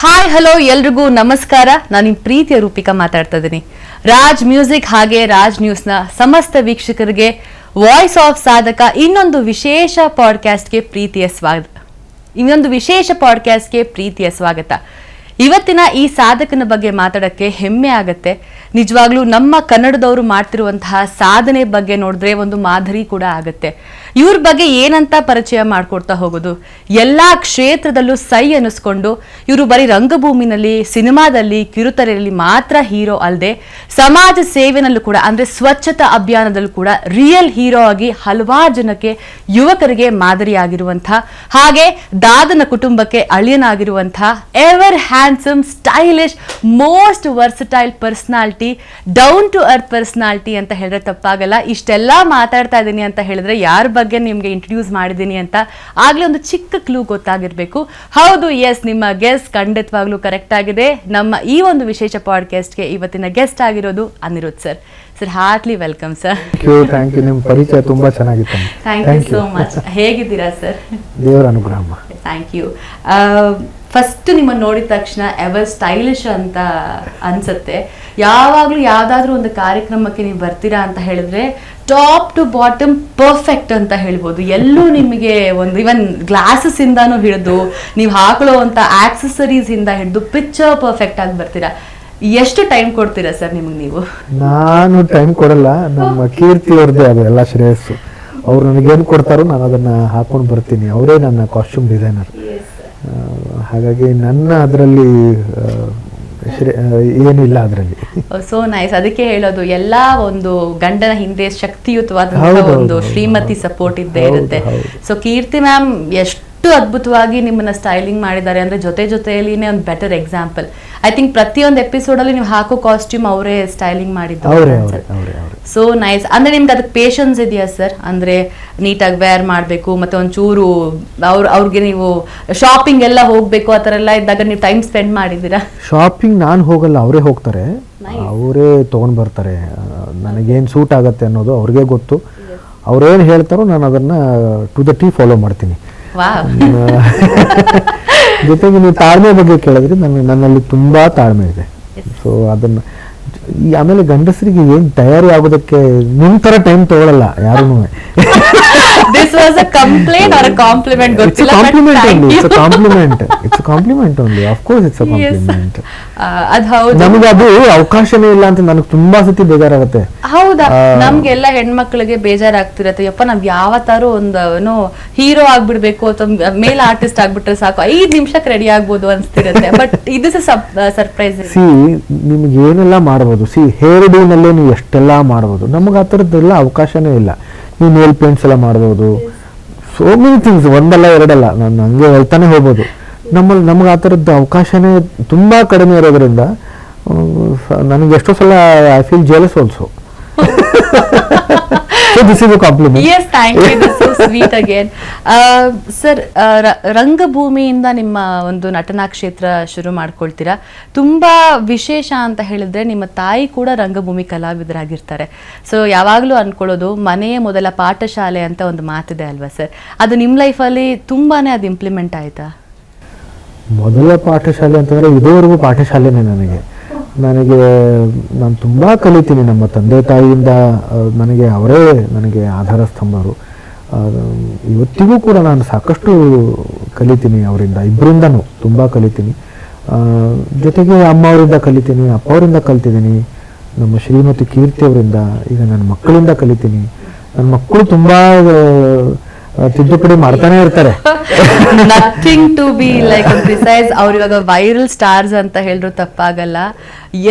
Hi hello ಎಲ್ರಿಗೂ ನಮಸ್ಕಾರ. ನಾನು ನಿಮ್ಮ ಪ್ರೀತಿಯ ರೂಪಿಕಾ ಮಾತಾಡ್ತಾ ಇದ್ದೀನಿ. ರಾಜ್ ಮ್ಯೂಸಿಕ್ ಹಾಗೆ ರಾಜ್ ನ್ಯೂಸ್ನ ಸಮಸ್ತ ವೀಕ್ಷಕರಿಗೆ ವಾಯ್ಸ್ ಆಫ್ ಸಾಧಕ ಇನ್ನೊಂದು ವಿಶೇಷ ಪಾಡ್ಕಾಸ್ಟ್ಗೆ ಪ್ರೀತಿಯ ಸ್ವಾಗತ. ಇವತ್ತಿನ ಈ ಸಾಧಕನ ಬಗ್ಗೆ ಮಾತಾಡಕ್ಕೆ ಹೆಮ್ಮೆ ಆಗತ್ತೆ. ನಿಜವಾಗ್ಲೂ ನಮ್ಮ ಕನ್ನಡದವರು ಮಾಡ್ತಿರುವಂತಹ ಸಾಧನೆ ಬಗ್ಗೆ ನೋಡಿದ್ರೆ ಒಂದು ಮಾದರಿ ಕೂಡ ಆಗತ್ತೆ. ಇವ್ರ ಬಗ್ಗೆ ಏನಂತ ಪರಿಚಯ ಮಾಡ್ಕೊಡ್ತಾ ಹೋಗೋದು, ಎಲ್ಲಾ ಕ್ಷೇತ್ರದಲ್ಲೂ ಸೈ ಅನ್ನಿಸ್ಕೊಂಡು ಇವರು ಬರೀ ರಂಗಭೂಮಿನಲ್ಲಿ, ಸಿನಿಮಾದಲ್ಲಿ, ಕಿರುತೆರೆಯಲ್ಲಿ ಮಾತ್ರ ಹೀರೋ ಅಲ್ಲದೆ ಸಮಾಜ ಸೇವೆನಲ್ಲೂ ಕೂಡ, ಅಂದ್ರೆ ಸ್ವಚ್ಛತಾ ಅಭಿಯಾನದಲ್ಲೂ ಕೂಡ ರಿಯಲ್ ಹೀರೋ ಆಗಿ ಹಲವಾರು ಜನಕ್ಕೆ, ಯುವಕರಿಗೆ ಮಾದರಿಯಾಗಿರುವಂತಹ, ಹಾಗೆ ದಾದನ ಕುಟುಂಬಕ್ಕೆ ಅಳಿಯನಾಗಿರುವಂತಹ ever handsome, stylish, most versatile personality, down to earth personality ಅಂತ ಹೇಳಿದ್ರೆ ತಪ್ಪಾಗಲ್ಲ. ಇಷ್ಟೆಲ್ಲ ಮಾತಾಡ್ತಾ ಇದ್ದೀನಿ ಅಂತ ಹೇಳಿದ್ರೆ ಯಾರ ಬಗ್ಗೆ ನಿಮ್ಗೆ ಇಂಟ್ರೊಡ್ಯೂಸ್ ಮಾಡಿದ್ದೀನಿ ಅಂತ ಆಗ್ಲೇ ಒಂದು ಚಿಕ್ಕ ಕ್ಲೂ ಗೊತ್ತಾಗಿರ್ಬೇಕು. ಹೌದು, ಎಸ್, ನಿಮ್ಮ ಗೆಸ್ ಖಂಡಿತವಾಗ್ಲೂ ಕರೆಕ್ಟ್ ಆಗಿದೆ. ನಮ್ಮ ಈ ಒಂದು ವಿಶೇಷ ಪಾಡ್ಕಾಸ್ಟ್ಗೆ ಇವತ್ತಿನ ಗೆಸ್ಟ್ ಆಗಿರೋದು Anirudh sir. Sir, heartly welcome sir. Thank you. ನಿಮ್ಮ ಪರಿಚಯ ತುಂಬಾ ಚೆನ್ನಾಗಿತ್ತು. Thank you so much. ಹೇಗಿದ್ದೀರಾ ಸರ್? ದೇವರ ಅನುಗ್ರಹ. Thank you. ಫಸ್ಟ್ ನಿಮ್ಮನ್ನು ನೋಡಿದ ತಕ್ಷಣ ಎವರ್ ಸ್ಟೈಲಿಶ್ ಅಂತ ಅನ್ಸುತ್ತೆ. ಯಾವಾಗಲೂ ಯಾವುದಾದ್ರೂ ಒಂದು ಕಾರ್ಯಕ್ರಮಕ್ಕೆ ನೀವು ಬರ್ತೀರಾ ಅಂತ ಹೇಳಿದ್ರೆ ಟಾಪ್ ಟು ಬಾಟಮ್ ಪರ್ಫೆಕ್ಟ್ ಅಂತ ಹೇಳ್ಬೋದು. ಎಲ್ಲೂ ನಿಮಗೆ ಒಂದು ಇವನ್ ಗ್ಲಾಸಸ್ ಇಂದಾನು ಹಿಡಿದು ನೀವು ಹಾಕೊಳ್ಳುವಂಥ ಆಕ್ಸೆಸರೀಸ್ ಇಂದ ಹಿಡಿದು ಪಿಕ್ಚರ್ ಪರ್ಫೆಕ್ಟ್ ಆಗಿ ಬರ್ತೀರಾ. ಎಷ್ಟು ಟೈಮ್ ಕೊಡ್ತೀರಾ ಸರ್ ನಿಮಗೆ ನೀವು? ನಾನು ಟೈಮ್ ಕೊಡಲ್ಲ. ನಮ್ಮ ಕೀರ್ತಿ ಅವ್ರದ್ದೇ ಅದು ಎಲ್ಲ ಶ್ರೇಯಸ್ಸು. ಅವ್ರು ನನಗೇನು ಕೊಡ್ತಾರೋ ನಾನು ಅದನ್ನು ಹಾಕೊಂಡು ಬರ್ತೀನಿ. ಅವರೇ ನನ್ನ ಕಾಸ್ಟ್ಯೂಮ್ ಡಿಸೈನರ್. ಹಾಗಾಗಿ ನನ್ನ ಅದರಲ್ಲಿ ಏನಿಲ್ಲ ಅದರಲ್ಲಿ. So nice. ಅದಕ್ಕೆ ಹೇಳೋದು, ಎಲ್ಲಾ ಒಂದು ಗಂಡನ ಹಿಂದೆ ಶಕ್ತಿಯುತವಾದಂತಹ ಒಂದು ಶ್ರೀಮತಿ ಸಪೋರ್ಟ್ ಇದ್ದೇ ಇರುತ್ತೆ. ಸೊ ಕೀರ್ತಿ ಮ್ಯಾಮ್ ಎಷ್ಟು ಅದ್ಭುತವಾಗಿ ನಿಮ್ಮನ್ನ ಸ್ಟೈಲಿಂಗ್ ಮಾಡಿದ್ದಾರೆ ಅಂದ್ರೆ ಜೊತೆಯಲ್ಲಿನೇ ಒಂದು ಬೆಟರ್ ಎಕ್ಸಾಂಪಲ್. ಐ ಥಿಂಕ್ ಪ್ರತಿಯೊಂದು ಎಪಿಸೋಡ್ ಅಲ್ಲಿ ನೀವು ಹಾಕೋ ಕಾಸ್ಟ್ಯೂಮ್ ಅವರೇ ಸ್ಟೈಲಿಂಗ್ ಮಾಡಿದ್ದಾರೆ. So nice. ಅಂದ್ರೆ ನಿಮ್ಗೆ ಅದಕ್ಕೆ ಪೇಷನ್ಸ್ ಇದೆಯಾ ಸರ್? ಅಂದ್ರೆ ನೀಟಾಗಿ ವೇರ್ ಮಾಡಬೇಕು, ಮತ್ತೆ ಒಂಚೂರು ಅವ್ರಿಗೆ ನೀವು ಶಾಪಿಂಗ್ ಎಲ್ಲ ಹೋಗ್ಬೇಕು, ಆ ಥರ ಎಲ್ಲ ಇದ್ದಾಗ ನೀವು ಟೈಮ್ ಸ್ಪೆಂಡ್ ಮಾಡಿದ್ದೀರಾ? ಶಾಪಿಂಗ್ ನಾನು ಹೋಗಲ್ಲ, ಅವರೇ ಹೋಗ್ತಾರೆ, ಅವರೇ ತೊಗೊಂಡು ಬರ್ತಾರೆ. ನನಗೇನು ಸೂಟ್ ಆಗತ್ತೆ ಅನ್ನೋದು ಅವ್ರಿಗೆ ಗೊತ್ತು. ಅವ್ರೇನು ಹೇಳ್ತಾರೋ ನಾನು ಅದನ್ನ ಟು ದ ಟಿ ಫಾಲೋ ಮಾಡ್ತೀನಿ. ಜೊತೆಗೆ ನೀವು ತಾಳ್ಮೆ ಬಗ್ಗೆ ಕೇಳಿದ್ರೆ ನನ್ನಲ್ಲಿ ತುಂಬಾ ತಾಳ್ಮೆ ಇದೆ. ಸೊ ಅದನ್ನ ಆಮೇಲೆ ಗಂಡಸರಿಗೆ ಏನ್ ತಯಾರಿ ಆಗೋದಕ್ಕೆ ನಿಮ್ ತರ ಟೈಮ್ ತಗೊಳ್ಳಲ್ಲ ಯಾರು. This was a complaint or a compliment? ಗೊತ್ತಿಲ್ಲ, it's a compliment only. Of course it's a compliment. ಅದು ಹೌದು. ನಮಗೆ ಅದು ಅವಕಾಶನೇ ಇಲ್ಲ ಅಂತ ನನಗೆ ತುಂಬಾ ಸತಿ ಬೇಜಾರಾಗುತ್ತೆ. ಹೌದಾ? ನಮ್ಗೆಲ್ಲ ಹೆಣ್ಮಕ್ಳಿಗೆ ಬೇಜಾರಾಗ್ತಿರತ್ತೆ, ಯಪ್ಪ ನಾವ್ ಯಾವತ್ತಾರು ಒಂದು ಹೀರೋ ಆಗ್ಬಿಡ್ಬೇಕು ಅಥವಾ ಮೇಲ್ ಆರ್ಟಿಸ್ಟ್ ಆಗ್ಬಿಟ್ರೆ ಸಾಕು, 5 ನಿಮಿಷಕ್ಕೆ ರೆಡಿ ಆಗ್ಬೋದು ಅನ್ಸ್ತಿರತ್ತೆ. ಬಟ್ ಇದು ಸರ್ಪ್ರೈಸ್. ಸಿ, ನಿಮ್ಗೆ ಏನೆಲ್ಲ ಮಾಡ್ಬೋದು. ಸಿ, ಹೇರ್ ಡೂ ನಲ್ಲೇ ನೀವು ಎಷ್ಟೆಲ್ಲ ಮಾಡ್ಬೋದು. ನಮಗೆ ಆ ಥರದ್ದೆಲ್ಲ ಅವಕಾಶನೇ ಇಲ್ಲ. ನೀವು ನೇಲ್ ಪೇಂಟ್ಸ್ ಎಲ್ಲ ಮಾಡ್ಬೋದು, ಸೋ ಮೆನಿ ಥಿಂಗ್ಸ್, ಒಂದಲ್ಲ ಎರಡಲ್ಲ, ನಾನು ಹಂಗೆ ಹೇಳ್ತಾನೆ ಹೋಗ್ಬೋದು. ನಮಗೆ ಆ ಥರದ್ದು ಅವಕಾಶನೇ ತುಂಬ ಕಡಿಮೆ ಇರೋದ್ರಿಂದ ನನಗೆ ಎಷ್ಟೋ ಸಲ I feel jealous also. So this is a compliment. Yes, thank you. This is so sweet again. Sir, ರಂಗಭೂಮಿಯಿಂದ ನಿಮ್ಮ ಒಂದು ನಟನಾ ಕ್ಷೇತ್ರ ಶುರು ಮಾಡ್ಕೊಳ್ತೀರಾ. ತುಂಬಾ ವಿಶೇಷ ಅಂತ ಹೇಳಿದ್ರೆ ನಿಮ್ಮ ತಾಯಿ ಕೂಡ ರಂಗಭೂಮಿ ಕಲಾವಿದರಾಗಿರ್ತಾರೆ. ಸೊ ಯಾವಾಗಲೂ ಅನ್ಕೊಳ್ಳೋದು ಮನೆಯ ಮೊದಲ ಪಾಠಶಾಲೆ ಅಂತ ಒಂದು ಮಾತಿದೆ ಅಲ್ವಾ ಸರ್? ಅದು ನಿಮ್ಮ ಲೈಫಲ್ಲಿ ತುಂಬಾನೇ ಅದು ಇಂಪ್ಲಿಮೆಂಟ್ ಆಯ್ತಾ? ಮೊದಲ ಪಾಠಶಾಲೆ ಅಂತಂದ್ರೆ ಇದುವರೆಗೂ ಪಾಠಶಾಲೆನೇ ನಾನು ತುಂಬ ಕಲಿತೀನಿ. ನಮ್ಮ ತಂದೆ ತಾಯಿಯಿಂದ ನನಗೆ ಆಧಾರ ಸ್ತಂಭರು. ಇವತ್ತಿಗೂ ಕೂಡ ನಾನು ಸಾಕಷ್ಟು ಕಲಿತೀನಿ ಅವರಿಂದ, ಇಬ್ಬರಿಂದನೂ ತುಂಬ ಕಲಿತೀನಿ. ಜೊತೆಗೆ ಅಮ್ಮ ಅವರಿಂದ ಕಲಿತೀನಿ, ಅಪ್ಪ ಅವರಿಂದ ಕಲ್ತಿದ್ದೀನಿ, ನಮ್ಮ ಶ್ರೀಮತಿ ಕೀರ್ತಿ ಅವರಿಂದ, ಈಗ ನನ್ನ ಮಕ್ಕಳಿಂದ ಕಲಿತೀನಿ. ನನ್ನ ಮಕ್ಕಳು ತುಂಬ ತಿದ್ದುಪಡಿ ಮಾಡ್ತಾನೆ ಇರ್ತಾರೆ. Nothing to be like besides ಅವ್ರು ಇವಾಗ ವೈರಲ್ ಸ್ಟಾರ್ಸ್ ಅಂತ ಹೇಳಿದ್ರು ತಪ್ಪಾಗಲ್ಲ.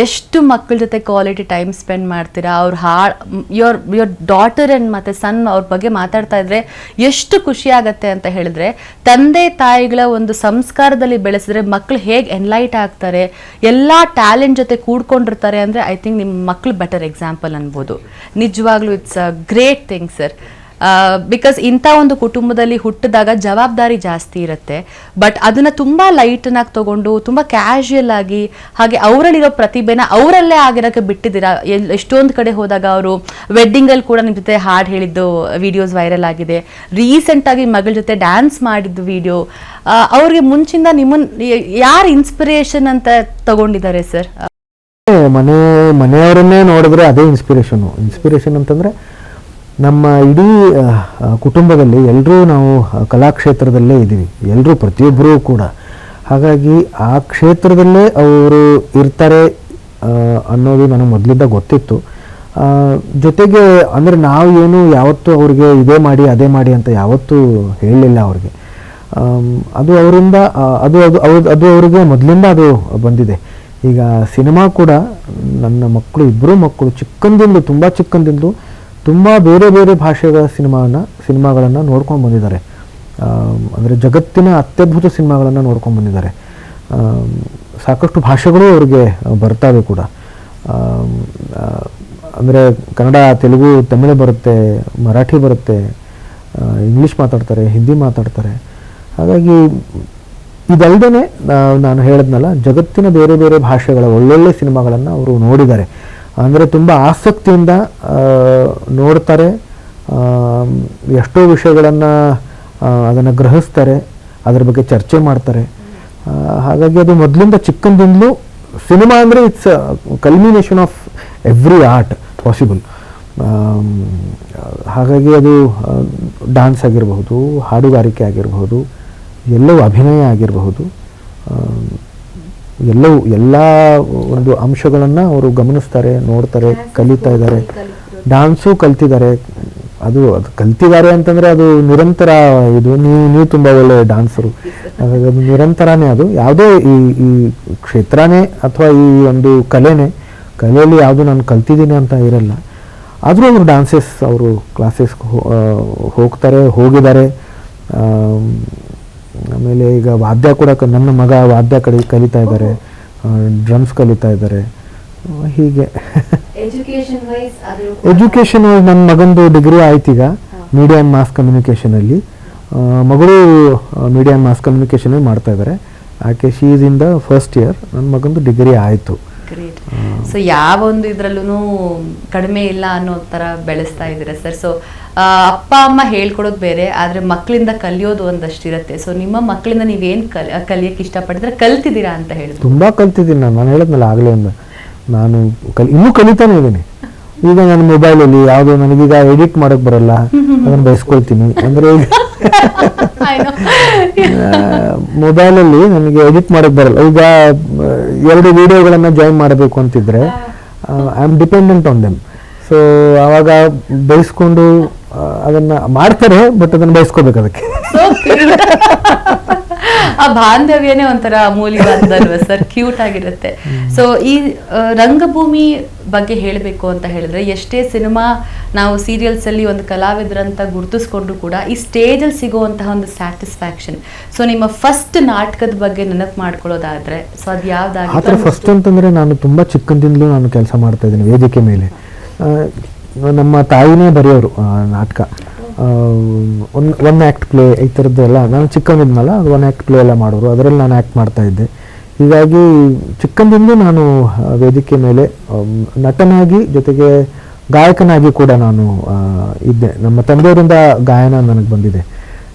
ಎಷ್ಟು ಮಕ್ಕಳ ಜೊತೆ ಕ್ವಾಲಿಟಿ ಟೈಮ್ ಸ್ಪೆಂಡ್ ಮಾಡ್ತೀರಾ? ಅವ್ರ ಯೋರ್ ಡಾಟರ್ ಅಂಡ್ ಮತ್ತೆ ಸನ್ ಅವ್ರ ಬಗ್ಗೆ ಮಾತಾಡ್ತಾ ಇದ್ರೆ ಎಷ್ಟು ಖುಷಿ ಆಗತ್ತೆ ಅಂತ ಹೇಳಿದ್ರೆ, ತಂದೆ ತಾಯಿಗಳ ಒಂದು ಸಂಸ್ಕಾರದಲ್ಲಿ ಬೆಳೆಸಿದ್ರೆ ಮಕ್ಕಳು ಹೇಗೆ ಎನ್ಲೈಟ್ ಆಗ್ತಾರೆ, ಎಲ್ಲಾ ಟ್ಯಾಲೆಂಟ್ ಜೊತೆ ಕೂಡ್ಕೊಂಡಿರ್ತಾರೆ ಅಂದ್ರೆ ಐ ಥಿಂಕ್ ನಿಮ್ಮ ಮಕ್ಕಳು ಬೆಟರ್ ಎಕ್ಸಾಂಪಲ್ ಅನ್ಬೋದು. ನಿಜವಾಗ್ಲೂ it's a great thing sir. Because ಇಂಥ ಒಂದು ಕುಟುಂಬದಲ್ಲಿ ಹುಟ್ಟಿದಾಗ ಜವಾಬ್ದಾರಿ ಜಾಸ್ತಿ ಇರುತ್ತೆ. ಬಟ್ ಅದನ್ನ ತುಂಬಾ ಲೈಟ್ನಾಗಿ ತಗೊಂಡು ತುಂಬಾ ಕ್ಯಾಶುಯಲ್ ಆಗಿ ಹಾಗೆ ಅವರಲ್ಲಿರೋ ಪ್ರತಿಭೆನ ಅವರಲ್ಲೇ ಆಗಿರೋಕ್ಕೆ ಬಿಟ್ಟಿದ್ದೀರಾ. ಎಷ್ಟೊಂದು ಕಡೆ ಹೋದಾಗ ಅವರು ವೆಡ್ಡಿಂಗಲ್ಲಿ ಕೂಡ ನಿಮ್ಮ ಜೊತೆ ಹಾಡು ಹೇಳಿದ್ದು ವಿಡಿಯೋಸ್ ವೈರಲ್ ಆಗಿದೆ. ರೀಸೆಂಟ್ ಆಗಿ ಮಗಳ ಜೊತೆ ಡ್ಯಾನ್ಸ್ ಮಾಡಿದ್ದು ವಿಡಿಯೋ. ಅವ್ರಿಗೆ ಮುಂಚಿಂದ ನಿಮ್ಮನ್ನ ಯಾರು ಇನ್ಸ್ಪಿರೇಷನ್ ಅಂತ ತಗೊಂಡಿದ್ದಾರೆ ಸರ್? ಮನೆಯವರನ್ನೇ ನೋಡಿದ್ರೆ ಅದೇ ಇನ್ಸ್ಪಿರೇಷನ್ ಅಂತಂದ್ರೆ ನಮ್ಮ ಇಡೀ ಕುಟುಂಬದಲ್ಲಿ ಎಲ್ಲರೂ ನಾವು ಕಲಾಕ್ಷೇತ್ರದಲ್ಲೇ ಇದ್ದೀವಿ, ಎಲ್ಲರೂ ಪ್ರತಿಯೊಬ್ಬರೂ ಕೂಡ. ಹಾಗಾಗಿ ಆ ಕ್ಷೇತ್ರದಲ್ಲೇ ಅವರು ಇರ್ತಾರೆ ಅನ್ನೋದು ನನಗೆ ಮೊದಲಿಂದ ಗೊತ್ತಿತ್ತು. ಜೊತೆಗೆ ಅಂದರೆ ನಾವು ಏನು ಯಾವತ್ತೂ ಅವ್ರಿಗೆ ಇದೇ ಮಾಡಿ ಅದೇ ಮಾಡಿ ಅಂತ ಯಾವತ್ತೂ ಹೇಳಲಿಲ್ಲ ಅವ್ರಿಗೆ. ಅದು ಅವರಿಂದ ಅದು ಅವರಿಗೆ ಮೊದಲಿಂದ ಅದು ಬಂದಿದೆ. ಈಗ ಸಿನಿಮಾ ಕೂಡ ನನ್ನ ಇಬ್ಬರು ಮಕ್ಕಳು ತುಂಬ ಚಿಕ್ಕಂದಿಂದಲೂ ತುಂಬ ಬೇರೆ ಬೇರೆ ಭಾಷೆಗಳ ಸಿನಿಮಾಗಳನ್ನು ನೋಡ್ಕೊಂಡು ಬಂದಿದ್ದಾರೆ. ಅಂದರೆ ಜಗತ್ತಿನ ಅತ್ಯದ್ಭುತ ಸಿನಿಮಾಗಳನ್ನು ನೋಡ್ಕೊಂಡು ಬಂದಿದ್ದಾರೆ. ಸಾಕಷ್ಟು ಭಾಷೆಗಳು ಅವ್ರಿಗೆ ಬರ್ತವೆ ಕೂಡ. ಅಂದರೆ ಕನ್ನಡ, ತೆಲುಗು, ತಮಿಳು ಬರುತ್ತೆ, ಮರಾಠಿ ಬರುತ್ತೆ, ಇಂಗ್ಲೀಷ್ ಮಾತಾಡ್ತಾರೆ, ಹಿಂದಿ ಮಾತಾಡ್ತಾರೆ. ಹಾಗಾಗಿ ಇದಲ್ಲದೆ ನಾನು ಹೇಳಿದ್ನಲ್ಲ, ಜಗತ್ತಿನ ಬೇರೆ ಬೇರೆ ಭಾಷೆಗಳ ಒಳ್ಳೊಳ್ಳೆ ಸಿನಿಮಾಗಳನ್ನು ಅವರು ನೋಡಿದ್ದಾರೆ. ಅಂದರೆ ತುಂಬ ಆಸಕ್ತಿಯಿಂದ ನೋಡ್ತಾರೆ, ಎಷ್ಟೋ ವಿಷಯಗಳನ್ನು ಅದನ್ನು ಗ್ರಹಿಸ್ತಾರೆ, ಅದರ ಬಗ್ಗೆ ಚರ್ಚೆ ಮಾಡ್ತಾರೆ. ಹಾಗಾಗಿ ಅದು ಮೊದಲಿಂದ ಚಿಕ್ಕಂದಿಂದಲೂ ಸಿನಿಮಾ ಅಂದರೆ it's culmination of every art possible. ಹಾಗಾಗಿ ಅದು ಡ್ಯಾನ್ಸ್ ಆಗಿರಬಹುದು, ಹಾಡುಗಾರಿಕೆ ಆಗಿರಬಹುದು, ಎಲ್ಲವೂ ಅಭಿನಯ ಆಗಿರಬಹುದು, ಎಲ್ಲ ಒಂದು ಅಂಶಗಳನ್ನು ಅವರು ಗಮನಿಸ್ತಾರೆ, ನೋಡ್ತಾರೆ, ಕಲಿತಾ ಇದ್ದಾರೆ. ಡ್ಯಾನ್ಸು ಕಲ್ತಿದ್ದಾರೆ. ಅದು ಕಲ್ತಿದ್ದಾರೆ ಅಂತಂದರೆ ಅದು ನಿರಂತರ. ಇದು ನೀವು ತುಂಬ ಒಳ್ಳೆ ಡ್ಯಾನ್ಸರು. ಹಾಗಾಗಿ ಅದು ನಿರಂತರನೇ. ಅದು ಯಾವುದೇ ಈ ಕ್ಷೇತ್ರನೇ ಅಥವಾ ಈ ಒಂದು ಕಲೆಯಲ್ಲಿ ಯಾವುದು ನಾನು ಕಲ್ತಿದ್ದೀನಿ ಅಂತ ಇರಲ್ಲ. ಆದರೂ ಅವರು ಅವರು ಕ್ಲಾಸಸ್ಗೆ ಹೋಗಿದ್ದಾರೆ. ಆಮೇಲೆ ಈಗ ವಾದ್ಯ ಕೂಡ ನನ್ನ ಮಗ ವಾದ್ಯ ಕಲಿತಾ ಇದ್ದಾರೆ, ಡ್ರಮ್ಸ್ ಕಲಿತಾ ಇದ್ದಾರೆ. ಹೀಗೆ ಎಜುಕೇಷನ್ ನನ್ನ ಮಗಂದು ಡಿಗ್ರಿ ಆಯ್ತು ಈಗ ಮೀಡಿಯಾ ಆ್ಯಂಡ್ ಮಾಸ್ ಕಮ್ಯುನಿಕೇಷನಲ್ಲಿ. ಮಗಳು ಮೀಡಿಯಾ ಆ್ಯಂಡ್ ಮಾಸ್ ಕಮ್ಯುನಿಕೇಷನ್ ಮಾಡ್ತಾ ಇದ್ದಾರೆ. ಆಕೆ she is in the first year. ನನ್ನ ಮಗಂದು ಡಿಗ್ರಿ ಆಯಿತು. ಸೊ ಯಾವ ಒಂದು ಇದ್ರಲ್ಲೂ ಕಡಿಮೆ ಇಲ್ಲ ಅನ್ನೋ ಥರ ಬೆಳೆಸ್ತಾ ಇದ್ದೀರಾ ಸರ್. ಸೊ ಅಪ್ಪ ಅಮ್ಮ ಹೇಳ್ಕೊಡೋದು ಬೇರೆ, ಆದರೆ ಮಕ್ಕಳಿಂದ ಕಲಿಯೋದು ಒಂದಷ್ಟಿರುತ್ತೆ. ಸೊ ನಿಮ್ಮ ಮಕ್ಕಳಿಂದ ನೀವೇನು ಕಲಿಯೋಕ್ಕೆ ಇಷ್ಟಪಟ್ಟಿದ್ರೆ ಕಲ್ತಿದ್ದೀರಾ ಅಂತ ಹೇಳಿದ್ರು? ತುಂಬ ಕಲ್ತಿದ್ದೀನಿ. ನಾನು ಹೇಳಿದ್ನಲ್ಲ ಆಗಲೇ ನಾನು ಇನ್ನೂ ಕಲಿತಾನೆ ಇದ್ದೀನಿ. ಈಗ ನನ್ನ ಮೊಬೈಲಲ್ಲಿ ಯಾವುದೋ ನನಗೀಗ ಎಡಿಟ್ ಮಾಡೋಕ್ಕೆ ಬರಲ್ಲ, ಅದನ್ನು ಬಯಸ್ಕೊಳ್ತೀನಿ. ಅಂದರೆ ಮೊಬೈಲಲ್ಲಿ ನನಗೆ ಎಡಿಟ್ ಮಾಡೋಕ್ಕೆ ಬರಲ್ಲ. ಈಗ 2 ವಿಡಿಯೋಗಳನ್ನು ಜಾಯಿನ್ ಮಾಡಬೇಕು ಅಂತಿದ್ರೆ I am dependent on them. So ಆವಾಗ ಬಯಸ್ಕೊಂಡು ಅದನ್ನು ಮಾಡ್ತಾರೆ, ಬಟ್ ಅದನ್ನು ಬಯಸ್ಕೋಬೇಕು ಅದಕ್ಕೆ. ಆ ಬಾಂಧವ್ಯನೇ ಒಂಥರ ಅಮೂಲ್ಯವಾದಲ್ವ ಸರ್, ಕ್ಯೂಟ್ ಆಗಿರುತ್ತೆ. ಸೊ ಈ ರಂಗಭೂಮಿ ಬಗ್ಗೆ ಹೇಳಬೇಕು ಅಂತ ಹೇಳಿದ್ರೆ, ಎಷ್ಟೇ ಸಿನಿಮಾ ನಾವು ಸೀರಿಯಲ್ಸ್ ಅಲ್ಲಿ ಒಂದು ಕಲಾವಿದರಂತ ಗುರುತಿಸ್ಕೊಂಡು ಕೂಡ ಈ ಸ್ಟೇಜಲ್ಲಿ ಸಿಗುವಂತಹ ಒಂದು ಸ್ಯಾಟಿಸ್ಫ್ಯಾಕ್ಷನ್. ಸೊ ನಿಮ್ಮ ಫಸ್ಟ್ ನಾಟಕದ ಬಗ್ಗೆ ನೆನಪು ಮಾಡ್ಕೊಳ್ಳೋದಾದ್ರೆ ಸೊ ಅದು ಯಾವ್ದಾಗಿ? ಫಸ್ಟ್ ಅಂತಂದ್ರೆ ನಾನು ತುಂಬಾ ಚಿಕ್ಕಂದಿಂದಲೂ ನಾನು ಕೆಲಸ ಮಾಡ್ತಾ ಇದ್ದೀನಿ ವೇದಿಕೆ ಮೇಲೆ. ನಮ್ಮ ತಾಯಿನೇ ಬರೆಯೋರು ನಾಟಕ, ಒನ್ ಆ್ಯಕ್ಟ್ ಪ್ಲೇ ಈ ಥರದ್ದೆಲ್ಲ. ನಾನು ಚಿಕ್ಕಂದಿದ್ನಲ್ಲ, ಅದು 1 ಆ್ಯಕ್ಟ್ ಪ್ಲೇ ಎಲ್ಲ ಮಾಡೋರು, ಅದರಲ್ಲಿ ನಾನು ಆ್ಯಕ್ಟ್ ಮಾಡ್ತಾ ಇದ್ದೆ. ಹೀಗಾಗಿ ಚಿಕ್ಕಂದಿಂದ ನಾನು ವೇದಿಕೆ ಮೇಲೆ ನಟನಾಗಿ ಜೊತೆಗೆ ಗಾಯಕನಾಗಿ ಕೂಡ ನಾನು ಇದ್ದೆ. ನಮ್ಮ ತಂದೆಯವರಿಂದ ಗಾಯನ ನನಗೆ ಬಂದಿದೆ.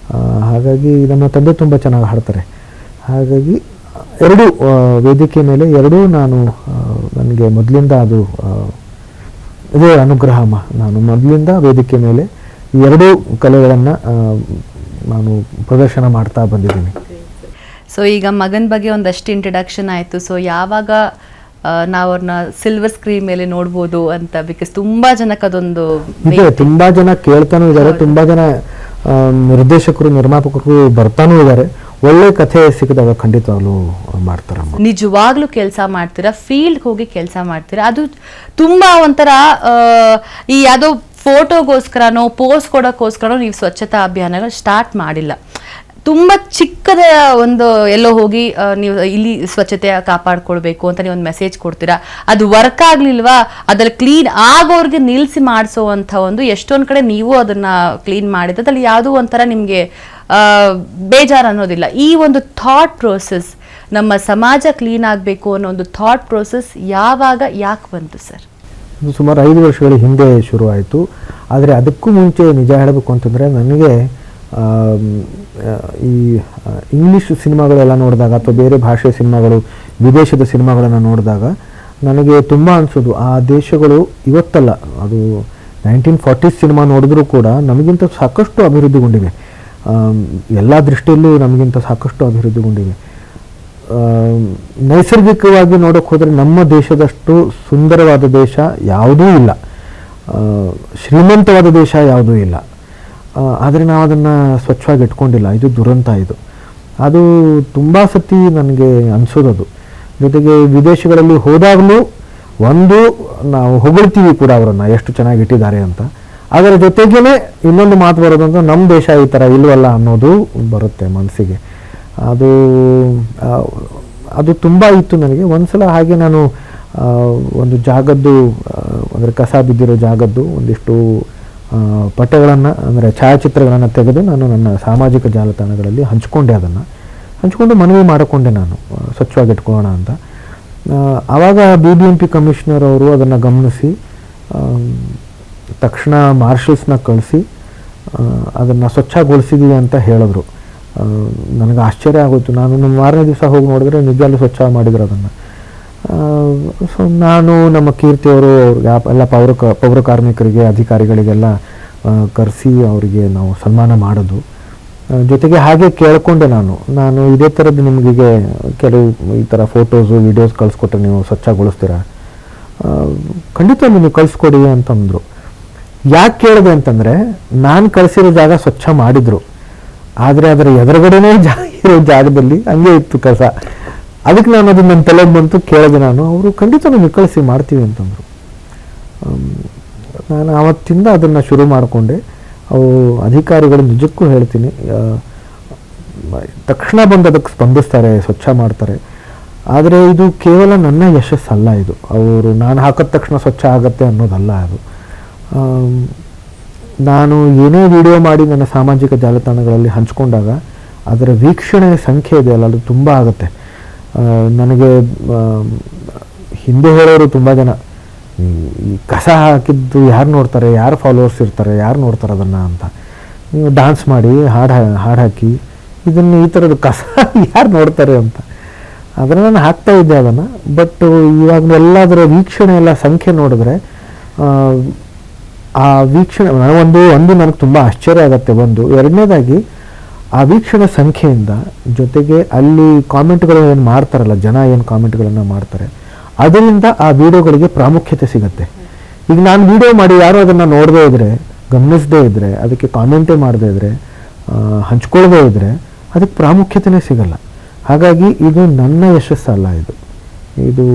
ಹಾಗಾಗಿ ನಮ್ಮ ತಂದೆ ತುಂಬ ಚೆನ್ನಾಗಿ ಹಾಡ್ತಾರೆ. ಹಾಗಾಗಿ ಎರಡೂ ವೇದಿಕೆ ಮೇಲೆ ಎರಡೂ ನಾನು ನನಗೆ ಮೊದಲಿಂದ ಅದು ಇದೇ ಅನುಗ್ರಹ. ನಾನು ಮೊದಲಿಂದ ವೇದಿಕೆ ಮೇಲೆ ಈ ಎರಡೂ ಕಲೆಗಳನ್ನು ನಾನು ಪ್ರದರ್ಶನ ಮಾಡ್ತಾ ಬಂದಿದ್ದೀನಿ. ಸೊ ಈಗ ಮಗನ ಬಗ್ಗೆ ಒಂದಷ್ಟು ಇಂಟ್ರಡಕ್ಷನ್ ಆಯಿತು. ಸೊ ಯಾವಾಗ ನಾವು ಅವ್ರನ್ನ ಸಿಲ್ವರ್ ಸ್ಕ್ರೀನ್ ಮೇಲೆ ನೋಡ್ಬೋದು ಅಂತ? ಬಿಕಾಸ್ ತುಂಬಾ ಜನಕ್ಕೆ ಅದೊಂದು ಇದೆ, ತುಂಬಾ ಜನ ಕೇಳ್ತಾನೂ ಇದ್ದಾರೆ, ತುಂಬಾ ಜನ ನಿರ್ದೇಶಕರು ನಿರ್ಮಾಪಕರು ಬರ್ತಾನೂ ಇದ್ದಾರೆ. ಒಳ್ಳೆ ಕಥೆ ಸಿಕ್ಕಿದಾಗ ಖಂಡಿತವಾಗ್ಲೂ ಮಾಡ್ತಾರ. ನಿಜವಾಗ್ಲೂ ಕೆಲಸ ಮಾಡ್ತೀರಾ, ಫೀಲ್ಡ್ ಹೋಗಿ ಕೆಲಸ ಮಾಡ್ತೀರಾ. ಅದು ತುಂಬಾ ಒಂಥರ ಈ ಯಾವುದೋ ಫೋಟೋಗೋಸ್ಕರನೋ ಪೋಸ್ಟ್ ಕೊಡೋಕ್ಕೋಸ್ಕರನೋ ನೀವು ಸ್ವಚ್ಛತಾ ಅಭಿಯಾನಗಳು ಸ್ಟಾರ್ಟ್ ಮಾಡಿಲ್ಲ. ತುಂಬಾ ಚಿಕ್ಕದ ಒಂದು ಎಲ್ಲೋ ಹೋಗಿ ನೀವು ಇಲ್ಲಿ ಸ್ವಚ್ಛತೆ ಕಾಪಾಡ್ಕೊಳ್ಬೇಕು ಅಂತ ನೀವು ಒಂದು ಮೆಸೇಜ್ ಕೊಡ್ತೀರಾ, ಅದು ವರ್ಕ್ ಆಗ್ಲಿಲ್ವಾ ಅದ್ರಲ್ಲಿ ಕ್ಲೀನ್ ಆಗೋರ್ಗೆ ನಿಲ್ಸಿ ಮಾಡಿಸೋವಂಥ ಒಂದು ಎಷ್ಟೊಂದ್ ಕಡೆ ನೀವು ಅದನ್ನ ಕ್ಲೀನ್ ಮಾಡಿದ್ರೆ ಅದ್ರಲ್ಲಿ ಯಾವುದೋ ಒಂಥರ ನಿಮ್ಗೆ ಬೇಜಾರು ಅನ್ನೋದಿಲ್ಲ. ಈ ಒಂದು ಥಾಟ್ ಪ್ರೋಸೆಸ್, ನಮ್ಮ ಸಮಾಜ ಕ್ಲೀನ್ ಆಗಬೇಕು ಅನ್ನೋ ಒಂದು ಥಾಟ್ ಪ್ರೋಸೆಸ್ ಯಾವಾಗ ಯಾಕೆ ಬಂತು ಸರ್? ಇದು ಸುಮಾರು 5 ವರ್ಷಗಳ ಹಿಂದೆ ಶುರು ಆಯಿತು. ಆದರೆ ಅದಕ್ಕೂ ಮುಂಚೆ ನಿಜ ಹೇಳಬೇಕು ಅಂತಂದರೆ ನನಗೆ ಈ ಇಂಗ್ಲೀಷ್ ಸಿನಿಮಾಗಳೆಲ್ಲ ನೋಡಿದಾಗ ಅಥವಾ ಬೇರೆ ಭಾಷೆಯ ಸಿನಿಮಾಗಳು, ವಿದೇಶದ ಸಿನಿಮಾಗಳನ್ನು ನೋಡಿದಾಗ ನನಗೆ ತುಂಬ ಅನಿಸೋದು ಆ ದೇಶಗಳು ಇವತ್ತಲ್ಲ, ಅದು 1940s ಸಿನಿಮಾ ನೋಡಿದ್ರೂ ಕೂಡ ನಮಗಿಂತ ಸಾಕಷ್ಟು ಅಭಿವೃದ್ಧಿಗೊಂಡಿವೆ. ಎಲ್ಲ ದೃಷ್ಟಿಯಲ್ಲೂ ನಮಗಿಂತ ಸಾಕಷ್ಟು ಅಭಿವೃದ್ಧಿಗೊಂಡಿವೆ. ನೈಸರ್ಗಿಕವಾಗಿ ನೋಡೋಕೆ ಹೋದರೆ ನಮ್ಮ ದೇಶದಷ್ಟು ಸುಂದರವಾದ ದೇಶ ಯಾವುದೂ ಇಲ್ಲ, ಶ್ರೀಮಂತವಾದ ದೇಶ ಯಾವುದೂ ಇಲ್ಲ. ಆದರೆ ನಾವು ಅದನ್ನು ಸ್ವಚ್ಛವಾಗಿ ಇಟ್ಕೊಂಡಿಲ್ಲ. ಇದು ದುರಂತ. ಅದು ತುಂಬ ಸತಿ ನನಗೆ ಅನಿಸೋದದು. ಜೊತೆಗೆ ವಿದೇಶಗಳಲ್ಲಿ ಹೋದಾಗಲೂ ಒಂದು ನಾವು ಹೊಗಳ್ತೀವಿ ಕೂಡ ಅವರನ್ನು ಎಷ್ಟು ಚೆನ್ನಾಗಿ ಇಟ್ಟಿದ್ದಾರೆ ಅಂತ. ಅದರ ಜೊತೆಗೇ ಇನ್ನೊಂದು ಮಾತು ಬರೋದು ಅಂತ ನಮ್ಮ ದೇಶ ಈ ಥರ ಇಲ್ವಲ್ಲ ಅನ್ನೋದು ಬರುತ್ತೆ ಮನಸ್ಸಿಗೆ. ಅದು ತುಂಬ ಇತ್ತು ನನಗೆ. ಒಂದ್ಸಲ ಹಾಗೆ ನಾನು ಒಂದು ಜಾಗದ್ದು ಅಂದರೆ ಕಸ ಬಿದ್ದಿರೋ ಜಾಗದ್ದು ಒಂದಿಷ್ಟು ಪಟಗಳನ್ನು ಅಂದರೆ ಛಾಯಾಚಿತ್ರಗಳನ್ನು ತೆಗೆದು ನಾನು ನನ್ನ ಸಾಮಾಜಿಕ ಜಾಲತಾಣಗಳಲ್ಲಿ ಹಂಚ್ಕೊಂಡು ಮನವಿ ಮಾಡಿಕೊಂಡೆ ನಾನು ಸ್ವಚ್ಛವಾಗಿ ಇಟ್ಕೊಳ್ಳೋಣ ಅಂತ. ಆವಾಗ BBMP ಕಮಿಷನರ್ ಅವರು ಅದನ್ನು ಗಮನಿಸಿ ತಕ್ಷಣ ಮಾರ್ಷಲ್ಸ್ನ ಕಳಿಸಿ ಅದನ್ನು ಸ್ವಚ್ಛಗೊಳಿಸಿದ್ದೀವಿ ಅಂತ ಹೇಳಿದ್ರು. ನನಗೆ ಆಶ್ಚರ್ಯ ಆಗೋಯ್ತು. ನಾನು ಮಾರನೇ ದಿವಸ ಹೋಗಿ ನೋಡಿದ್ರೆ ನಿಜವಾಗ್ಲೂ ಸ್ವಚ್ಛ ಮಾಡಿದ್ರು ಅದನ್ನು. ಸೊ ನಾನು ನಮ್ಮ ಕೀರ್ತಿಯವರು ಅವ್ರಿಗೆ ಎಲ್ಲ ಪೌರ ಕಾರ್ಮಿಕರಿಗೆ, ಅಧಿಕಾರಿಗಳಿಗೆಲ್ಲ ಕರೆಸಿ ಅವರಿಗೆ ನಾವು ಸನ್ಮಾನ ಮಾಡೋದು. ಜೊತೆಗೆ ಹಾಗೆ ಕೇಳಿಕೊಂಡೆ ನಾನು ಇದೇ ಥರದ್ದು ನಿಮಗೆ ಕೆಲವು ಈ ಥರ ಫೋಟೋಸು ವಿಡಿಯೋಸ್ ಕಳಿಸ್ಕೊಟ್ರೆ ನೀವು ಸ್ವಚ್ಛಗೊಳಿಸ್ತೀರಾ? ಖಂಡಿತ ನೀವು ಕಳಿಸ್ಕೊಡಿ ಅಂತಂದರು. ಯಾಕೆ ಕೇಳಿದೆ ಅಂತಂದರೆ ನಾನು ಕಳಿಸಿರೋ ಜಾಗ ಸ್ವಚ್ಛ ಮಾಡಿದರು, ಆದರೆ ಅದರ ಎದುರುಗಡೆನೇ ಇರೋ ಜಾಗದಲ್ಲಿ ಹಂಗೆ ಇತ್ತು ಕಸ. ಅದಕ್ಕೆ ನಾನು ಅದು ನನ್ನ ತಲೆಗೆ ಬಂತು, ಕೇಳಿದೆ ನಾನು. ಅವರು ಖಂಡಿತ ನೀವು ಕಳಿಸಿ ಮಾಡ್ತೀವಿ ಅಂತಂದರು. ನಾನು ಆವತ್ತಿಂದ ಅದನ್ನು ಶುರು ಮಾಡಿಕೊಂಡೆ. ಅವು ಅಧಿಕಾರಿಗಳು ನಿಜಕ್ಕೂ ಹೇಳ್ತೀನಿ ತಕ್ಷಣ ಬಂದು ಅದಕ್ಕೆ ಸ್ಪಂದಿಸ್ತಾರೆ, ಸ್ವಚ್ಛ ಮಾಡ್ತಾರೆ. ಆದರೆ ಇದು ಕೇವಲ ನನ್ನ ಯಶಸ್ಸಲ್ಲ. ಅವರು ನಾನು ಹಾಕಿದ ತಕ್ಷಣ ಸ್ವಚ್ಛ ಆಗತ್ತೆ ಅನ್ನೋದಲ್ಲ. ನಾನು ಏನೇ ವಿಡಿಯೋ ಮಾಡಿ ನನ್ನ ಸಾಮಾಜಿಕ ಜಾಲತಾಣಗಳಲ್ಲಿ ಹಂಚ್ಕೊಂಡಾಗ ಅದರ ವೀಕ್ಷಣೆಯ ಸಂಖ್ಯೆ ಇದೆಯಲ್ಲ, ಅದು ತುಂಬ ಆಗುತ್ತೆ. ನನಗೆ ಹಿಂದೆ ಹೇಳೋರು ತುಂಬ ಜನ, ಈ ಕಸ ಹಾಕಿದ್ದು ಯಾರು ನೋಡ್ತಾರೆ, ಯಾರು ಫಾಲೋವರ್ಸ್ ಇರ್ತಾರೆ, ಯಾರು ನೋಡ್ತಾರೆ ಅದನ್ನು ಅಂತ. ನೀವು ಡ್ಯಾನ್ಸ್ ಮಾಡಿ ಹಾಡು ಹಾಕಿ ಇದನ್ನು ಈ ಥರದ ಕಸ ಯಾರು ನೋಡ್ತಾರೆ ಅಂತ. ಅದನ್ನು ನಾನು ಹಾಕ್ತಾ ಇದ್ದೆ ಅದನ್ನು. ಬಟ್ ಇವಾಗ ಎಲ್ಲದರ ವೀಕ್ಷಣೆ ಎಲ್ಲ ಸಂಖ್ಯೆ ನೋಡಿದ್ರೆ ಆ ವೀಕ್ಷಣೆ ಒಂದು ನನಗೆ ತುಂಬ ಆಶ್ಚರ್ಯ ಆಗುತ್ತೆ. ಎರಡನೇದಾಗಿ ಆ ವೀಕ್ಷಣೆ ಸಂಖ್ಯೆಯಿಂದ, ಜೊತೆಗೆ ಅಲ್ಲಿ ಕಾಮೆಂಟ್ಗಳು ಏನು ಮಾಡ್ತಾರಲ್ಲ, ಜನ ಏನು ಕಾಮೆಂಟ್ಗಳನ್ನು ಮಾಡ್ತಾರೆ, ಅದರಿಂದ ಆ ವಿಡಿಯೋಗಳಿಗೆ ಪ್ರಾಮುಖ್ಯತೆ ಸಿಗುತ್ತೆ. ಈಗ ನಾನು ವಿಡಿಯೋ ಮಾಡಿ ಯಾರು ಅದನ್ನು ನೋಡದೇ ಇದ್ದರೆ, ಗಮನಿಸದೇ ಇದ್ದರೆ, ಅದಕ್ಕೆ ಕಾಮೆಂಟೇ ಮಾಡದೇ ಇದ್ದರೆ, ಹಂಚ್ಕೊಳ್ಳದೇ ಇದ್ದರೆ ಅದಕ್ಕೆ ಪ್ರಾಮುಖ್ಯತೆಯೇ ಸಿಗಲ್ಲ. ಹಾಗಾಗಿ ಇದು ನನ್ನ ಯಶಸ್ಸಲ್ಲ, ಇದು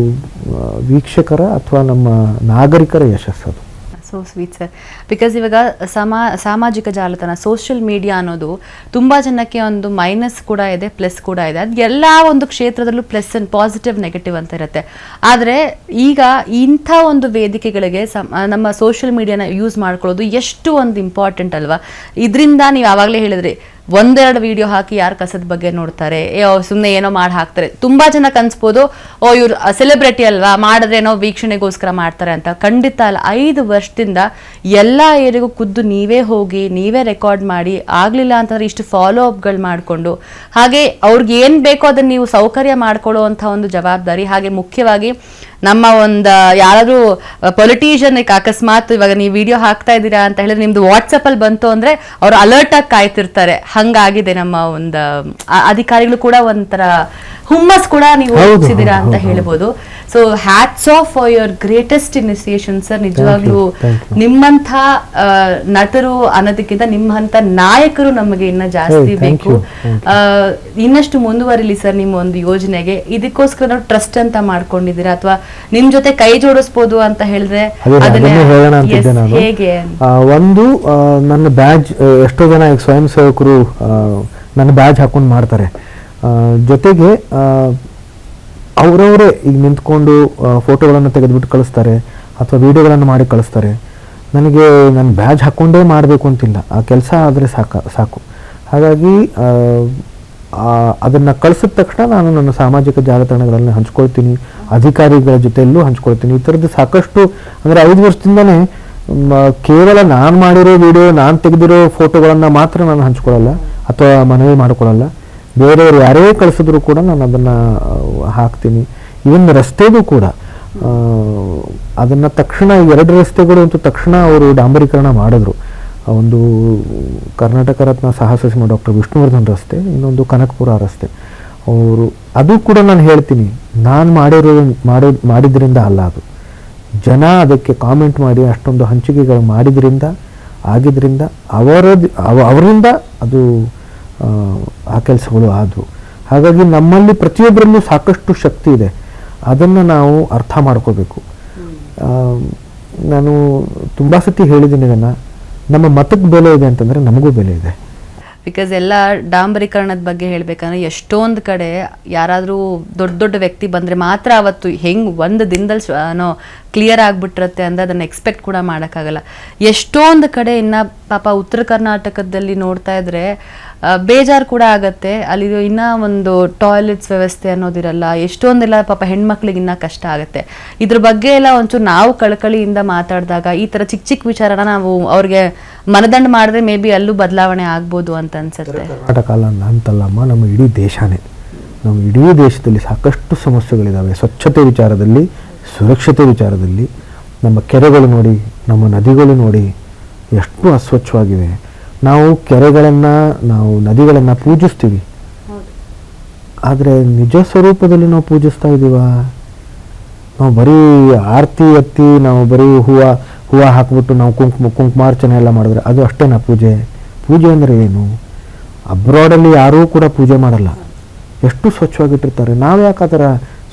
ವೀಕ್ಷಕರ ಅಥವಾ ನಮ್ಮ ನಾಗರಿಕರ ಯಶಸ್ಸದು. So sweet sir. ಬಿಕಾಸ್ ಇವಾಗ ಸಾಮಾಜಿಕ ಜಾಲತಾಣ, ಸೋಷಿಯಲ್ ಮೀಡಿಯಾ ಅನ್ನೋದು ತುಂಬ ಜನಕ್ಕೆ ಒಂದು ಮೈನಸ್ ಕೂಡ ಇದೆ, ಪ್ಲಸ್ ಕೂಡ ಇದೆ. ಅದು ಎಲ್ಲ ಒಂದು ಕ್ಷೇತ್ರದಲ್ಲೂ ಪ್ಲಸ್ ಅಂಡ್ ಪಾಸಿಟಿವ್, ನೆಗೆಟಿವ್ ಅಂತ ಇರುತ್ತೆ. ಆದರೆ ಈಗ ಇಂಥ ಒಂದು ವೇದಿಕೆಗಳಿಗೆ ನಮ್ಮ ಸೋಷಿಯಲ್ ಮೀಡಿಯಾನ ಯೂಸ್ ಮಾಡ್ಕೊಳ್ಳೋದು ಎಷ್ಟು ಒಂದು ಇಂಪಾರ್ಟೆಂಟ್ ಅಲ್ವಾ? ಇದರಿಂದ ನೀವು ಆವಾಗಲೇ ಹೇಳಿದ್ರಿ, 1-2 ವಿಡಿಯೋ ಹಾಕಿ ಯಾರು ಕಸದ ಬಗ್ಗೆ ನೋಡ್ತಾರೆ, ಸುಮ್ಮನೆ ಏನೋ ಮಾಡಿ ಹಾಕ್ತಾರೆ. ತುಂಬಾ ಜನ ಕನ್ಸ್ಬೋದು, ಇವ್ರು ಸೆಲೆಬ್ರಿಟಿ ಅಲ್ವಾ, ಮಾಡಿದ್ರೇನೋ ವೀಕ್ಷಣೆಗೋಸ್ಕರ ಮಾಡ್ತಾರೆ ಅಂತ. ಖಂಡಿತ ಅಲ್ಲ. 5 ವರ್ಷದಿಂದ ಎಲ್ಲ ಏರಿಗೂ ಖುದ್ದು ನೀವೇ ಹೋಗಿ, ನೀವೇ ರೆಕಾರ್ಡ್ ಮಾಡಿ, ಆಗ್ಲಿಲ್ಲ ಅಂತಂದ್ರೆ ಇಷ್ಟು ಫಾಲೋ ಅಪ್ಗಳು ಮಾಡಿಕೊಂಡು, ಹಾಗೆ ಅವ್ರಿಗೆ ಏನ್ ಬೇಕೋ ಅದನ್ನ ನೀವು ಸೌಕರ್ಯ ಮಾಡ್ಕೊಳ್ಳೋ ಅಂತ ಒಂದು ಜವಾಬ್ದಾರಿ. ಹಾಗೆ ಮುಖ್ಯವಾಗಿ ನಮ್ಮ ಒಂದು ಯಾರಾದ್ರೂ ಪೊಲಿಟಿಷಿಯನ್ ಅಕಸ್ಮಾತ್ ಇವಾಗ ನೀವು ವಿಡಿಯೋ ಹಾಕ್ತಾ ಇದ್ದೀರಾ ಅಂತ ಹೇಳಿದ್ರೆ ನಿಮ್ದು ವಾಟ್ಸಪ್ ಅಲ್ಲಿ ಬಂತು ಅಂದ್ರೆ ಅವ್ರು ಅಲರ್ಟ್ ಆಗಿ ಕಾಯ್ತಿರ್ತಾರೆ. ಹಂಗಾಗಿದೆ ನಮ್ಮ ಒಂದು ಅಧಿಕಾರಿಗಳು ಕೂಡ ಒಂಥರ ಹುಮ್ಮಸ್ ಕೂಡ ನೀವು ಓದಿಸಿದ್ದೀರಾ ಅಂತ ಹೇಳ್ಬೋದು. So hats off for your greatest initiation sir. ನಿಜವಾಗ್ಲೂ ನಿಮ್ಮಂಥ ನಟರು ಅನ್ನೋದಕ್ಕಿಂತ ನಿಮ್ಮಂಥ ನಾಯಕರು ನಮಗೆ ಇನ್ನ ಜಾಸ್ತಿ ಬೇಕು. ಇನ್ನಷ್ಟು ಮುಂದುವರಿಲಿ ಸರ್ ನಿಮ್ಮ ಒಂದು ಯೋಜನೆಗೆ. ಇದಕ್ಕೋಸ್ಕರ ನಾವು ಟ್ರಸ್ಟ್ ಅಂತ ಮಾಡ್ಕೊಂಡಿದ್ದೀರಾ ಅಥವಾ ನಿಮ್ ಜೊತೆ ಕೈ ಜೋಡಿಸ್ಬೋದು ಅಂತ ಹೇಳಿದ್ರೆ ಹೇಗೆ? ಒಂದು ನನ್ನ ಬ್ಯಾಜ್ ಎಷ್ಟೋ ಜನ ಸ್ವಯಂ ಸೇವಕರು ನನ್ನ ಬ್ಯಾಜ್ ಹಾಕೊಂಡು ಮಾಡ್ತಾರೆ. ಜೊತೆಗೆ ಅವರವರೇ ಈಗ ನಿಂತ್ಕೊಂಡು ಫೋಟೋಗಳನ್ನು ತೆಗೆದುಬಿಟ್ಟು ಕಳಿಸ್ತಾರೆ ಅಥವಾ ವಿಡಿಯೋಗಳನ್ನು ಮಾಡಿ ಕಳಿಸ್ತಾರೆ. ನನಗೆ ನಾನು ಬ್ಯಾಜ್ ಹಾಕ್ಕೊಂಡೇ ಮಾಡಬೇಕು ಅಂತಿಲ್ಲ, ಆ ಕೆಲಸ ಆದರೆ ಸಾಕು. ಹಾಗಾಗಿ ಅದನ್ನು ಕಳಿಸಿದ ತಕ್ಷಣ ನಾನು ನನ್ನ ಸಾಮಾಜಿಕ ಜಾಲತಾಣಗಳಲ್ಲಿ ಹಂಚ್ಕೊಳ್ತೀನಿ, ಅಧಿಕಾರಿಗಳ ಜೊತೆಯಲ್ಲೂ ಹಂಚ್ಕೊಳ್ತೀನಿ. ಈ ಥರದ್ದು ಸಾಕಷ್ಟು, ಅಂದರೆ 5 ವರ್ಷದಿಂದನೇ ಕೇವಲ ನಾನು ಮಾಡಿರೋ ವಿಡಿಯೋ, ನಾನು ತೆಗೆದಿರೋ ಫೋಟೋಗಳನ್ನು ಮಾತ್ರ ನಾನು ಹಂಚ್ಕೊಳ್ಳಲ್ಲ ಅಥವಾ ಮನವಿ ಮಾಡಿಕೊಳ್ಳಲ್ಲ. ಬೇರೆಯವರು ಯಾರೇ ಕಳಿಸಿದ್ರು ಕೂಡ ನಾನು ಅದನ್ನು ಹಾಕ್ತೀನಿ. ಇವನ್ ರಸ್ತೆಗೂ ಕೂಡ ಅದನ್ನು ತಕ್ಷಣ 2 ರಸ್ತೆಗಳು ಅಂತೂ ತಕ್ಷಣ ಅವರು ಡಾಂಬರೀಕರಣ ಮಾಡಿದ್ರು. ಒಂದು ಕರ್ನಾಟಕ ರತ್ನ ಸಾಹಸ ಸಿಂಹ ಡಾಕ್ಟರ್ ವಿಷ್ಣುವರ್ಧನ್ ರಸ್ತೆ, ಇನ್ನೊಂದು ಕನಕಪುರ ರಸ್ತೆ. ಅವರು ಅದು ಕೂಡ ನಾನು ಹೇಳ್ತೀನಿ, ನಾನು ಮಾಡಿದ್ರಿಂದ ಅಲ್ಲ, ಅದು ಜನ ಅದಕ್ಕೆ ಕಾಮೆಂಟ್ ಮಾಡಿ ಅಷ್ಟೊಂದು ಹಂಚಿಕೆಗಳು ಆಗಿದ್ರಿಂದ ಅವರಿಂದ ಅದು ಆ ಕೆಲಸಗಳು ಆದವು. ಹಾಗಾಗಿ ನಮ್ಮಲ್ಲಿ ಪ್ರತಿಯೊಬ್ಬರಲ್ಲೂ ಸಾಕಷ್ಟು ಶಕ್ತಿ ಇದೆ, ಅದನ್ನು ನಾವು ಅರ್ಥ ಮಾಡ್ಕೋಬೇಕು. ನಾನು ತುಂಬ ಸತಿ ಹೇಳಿದ್ದೀನಿ ಇದನ್ನು, ನಮ್ಮ ಮತಕ್ಕೆ ಬೆಲೆ ಇದೆ ಅಂತಂದರೆ ನಮಗೂ ಬೆಲೆ ಇದೆ. ಬಿಕಾಸ್ ಎಲ್ಲ ಡಾಂಬರೀಕರಣದ ಬಗ್ಗೆ ಹೇಳ್ಬೇಕಂದ್ರೆ ಎಷ್ಟೊಂದು ಕಡೆ ಯಾರಾದರೂ ದೊಡ್ಡ ವ್ಯಕ್ತಿ ಬಂದರೆ ಮಾತ್ರ ಅವತ್ತು ಹೆಂಗೆ ಒಂದು ದಿನದಲ್ಲಿ ಕ್ಲಿಯರ್ ಆಗಿಬಿಟ್ಟಿರುತ್ತೆ ಅಂದರೆ ಅದನ್ನು ಎಕ್ಸ್ಪೆಕ್ಟ್ ಕೂಡ ಮಾಡೋಕ್ಕಾಗಲ್ಲ. ಎಷ್ಟೊಂದು ಕಡೆ ಇನ್ನು ಪಾಪ ಉತ್ತರ ಕರ್ನಾಟಕದಲ್ಲಿ ನೋಡ್ತಾ ಇದ್ರೆ ಬೇಜಾರು ಕೂಡ ಆಗತ್ತೆ. ಅಲ್ಲಿ ಇನ್ನೂ ಒಂದು ಟಾಯ್ಲೆಟ್ಸ್ ವ್ಯವಸ್ಥೆ ಅನ್ನೋದಿರಲ್ಲ, ಎಷ್ಟೊಂದೆಲ್ಲ ಪಾಪ ಹೆಣ್ಮಕ್ಳಿಗೆ ಇನ್ನೂ ಕಷ್ಟ ಆಗುತ್ತೆ. ಇದ್ರ ಬಗ್ಗೆ ಎಲ್ಲ ಒಂಚೂರು ನಾವು ಕಳಕಳಿಯಿಂದ ಮಾತಾಡಿದಾಗ ಈ ಥರ ಚಿಕ್ಕ ವಿಚಾರನ ನಾವು ಅವ್ರಿಗೆ ಮನದಂಡ ಮಾಡಿದ್ರೆ ಮೇ ಬಿ ಅಲ್ಲೂ ಬದಲಾವಣೆ ಆಗ್ಬೋದು ಅಂತ ಅನ್ಸುತ್ತೆ. ಕರ್ನಾಟಕ ಅಲ್ಲ ಅಂತಲ್ಲಮ್ಮ, ನಮ್ಮ ಇಡೀ ದೇಶನೇ, ನಮ್ಮ ಇಡೀ ದೇಶದಲ್ಲಿ ಸಾಕಷ್ಟು ಸಮಸ್ಯೆಗಳಿದ್ದಾವೆ. ಸ್ವಚ್ಛತೆ ವಿಚಾರದಲ್ಲಿ, ಸುರಕ್ಷತೆ ವಿಚಾರದಲ್ಲಿ. ನಮ್ಮ ಕೆರೆಗಳು ನೋಡಿ, ನಮ್ಮ ನದಿಗಳು ನೋಡಿ ಎಷ್ಟು ಅಸ್ವಚ್ಛವಾಗಿವೆ. ನಾವು ಕೆರೆಗಳನ್ನು, ನಾವು ನದಿಗಳನ್ನು ಪೂಜಿಸ್ತೀವಿ, ಆದರೆ ನಿಜ ಸ್ವರೂಪದಲ್ಲಿ ನಾವು ಪೂಜಿಸ್ತಾ ಇದ್ದೀವ? ನಾವು ಬರೀ ಆರತಿ ಎತ್ತಿ, ನಾವು ಬರೀ ಹೂವು ಹಾಕ್ಬಿಟ್ಟು ನಾವು ಕುಂಕುಮಾರ್ಚನೆ ಎಲ್ಲ ಮಾಡಿದ್ರೆ ಅದು ಅಷ್ಟೇನಾ ಪೂಜೆ? ಪೂಜೆ ಅಂದರೆ ಏನು? ಅಬ್ರಾಡಲ್ಲಿ ಯಾರೂ ಕೂಡ ಪೂಜೆ ಮಾಡಲ್ಲ, ಎಷ್ಟು ಸ್ವಚ್ಛವಾಗಿಟ್ಟಿರ್ತಾರೆ. ನಾವು ಯಾಕೆ ಆ ಥರ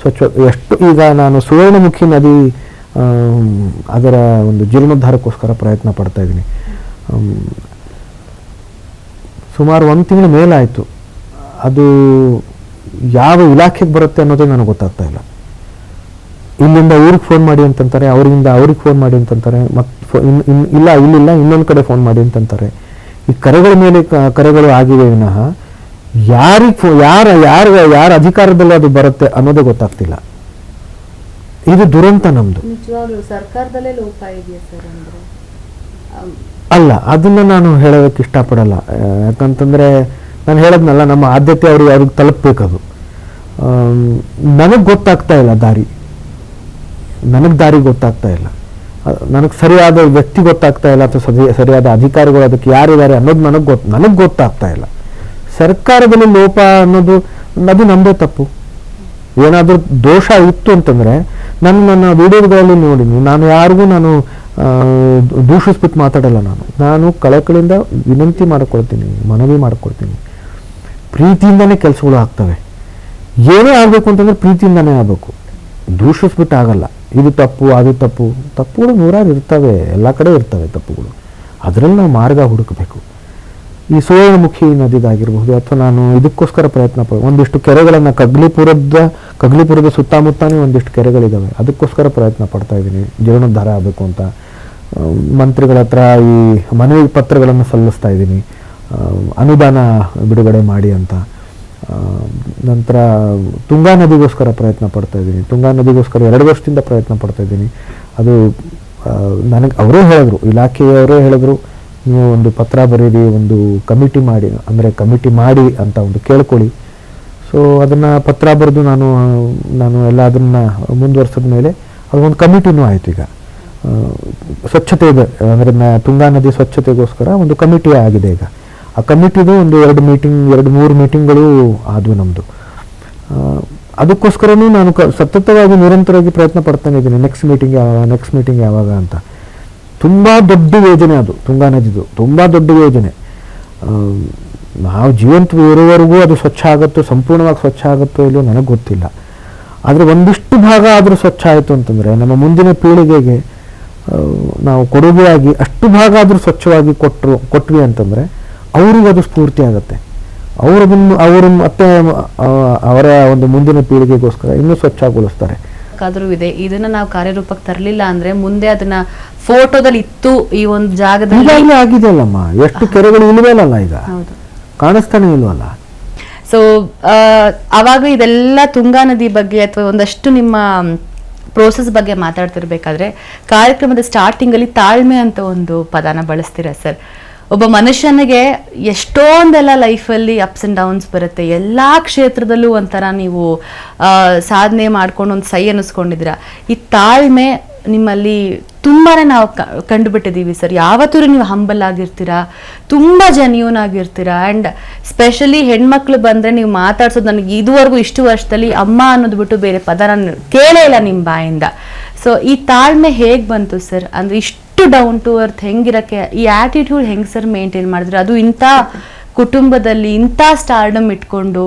ಎಷ್ಟು? ಈಗ ನಾನು ಸುವರ್ಣಮುಖಿ ನದಿ ಅದರ ಒಂದು ಜೀರ್ಣೋದ್ಧಾರಕ್ಕೋಸ್ಕರ ಪ್ರಯತ್ನ ಪಡ್ತಾ ಇದ್ದೀನಿ. ಸುಮಾರು 1 ತಿಂಗಳ ಮೇಲಾಯಿತು. ಅದು ಯಾವ ಇಲಾಖೆಗೆ ಬರುತ್ತೆ ಅನ್ನೋದೇ ನನಗೆ ಗೊತ್ತಾಗ್ತಾ ಇಲ್ಲ. ಇಲ್ಲಿಂದ ಊರಿಗೆ ಫೋನ್ ಮಾಡಿ ಅಂತಂತಾರೆ, ಅವರಿಂದ ಅವ್ರಿಗೆ ಫೋನ್ ಮಾಡಿ ಅಂತಂತಾರೆ, ಮತ್ತು ಇಲ್ಲಿಲ್ಲ ಇನ್ನೊಂದು ಕಡೆ ಫೋನ್ ಮಾಡಿ ಅಂತಂತಾರೆ. ಈ ಕರೆಗಳ ಮೇಲೆ ಕರೆಗಳು ಆಗಿವೆ ವಿನಃ ಯಾರ ಅಧಿಕಾರದಲ್ಲಿ ಅದು ಬರುತ್ತೆ ಅನ್ನೋದೇ ಗೊತ್ತಾಗ್ತಿಲ್ಲ. ಇದು ದುರಂತ ನಮ್ದು. ಸರ್ಕಾರದಲ್ಲೇ ಲೋಪ ಇದೆಯಾ ಸರ್? ಅಲ್ಲ, ಅದನ್ನ ನಾನು ಹೇಳೋದಕ್ಕೆ ಇಷ್ಟಪಡಲ್ಲ. ಯಾಕಂತಂದ್ರೆ ನಾನು ಹೇಳದ್ನಲ್ಲ, ನಮ್ಮ ಆದ್ಯತೆ ಅವ್ರಿಗೆ ತಲುಪಬೇಕದು. ನನಗೆ ಗೊತ್ತಾಗ್ತಾ ಇಲ್ಲ ದಾರಿ, ದಾರಿ ಗೊತ್ತಾಗ್ತಾ ಇಲ್ಲ. ನನಗೆ ಸರಿಯಾದ ವ್ಯಕ್ತಿ ಗೊತ್ತಾಗ್ತಾ ಇಲ್ಲ, ಅಥವಾ ಸರಿಯಾದ ಅಧಿಕಾರಿಗಳು ಅದಕ್ಕೆ ಯಾರಿದ್ದಾರೆ ಅನ್ನೋದು ನನಗೆ ಗೊತ್ತಾಗ್ತಾ ಇಲ್ಲ. ಸರ್ಕಾರದಲ್ಲಿ ಲೋಪ ಅನ್ನೋದು ಅದು ನಮ್ಮದೇ ತಪ್ಪು. ಏನಾದರೂ ದೋಷ ಇತ್ತು ಅಂತಂದರೆ ನನ್ನ ವಿಡಿಯೋಗಳಲ್ಲಿ ನೋಡಿನಿ, ನಾನು ಯಾರಿಗೂ ನಾನು ದೂಷಿಸ್ಬಿಟ್ಟು ಮಾತಾಡಲ್ಲ. ನಾನು ಕಳಕಳಿಂದ ವಿನಂತಿ ಮಾಡ್ಕೊಳ್ತೀನಿ, ಮನವಿ ಮಾಡ್ಕೊಳ್ತೀನಿ. ಪ್ರೀತಿಯಿಂದನೇ ಕೆಲಸಗಳು ಆಗ್ತವೆ. ಏನೇ ಆಗಬೇಕು ಅಂತಂದರೆ ಪ್ರೀತಿಯಿಂದನೇ ಆಗಬೇಕು, ದೂಷಿಸ್ಬಿಟ್ಟು ಆಗಲ್ಲ. ಇದು ತಪ್ಪು, ಅದು ತಪ್ಪು. ತಪ್ಪುಗಳು 100 ಇರ್ತವೆ, ಎಲ್ಲ ಕಡೆ ಇರ್ತವೆ ತಪ್ಪುಗಳು. ಅದರಲ್ಲಿ ನಾವು ಮಾರ್ಗ ಹುಡುಕಬೇಕು. ಈ ಸುವರ್ಣಮುಖಿ ನದಿದಾಗಿರ್ಬಹುದು, ಅಥವಾ ನಾನು ಇದಕ್ಕೋಸ್ಕರ ಪ್ರಯತ್ನ ಒಂದಿಷ್ಟು ಕೆರೆಗಳನ್ನು ಕಗ್ಲಿಪುರದ ಸುತ್ತಮುತ್ತನೇ ಒಂದಿಷ್ಟು ಕೆರೆಗಳಿದ್ದಾವೆ, ಅದಕ್ಕೋಸ್ಕರ ಪ್ರಯತ್ನ ಪಡ್ತಾ ಇದ್ದೀನಿ. ಜೀರ್ಣೋದ್ಧಾರ ಆಗಬೇಕು ಅಂತ ಮಂತ್ರಿಗಳ ಹತ್ರ ಈ ಮನವಿ ಪತ್ರಗಳನ್ನು ಸಲ್ಲಿಸ್ತಾ ಇದ್ದೀನಿ, ಅನುದಾನ ಬಿಡುಗಡೆ ಮಾಡಿ ಅಂತ. ನಂತರ ತುಂಗಾ ನದಿಗೋಸ್ಕರ ಪ್ರಯತ್ನ ಪಡ್ತಾ ಇದ್ದೀನಿ. ತುಂಗಾ ನದಿಗೋಸ್ಕರ 2 ವರ್ಷದಿಂದ ಪ್ರಯತ್ನ ಪಡ್ತಾ ಇದ್ದೀನಿ. ಅದು ನನಗೆ ಅವರೇ ಹೇಳಿದ್ರು, ಇಲಾಖೆಯವರೇ ಹೇಳಿದ್ರು, ನೀವು ಒಂದು ಪತ್ರ ಬರೀರಿ, ಒಂದು ಕಮಿಟಿ ಮಾಡಿ ಅಂತ ಒಂದು ಕೇಳ್ಕೊಳ್ಳಿ. ಸೊ ಅದನ್ನು ಪತ್ರ ಬರೆದು ನಾನು ಎಲ್ಲ ಅದನ್ನು ಮುಂದುವರ್ಸಿದ ಮೇಲೆ ಅದೊಂದು ಕಮಿಟಿನೂ ಆಯಿತು. ಈಗ ಸ್ವಚ್ಛತೆ ಇದೆ, ಅಂದರೆ ತುಂಗಾ ನದಿ ಸ್ವಚ್ಛತೆಗೋಸ್ಕರ ಒಂದು ಕಮಿಟಿ ಆಗಿದೆ. ಈಗ ಆ ಕಮಿಟಿದು ಒಂದು 2-3 ಮೀಟಿಂಗ್ಗಳು ಆದವು ನಮ್ಮದು. ಅದಕ್ಕೋಸ್ಕರನೂ ನಾನು ಸತತವಾಗಿ ನಿರಂತರವಾಗಿ ಪ್ರಯತ್ನ ಪಡ್ತಾನೆ ಇದ್ದೀನಿ. ನೆಕ್ಸ್ಟ್ ಮೀಟಿಂಗ್ ಯಾವಾಗ ಅಂತ. ತುಂಬ ದೊಡ್ಡ ಯೋಜನೆ ಅದು, ತುಂಗಾ ನದಿದು ತುಂಬ ದೊಡ್ಡ ಯೋಜನೆ. ನಾವು ಜೀವಂತ ಇರುವವರೆಗೂ ಅದು ಸ್ವಚ್ಛ ಆಗುತ್ತೋ, ಸಂಪೂರ್ಣವಾಗಿ ಸ್ವಚ್ಛ ಆಗುತ್ತೋ ಇಲ್ಲೋ ನನಗೆ ಗೊತ್ತಿಲ್ಲ. ಆದರೆ ಒಂದಿಷ್ಟು ಭಾಗ ಆದರೂ ಸ್ವಚ್ಛ ಆಯಿತು ಅಂತಂದರೆ ನಮ್ಮ ಮುಂದಿನ ಪೀಳಿಗೆಗೆ ನಾವು ಕೊಡುಗೆಯಾಗಿ ಅಷ್ಟು ಭಾಗ ಆದರೂ ಸ್ವಚ್ಛವಾಗಿ ಕೊಟ್ವಿ ಅಂತಂದರೆ ಅವ್ರಿಗೆ ಅದು ಸ್ಫೂರ್ತಿ ಆಗುತ್ತೆ. ಅವರು ಮತ್ತೆ ಅವರ ಒಂದು ಮುಂದಿನ ಪೀಳಿಗೆಗೋಸ್ಕರ ಇನ್ನೂ ಸ್ವಚ್ಛಗೊಳಿಸ್ತಾರೆ. ಆದ್ರೂ ಇದೆ, ಇದನ್ನ ನಾವು ಕಾರ್ಯರೂಪಕ್ಕೆ ತರಲಿಲ್ಲ ಅಂದ್ರೆ ಮುಂದೆ ಅದನ್ನ ಫೋಟೋದಲ್ಲಿ ಇತ್ತು ಈ ಒಂದು ಜಾಗದಲ್ಲಿ ಈಗಾಗಲೇ ಆಗಿದೆಯಲ್ಲಮ್ಮ, ಎಷ್ಟು ಕೆರೆಗಳು ಇಲ್ವೇನಲ್ಲ ಈಗ, ಕಾಣಿಸ್ತಾನೆ ಇಲ್ವಲ್ಲ. ಸೊ ಅವಾಗ ಇದೆಲ್ಲ ತುಂಗಾ ನದಿ ಬಗ್ಗೆ ಅಥವಾ ಒಂದಷ್ಟು ನಿಮ್ಮ ಪ್ರೋಸೆಸ್ ಬಗ್ಗೆ ಮಾತಾಡ್ತಿರ್ಬೇಕಾದ್ರೆ ಕಾರ್ಯಕ್ರಮದ ಸ್ಟಾರ್ಟಿಂಗ್ ಅಲ್ಲಿ ತಾಳ್ಮೆ ಅಂತ ಒಂದು ಪದನ ಬಳಸ್ತೀರಾ ಸರ್. ಒಬ್ಬ ಮನುಷ್ಯನಿಗೆ ಎಷ್ಟೊಂದೆಲ್ಲ ಲೈಫಲ್ಲಿ ಅಪ್ಸ್ ಅಂಡ್ ಡೌನ್ಸ್ ಬರುತ್ತೆ, ಎಲ್ಲ ಕ್ಷೇತ್ರದಲ್ಲೂ ಒಂಥರ ನೀವು ಸಾಧನೆ ಮಾಡ್ಕೊಂಡು ಒಂದು ಸೈ ಅನ್ನಿಸ್ಕೊಂಡಿದ್ದೀರಾ. ಈ ತಾಳ್ಮೆ ನಿಮ್ಮಲ್ಲಿ ತುಂಬಾನೇ ನಾವು ಕಂಡುಬಿಟ್ಟಿದ್ದೀವಿ ಸರ್. ಯಾವತ್ತೂ ನೀವು ಹಂಬಲ್ ಆಗಿರ್ತೀರಾ, ತುಂಬ ಜೆನ್ಯೂನ್ ಆಗಿರ್ತೀರಾ. ಆ್ಯಂಡ್ ಸ್ಪೆಷಲಿ ಹೆಣ್ಮಕ್ಳು ಬಂದರೆ ನೀವು ಮಾತಾಡ್ಸೋದು ನನಗೆ ಇದುವರೆಗೂ ಇಷ್ಟು ವರ್ಷದಲ್ಲಿ ಅಮ್ಮ ಅನ್ನೋದು ಬಿಟ್ಟು ಬೇರೆ ಪದ ನಾನು ಕೇಳೇ ಇಲ್ಲ ನಿಮ್ಮ ಬಾಯಿಂದ. ಸೊ ಈ ತಾಳ್ಮೆ ಹೇಗೆ ಬಂತು ಸರ್? ಅಂದರೆ ಇಷ್ಟು ಡೌನ್ ಟು ಅರ್ತ್ ಹೆಂಗಿರಕ್ಕೆ ಈ ಆ್ಯಟಿಟ್ಯೂಡ್ ಹೆಂಗೆ ಸರ್ ಮೇಂಟೈನ್ ಮಾಡಿದ್ರೆ? ಅದು ಇಂಥ ಕುಟುಂಬದಲ್ಲಿ ಇಂಥ ಸ್ಟಾರ್ಡಮ್ ಇಟ್ಕೊಂಡು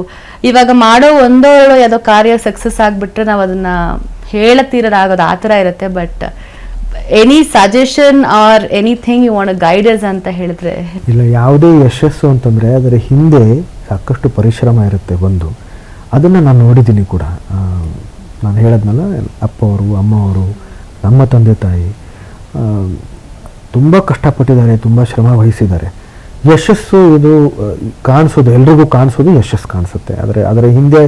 ಇವಾಗ ಮಾಡೋ ಒಂದೋ ಯಾವುದೋ ಕಾರ್ಯ ಸಕ್ಸಸ್ ಆಗಿಬಿಟ್ರೆ ನಾವು ಅದನ್ನು ಹೇಳತೀರೋದಾಗೋದು ಆ ಥರ ಇರುತ್ತೆ. But any suggestion or anything you want guiders ಅಂತ ಹೇಳಿದ್ರೆ? ಇಲ್ಲ, ಯಾವುದೇ ಯಶಸ್ಸು ಅಂತಂದರೆ ಅದರ ಹಿಂದೆ ಸಾಕಷ್ಟು ಪರಿಶ್ರಮ ಇರುತ್ತೆ. ಅದನ್ನು ನಾನು ನೋಡಿದ್ದೀನಿ ಕೂಡ. ನಾನು ಹೇಳದ್ನಲ್ಲ, ಅಪ್ಪವರು ಅಮ್ಮವರು ನಮ್ಮ ತಂದೆ ತಾಯಿ ತುಂಬ ಕಷ್ಟಪಟ್ಟಿದ್ದಾರೆ, ತುಂಬ ಶ್ರಮ ವಹಿಸಿದ್ದಾರೆ. ಯಶಸ್ಸು ಇದು ಕಾಣಿಸೋದು, ಎಲ್ರಿಗೂ ಕಾಣಿಸೋದು ಯಶಸ್ಸು ಕಾಣಿಸುತ್ತೆ. ಅದರ ಹಿಂದೆ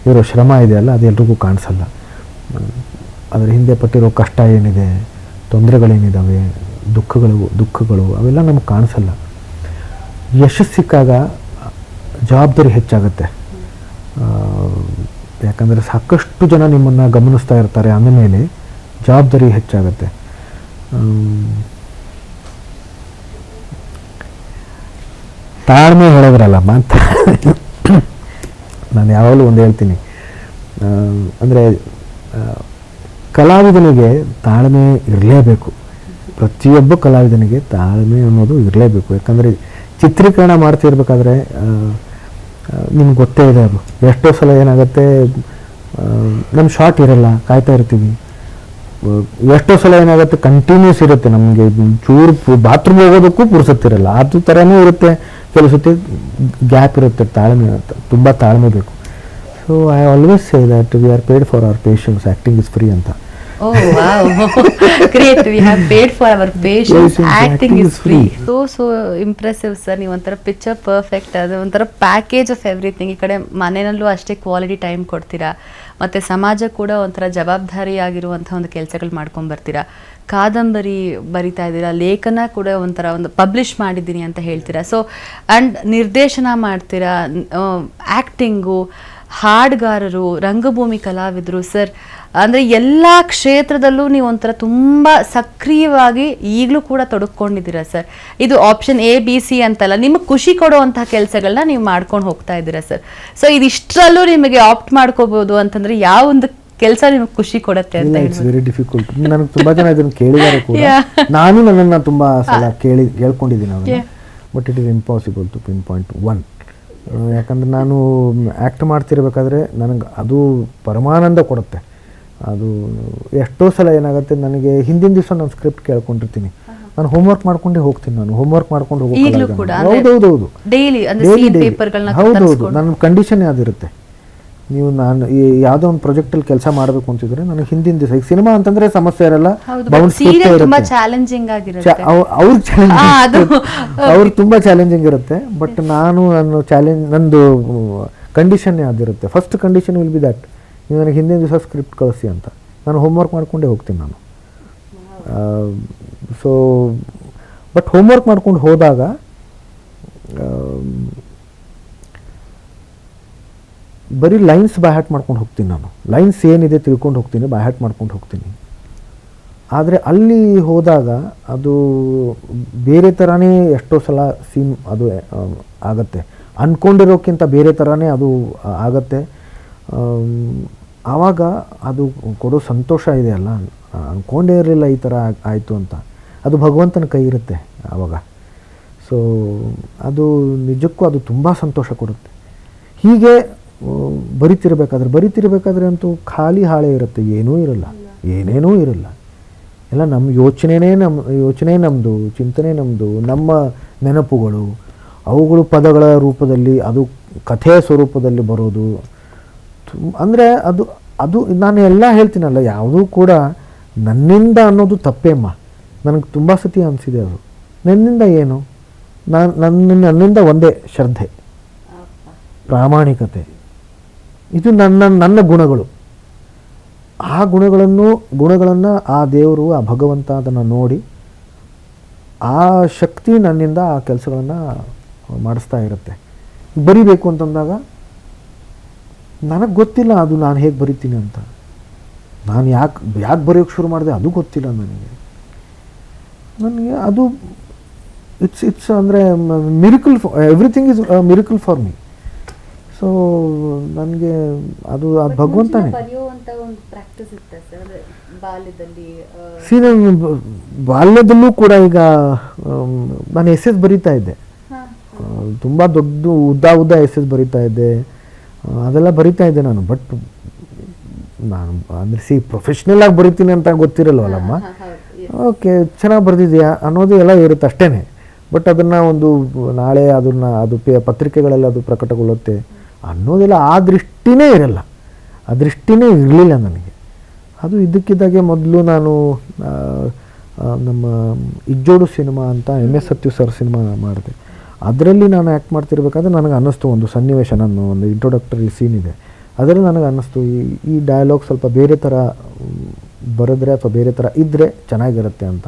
ಇರೋ ಶ್ರಮ ಇದೆಯಲ್ಲ, ಅದು ಎಲ್ರಿಗೂ ಕಾಣಿಸಲ್ಲ. ಅದರ ಹಿಂದೆ ಪಟ್ಟಿರೋ ಕಷ್ಟ ಏನಿದೆ, ತೊಂದರೆಗಳೇನಿದ್ದಾವೆ, ದುಃಖಗಳು ಅವೆಲ್ಲ ನಮಗೆ ಕಾಣಿಸಲ್ಲ. ಯಶಸ್ಸು ಸಿಕ್ಕಾಗ ಜವಾಬ್ದಾರಿ ಹೆಚ್ಚಾಗುತ್ತೆ. ಯಾಕಂದರೆ ಸಾಕಷ್ಟು ಜನ ನಿಮ್ಮನ್ನು ಗಮನಿಸ್ತಾ ಇರ್ತಾರೆ, ಅಂದಮೇಲೆ ಜವಾಬ್ದಾರಿ ಹೆಚ್ಚಾಗುತ್ತೆ. ತಾಳ್ಮೆ ಹೇಳೋದ್ರಲ್ಲ ಮಾತು. ನಾನು ಯಾವಾಗಲೂ ಒಂದು ಹೇಳ್ತೀನಿ, ಅಂದರೆ ಕಲಾವಿದನಿಗೆ ತಾಳ್ಮೆ ಇರಲೇಬೇಕು. ಪ್ರತಿಯೊಬ್ಬ ಕಲಾವಿದನಿಗೆ ತಾಳ್ಮೆ ಅನ್ನೋದು ಇರಲೇಬೇಕು. ಯಾಕಂದರೆ ಚಿತ್ರೀಕರಣ ಮಾಡ್ತಿರ್ಬೇಕಾದ್ರೆ ನಿಮ್ಗೆ ಗೊತ್ತೇ ಇದೆ, ಅದು ಎಷ್ಟೋ ಸಲ ಏನಾಗುತ್ತೆ, ನಮ್ಮ ಶಾರ್ಟ್ ಇರಲ್ಲ, ಕಾಯ್ತಾ ಇರ್ತೀವಿ. ಎಷ್ಟೋ ಸಲ ಏನಾಗುತ್ತೆ, ಕಂಟಿನ್ಯೂಸ್ ಇರುತ್ತೆ, ನಮಗೆ ಚೂರು ಬಾತ್ರೂಮ್ ಹೋಗೋದಕ್ಕೂ ಪುರ್ಸತ್ತಿರಲ್ಲ. ಅದು ಥರನೂ ಇರುತ್ತೆ, ಕೆಲವು ಸತಿ ಗ್ಯಾಪ್ ಇರುತ್ತೆ. ತಾಳ್ಮೆ ತುಂಬ ತಾಳ್ಮೆ ಬೇಕು. So I always say that we are paid for our patience, acting is free ಅಂತ. Oh wow, great. We have paid for our patience. Acting is free. So impressive sir. ನೀವು ಒಂಥರ ಪಿಕ್ಚರ್ ಪರ್ಫೆಕ್ಟ್. ಅದು ಒಂಥರ package of everything. ಈ ಕಡೆ ಮನೆಯಲ್ಲೂ ಅಷ್ಟೇ quality time ಕೊಡ್ತೀರಾ, ಮತ್ತು ಸಮಾಜ ಕೂಡ ಒಂಥರ ಜವಾಬ್ದಾರಿಯಾಗಿರುವಂಥ ಒಂದು ಕೆಲಸಗಳು ಮಾಡ್ಕೊಂಡು ಬರ್ತೀರಾ. ಕಾದಂಬರಿ ಬರಿತಾ ಇದ್ದೀರಾ, ಲೇಖನ ಕೂಡ ಒಂಥರ ಒಂದು ಪಬ್ಲಿಷ್ ಮಾಡಿದ್ದೀನಿ ಅಂತ ಹೇಳ್ತೀರಾ. ಸೊ ಆ್ಯಂಡ್ ನಿರ್ದೇಶನ ಮಾಡ್ತೀರಾ, ಆ್ಯಕ್ಟಿಂಗು, ಹಾಡುಗಾರರು, ರಂಗಭೂಮಿ ಕಲಾವಿದರು ಸರ್. ಅಂದರೆ ಎಲ್ಲ ಕ್ಷೇತ್ರದಲ್ಲೂ ನೀವು ಒಂಥರ ತುಂಬ ಸಕ್ರಿಯವಾಗಿ ಈಗಲೂ ಕೂಡ ತೊಡಕೊಂಡಿದ್ದೀರಾ ಸರ್. ಇದು ಆಪ್ಷನ್ ABC ಅಂತಲ್ಲ, ನಿಮಗೆ ಖುಷಿ ಕೊಡುವಂತಹ ಕೆಲಸಗಳನ್ನ ನೀವು ಮಾಡ್ಕೊಂಡು ಹೋಗ್ತಾ ಇದ್ದೀರಾ ಸರ್. ಸೊ ಇದಿಷ್ಟರಲ್ಲೂ ನಿಮಗೆ ಆಪ್ಟ್ ಮಾಡ್ಕೋಬಹುದು ಅಂತಂದ್ರೆ ಯಾವ ಒಂದು ಕೆಲಸ ನಿಮಗೆ ಖುಷಿ ಕೊಡುತ್ತೆ ಅಂತ? It's very difficult. ನನಗೆ ತುಂಬ ಜನ ಇದನ್ನು ಕೇಳಿದ್ದಾರೆ ಕೂಡ. ನಾನು ನನ್ನನ್ನು ತುಂಬ ಸಲ ಕೇಳ್ಕೊಂಡಿದ್ದೀನಿ ಅವನ್ನ. But it is impossible to pin point one. ಯಾಕಂದರೆ ನಾನು ಆ್ಯಕ್ಟ್ ಮಾಡ್ತಿರ್ಬೇಕಾದ್ರೆ ನನಗೆ ಅದು ಪರಮಾನಂದ ಕೊಡುತ್ತೆ. ಅದು ಎಷ್ಟೋ ಸಲ ಏನಾಗುತ್ತೆ, ನನಗೆ ಹಿಂದಿನ ದಿವಸ ನಾನು ಸ್ಕ್ರಿಪ್ಟ್ ಕೇಳ್ಕೊಂಡಿರ್ತೀನಿ, ನಾನು ಹೋಮ್ವರ್ಕ್ ಮಾಡ್ಕೊಂಡೇ ಹೋಗ್ತೀನಿ. ನಾನು ಹೋಮ್ವರ್ಕ್ ಮಾಡ್ಕೊಂಡು ಹೋಗ್ತೀನಿ. ಹೌದೌದು, ಹೌದೌದು. ನನ್ನ ಕಂಡೀಷನ್ ಯಾವ್ದಿರುತ್ತೆ, ನೀವು ನಾನು ಯಾವುದೋ ಒಂದು ಪ್ರಾಜೆಕ್ಟಲ್ಲಿ ಕೆಲಸ ಮಾಡಬೇಕು ಅಂತಿದ್ರೆ ನನಗೆ ಹಿಂದಿನ ದಿವಸ, ಈಗ ಸಿನಿಮಾ ಅಂತಂದ್ರೆ ಸಮಸ್ಯೆ ಇರಲ್ಲ, ಅವ್ರು ತುಂಬಾ ಚಾಲೆಂಜಿಂಗ್ ಇರುತ್ತೆ. ಬಟ್ ನಂದು ಕಂಡೀಷನ್ ಯಾವ್ದಿರುತ್ತೆ, first condition will be that ನೀವು ನನಗೆ ಹಿಂದಿನ ದಿವಸ ಸ್ಕ್ರಿಪ್ಟ್ ಕಳಿಸಿ ಅಂತ. ನಾನು ಹೋಮ್ವರ್ಕ್ ಮಾಡ್ಕೊಂಡೇ ಹೋಗ್ತೀನಿ ನಾನು. ಸೊ ಬಟ್ ಹೋಮ್ವರ್ಕ್ ಮಾಡ್ಕೊಂಡು ಹೋದಾಗ ಬರೀ ಲೈನ್ಸ್ ಬೈ ಹಾರ್ಟ್ ಮಾಡ್ಕೊಂಡು ಹೋಗ್ತೀನಿ ನಾನು. ಲೈನ್ಸ್ ಏನಿದೆ ತಿಳ್ಕೊಂಡು ಹೋಗ್ತೀನಿ, ಬೈ ಹಾರ್ಟ್ ಮಾಡ್ಕೊಂಡು ಹೋಗ್ತೀನಿ. ಆದರೆ ಅಲ್ಲಿ ಹೋದಾಗ ಅದು ಬೇರೆ ಥರನೇ ಎಷ್ಟೋ ಸಲ ಸೀನ್ ಅದು ಆಗತ್ತೆ, ಅಂದ್ಕೊಂಡಿರೋಕ್ಕಿಂತ ಬೇರೆ ಥರನೇ ಅದು ಆಗತ್ತೆ. ಆವಾಗ ಅದು ಕೊಡೋ ಸಂತೋಷ ಇದೆ ಅಲ್ಲ, ಅಂದ್ಕೊಂಡೇ ಇರಲಿಲ್ಲ ಈ ಥರ ಆಯಿತು ಅಂತ, ಅದು ಭಗವಂತನ ಕೈ ಇರುತ್ತೆ ಆವಾಗ. ಸೊ ಅದು ನಿಜಕ್ಕೂ ಅದು ತುಂಬ ಸಂತೋಷ ಕೊಡುತ್ತೆ. ಹೀಗೆ ಬರಿತಿರ್ಬೇಕಾದ್ರೆ ಅಂತೂ ಖಾಲಿ ಹಾಳೆ ಇರುತ್ತೆ, ಏನೇನೂ ಇರಲ್ಲ. ಎಲ್ಲ ನಮ್ಮ ಯೋಚನೆ ನಮ್ಮದು, ಚಿಂತನೆ ನಮ್ಮದು, ನಮ್ಮ ನೆನಪುಗಳು, ಅವುಗಳು ಪದಗಳ ರೂಪದಲ್ಲಿ ಅದು ಕಥೆಯ ಸ್ವರೂಪದಲ್ಲಿ ಬರೋದು ಅಂದರೆ ಅದು ಅದು ನಾನು ಎಲ್ಲ ಹೇಳ್ತೀನಲ್ಲ, ಯಾವುದೂ ಕೂಡ ನನ್ನಿಂದ ಅನ್ನೋದು ತಪ್ಪೇಮ್ಮ. ನನಗೆ ತುಂಬ ಸತಿ ಅನಿಸಿದೆ ಅದು. ನನ್ನಿಂದ ಏನು, ನನ್ನಿಂದ ಒಂದೇ ಶ್ರದ್ಧೆ, ಪ್ರಾಮಾಣಿಕತೆ, ಇದು ನನ್ನ ಗುಣಗಳು. ಆ ಗುಣಗಳನ್ನು ಆ ದೇವರು, ಆ ಭಗವಂತ ಅದನ್ನು ನೋಡಿ ಆ ಶಕ್ತಿ ನನ್ನಿಂದ ಆ ಕೆಲಸಗಳನ್ನು ಮಾಡಿಸ್ತಾ ಇರುತ್ತೆ. ಬರಿಬೇಕು ಅಂತಂದಾಗ ನನಗೆ ಗೊತ್ತಿಲ್ಲ ಅದು ನಾನು ಹೇಗೆ ಬರಿತೀನಿ ಅಂತ. ನಾನು ಯಾಕೆ ಬರೆಯೋಕ್ಕೆ ಶುರು ಮಾಡಿದೆ ಅದು ಗೊತ್ತಿಲ್ಲ ನನಗೆ ಅದು ಇಟ್ಸ್ ಅಂದರೆ miracle, everything is miracle for me. So ನನಗೆ ಅದು ಭಗವಂತನೇ. ನಾನು ಬಾಲ್ಯದಲ್ಲೂ ಕೂಡ ಈಗ ನಾನು ಎಸ್ ಬರೀತಾ ಇದ್ದೆ, ತುಂಬ ದೊಡ್ಡ ಉದ್ದ ಎಸ್ ಬರೀತಾ ಇದ್ದೆ, ಅದೆಲ್ಲ ಬರಿತಾ ಇದ್ದೆ ನಾನು. ಬಟ್ ನಾನು ಅಂದರೆ ಪ್ರೊಫೆಷ್ನಲ್ ಆಗಿ ಬರಿತೀನಿ ಅಂತ ಗೊತ್ತಿರಲ್ವಲ್ಲಮ್ಮ. ಓಕೆ, ಚೆನ್ನಾಗಿ ಬರೆದಿದೆಯಾ ಅನ್ನೋದು ಎಲ್ಲ ಇರುತ್ತೆ ಅಷ್ಟೇ. ಬಟ್ ಅದನ್ನು ಒಂದು ನಾಳೆ ಅದು ಪತ್ರಿಕೆಗಳಲ್ಲಿ ಅದು ಪ್ರಕಟಗೊಳ್ಳುತ್ತೆ ಅನ್ನೋದೆಲ್ಲ ಆ ದೃಷ್ಟಿನೇ ಇರಲ್ಲ, ಆ ದೃಷ್ಟಿನೇ ಇರಲಿಲ್ಲ ನನಗೆ. ಅದು ಇದ್ದಕ್ಕಿದ್ದಾಗೆ ಮೊದಲು ನಾನು ನಮ್ಮ ಇಜ್ಜೋಡು ಸಿನಿಮಾ ಅಂತ MS ಸತ್ಯು ಸರ್ ಸಿನಿಮಾ ಮಾಡಿದೆ. ಅದರಲ್ಲಿ ನಾನು ಆ್ಯಕ್ಟ್ ಮಾಡ್ತಿರ್ಬೇಕಾದ್ರೆ ನನಗೆ ಅನ್ನಿಸ್ತು, ಒಂದು ಸನ್ನಿವೇಶ, ನಾನು ಒಂದು ಇಂಟ್ರೊಡಕ್ಟರಿ ಸೀನ್ ಇದೆ, ಅದರಲ್ಲಿ ನನಗೆ ಅನ್ನಿಸ್ತು ಈ ಡಯಲಾಗ್ ಸ್ವಲ್ಪ ಬೇರೆ ಥರ ಬರೆದ್ರೆ ಅಥವಾ ಬೇರೆ ಥರ ಇದ್ದರೆ ಚೆನ್ನಾಗಿರುತ್ತೆ ಅಂತ.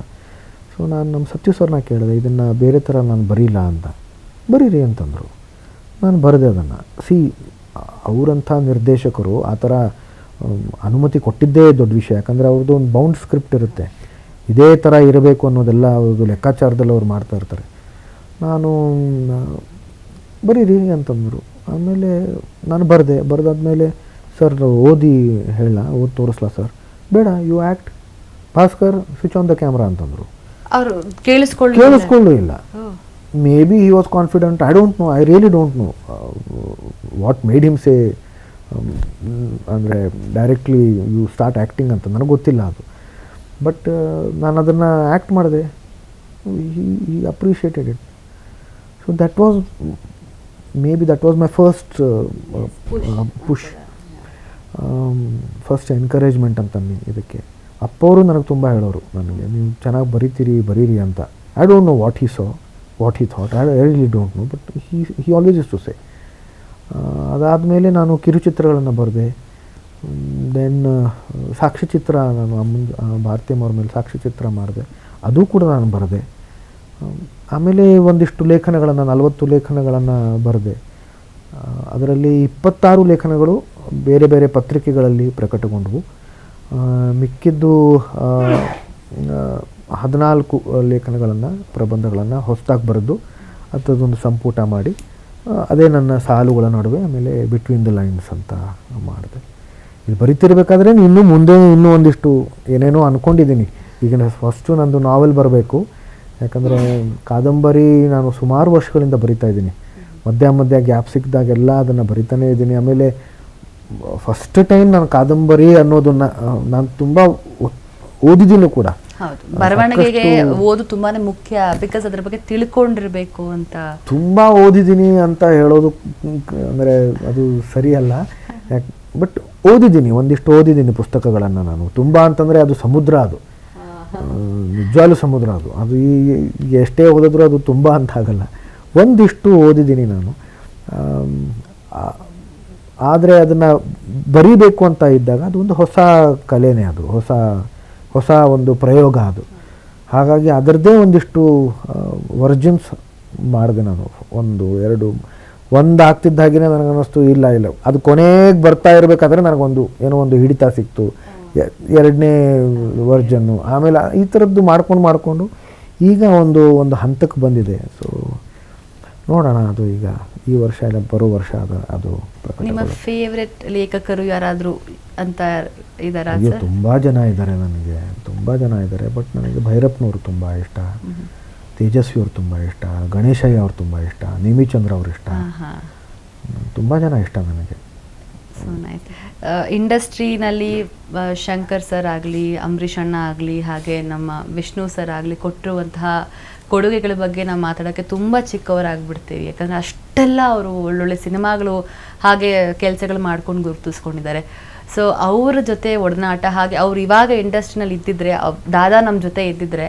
ಸೊ ನಾನು ನಮ್ಮ ಸತ್ಯು ಸರ್ನ ಕೇಳಿದೆ, ಇದನ್ನು ಬೇರೆ ಥರ ನಾನು ಬರೀಲ್ಲ ಅಂತ. ಬರೀರಿ ಅಂತಂದರು. ನಾನು ಬರೆದೆ ಅದನ್ನು. ಅವರಂಥ ನಿರ್ದೇಶಕರು ಆ ಥರ ಅನುಮತಿ ಕೊಟ್ಟಿದ್ದೇ ದೊಡ್ಡ ವಿಷಯ. ಯಾಕಂದರೆ ಅವ್ರದ್ದು ಒಂದು ಬೌಂಡ್ ಸ್ಕ್ರಿಪ್ಟ್ ಇರುತ್ತೆ, ಇದೇ ಥರ ಇರಬೇಕು ಅನ್ನೋದೆಲ್ಲ ಅವ್ರದ್ದು ಲೆಕ್ಕಾಚಾರದಲ್ಲಿ ಅವ್ರು ಮಾಡ್ತಾ ಇರ್ತಾರೆ. ನಾನು ಬರೀರಿ ಅಂತಂದರು. ಆಮೇಲೆ ನಾನು ಬರೆದಾದ್ಮೇಲೆ ಸರ್ ಓದಿ ತೋರಿಸ್ಲಾ ಸರ್? ಬೇಡ, you act, Bhaskar switch on the camera ಅಂತಂದರು. ಅವರು ಕೇಳಿಸ್ಕೊಳ್ಳೂ ಇಲ್ಲ. Maybe he was confident, I don't know, I really don't know what made him say ಅಂದರೆ ಡೈರೆಕ್ಟ್ಲಿ ಯು ಸ್ಟಾರ್ಟ್ ಆ್ಯಕ್ಟಿಂಗ್ ಅಂತ. ನನಗೆ ಗೊತ್ತಿಲ್ಲ ಅದು. ಬಟ್ ನಾನು ಅದನ್ನು ಆ್ಯಕ್ಟ್ ಮಾಡಿದೆ. He appreciated it. So that was my first push, first encouragement ಅಂತ ಇದಕ್ಕೆ. ಅಪ್ಪವರು ನನಗೆ ತುಂಬ ಹೇಳೋರು, ನನಗೆ ನೀವು ಚೆನ್ನಾಗಿ ಬರೀರಿ ಅಂತ. I don't know what he thought, I really don't know, but he always used to say. ಅದಾದಮೇಲೆ ನಾನು ಕಿರುಚಿತ್ರಗಳನ್ನು ಬರೆದೆ. ದೆನ್ ಸಾಕ್ಷ್ಯಚಿತ್ರ, ನಾನು ಭಾರತೀಯಮ್ಮವ್ರ ಮೇಲೆ ಸಾಕ್ಷ್ಯಚಿತ್ರ ಮಾಡಿದೆ, ಅದು ಕೂಡ ನಾನು ಬರೆದೆ. ಆಮೇಲೆ ಒಂದಿಷ್ಟು ಲೇಖನಗಳನ್ನು, 40 ಲೇಖನಗಳನ್ನು ಬರೆದೆ. ಅದರಲ್ಲಿ 26 ಲೇಖನಗಳು ಬೇರೆ ಬೇರೆ ಪತ್ರಿಕೆಗಳಲ್ಲಿ ಪ್ರಕಟಗೊಂಡವು. ಮಿಕ್ಕಿದ್ದು 14 ಲೇಖನಗಳನ್ನು, ಪ್ರಬಂಧಗಳನ್ನು ಹೊಸದಾಗಿ ಬರೆದು ಅಂಥದ್ದೊಂದು ಸಂಪುಟ ಮಾಡಿ, ಅದೇ ನನ್ನ ಸಾಲುಗಳ ನಡುವೆ ಆಮೇಲೆ ಬಿಟ್ವೀನ್ ದ ಲೈನ್ಸ್ ಅಂತ ಮಾಡಿದೆ. ಇದು ಬರಿತಿರ್ಬೇಕಾದ್ರೆ ಇನ್ನೂ ಒಂದಿಷ್ಟು ಏನೇನೋ ಅಂದ್ಕೊಂಡಿದ್ದೀನಿ. ಈಗ ಫಸ್ಟು ನಂದು ನಾವೆಲ್ ಬರಬೇಕು, ಯಾಕಂದರೆ ಕಾದಂಬರಿ ನಾನು ಸುಮಾರು ವರ್ಷಗಳಿಂದ ಬರಿತಾ ಇದ್ದೀನಿ. ಮಧ್ಯ ಗ್ಯಾಪ್ ಸಿಕ್ಕಿದಾಗೆಲ್ಲ ಅದನ್ನು ಬರಿತಾನೇ ಇದ್ದೀನಿ. ಆಮೇಲೆ ಫಸ್ಟ್ ಟೈಮ್ ನಾನು ಕಾದಂಬರಿ ಅನ್ನೋದನ್ನು ನಾನು ತುಂಬ ಓದಿದ್ದೀನಿ ಕೂಡ. ಹೌದು, ಬರವಣಿಗೆಗೆ ಓದು ತುಂಬಾನೇ ಮುಖ್ಯ, ಬಿಕಾಸ್ ಅದ್ರ ಬಗ್ಗೆ ತಿಳ್ಕೊಂಡಿರ್ಬೇಕು ಅಂತ. ತುಂಬ ಓದಿದ್ದೀನಿ ಅಂತ ಹೇಳೋದು ಅಂದರೆ ಅದು ಸರಿಯಲ್ಲ. ಬಟ್ ಒಂದಿಷ್ಟು ಓದಿದ್ದೀನಿ ಪುಸ್ತಕಗಳನ್ನು ನಾನು. ತುಂಬ ಅಂತಂದರೆ ಅದು ಸಮುದ್ರ, ಅದು ನಿಜವಾಗ್ಲೂ ಸಮುದ್ರ. ಅದು ಎಷ್ಟೇ ಓದಿದ್ರೂ ಅದು ತುಂಬ ಅಂತ ಆಗಲ್ಲ. ಒಂದಿಷ್ಟು ಓದಿದ್ದೀನಿ ನಾನು. ಆದರೆ ಅದನ್ನು ಬರೀಬೇಕು ಅಂತ ಇದ್ದಾಗ ಅದು ಒಂದು ಹೊಸ ಕಲೆನೇ, ಅದು ಹೊಸ ಒಂದು ಪ್ರಯೋಗ ಅದು. ಹಾಗಾಗಿ ಅದರದ್ದೇ ಒಂದಿಷ್ಟು ವರ್ಜಿನ್ಸ್ ಮಾಡಿದೆ ನಾನು. ಒಂದು ಆಗ್ತಿದ್ದ ಹಾಗೆಯೇ ನನಗೆ ಅನ್ನಿಸ್ತು, ಇಲ್ಲ ಅದು ಕೊನೆಗೆ ಬರ್ತಾ ಇರಬೇಕಾದ್ರೆ ನನಗೊಂದು ಏನೋ ಒಂದು ಹಿಡಿತ ಸಿಕ್ತು, 2ನೇ ವರ್ಜನ್ನು. ಆಮೇಲೆ ಈ ಥರದ್ದು ಮಾಡಿಕೊಂಡು ಈಗ ಒಂದು ಹಂತಕ್ಕೆ ಬಂದಿದೆ. ಸೊ ನೋಡೋಣ, ಅದು ಈಗ ಈ ವರ್ಷ ಇಲ್ಲ ಬರೋ ವರ್ಷ ಅದು. ನಿಮ್ಮ ಫೇವ್ರೆಟ್ ಲೇಖಕರು ಯಾರಾದರೂ ಅಂತ ಇದ್ದಾರಾ? ತುಂಬ ಜನ ಇದ್ದಾರೆ, ನನಗೆ ತುಂಬ ಜನ ಇದ್ದಾರೆ. ಬಟ್ ನನಗೆ ಭೈರಪ್ಪನವರು ತುಂಬ ಇಷ್ಟ, ತೇಜಸ್ವಿ ಅವ್ರು ತುಂಬ ಇಷ್ಟ, ಗಣೇಶಯ್ಯ ಅವ್ರು ತುಂಬ ಇಷ್ಟ, ನೇಮಿಚಂದ್ರ ಅವ್ರು ಇಷ್ಟ, ತುಂಬ ಜನ ಇಷ್ಟ ನನಗೆ. So nice. ಇಂಡಸ್ಟ್ರಿನಲ್ಲಿ ಶಂಕರ್ ಸರ್ ಆಗಲಿ, ಅಂಬರೀಷ್ ಅಣ್ಣ ಆಗಲಿ, ಹಾಗೆ ನಮ್ಮ ವಿಷ್ಣು ಸರ್ ಆಗಲಿ ಕೊಟ್ಟಿರುವಂತಹ ಕೊಡುಗೆಗಳ ಬಗ್ಗೆ ನಾವು ಮಾತಾಡೋಕ್ಕೆ ತುಂಬ ಚಿಕ್ಕವರಾಗ್ಬಿಡ್ತೀವಿ. ಯಾಕಂದರೆ ಅಷ್ಟು ಅಷ್ಟೆಲ್ಲ ಅವರು ಒಳ್ಳೊಳ್ಳೆ ಸಿನಿಮಾಗಳು ಹಾಗೆ ಕೆಲಸಗಳು ಮಾಡ್ಕೊಂಡು ಗುರುತಿಸ್ಕೊಂಡಿದ್ದಾರೆ. ಸೊ ಅವ್ರ ಜೊತೆ ಒಡನಾಟ, ಹಾಗೆ ಅವ್ರು ಇವಾಗ ಇಂಡಸ್ಟ್ರಿನಲ್ಲಿ ಇದ್ದಿದ್ರೆ, ದಾದಾ ನಮ್ಮ ಜೊತೆ ಇದ್ದಿದ್ರೆ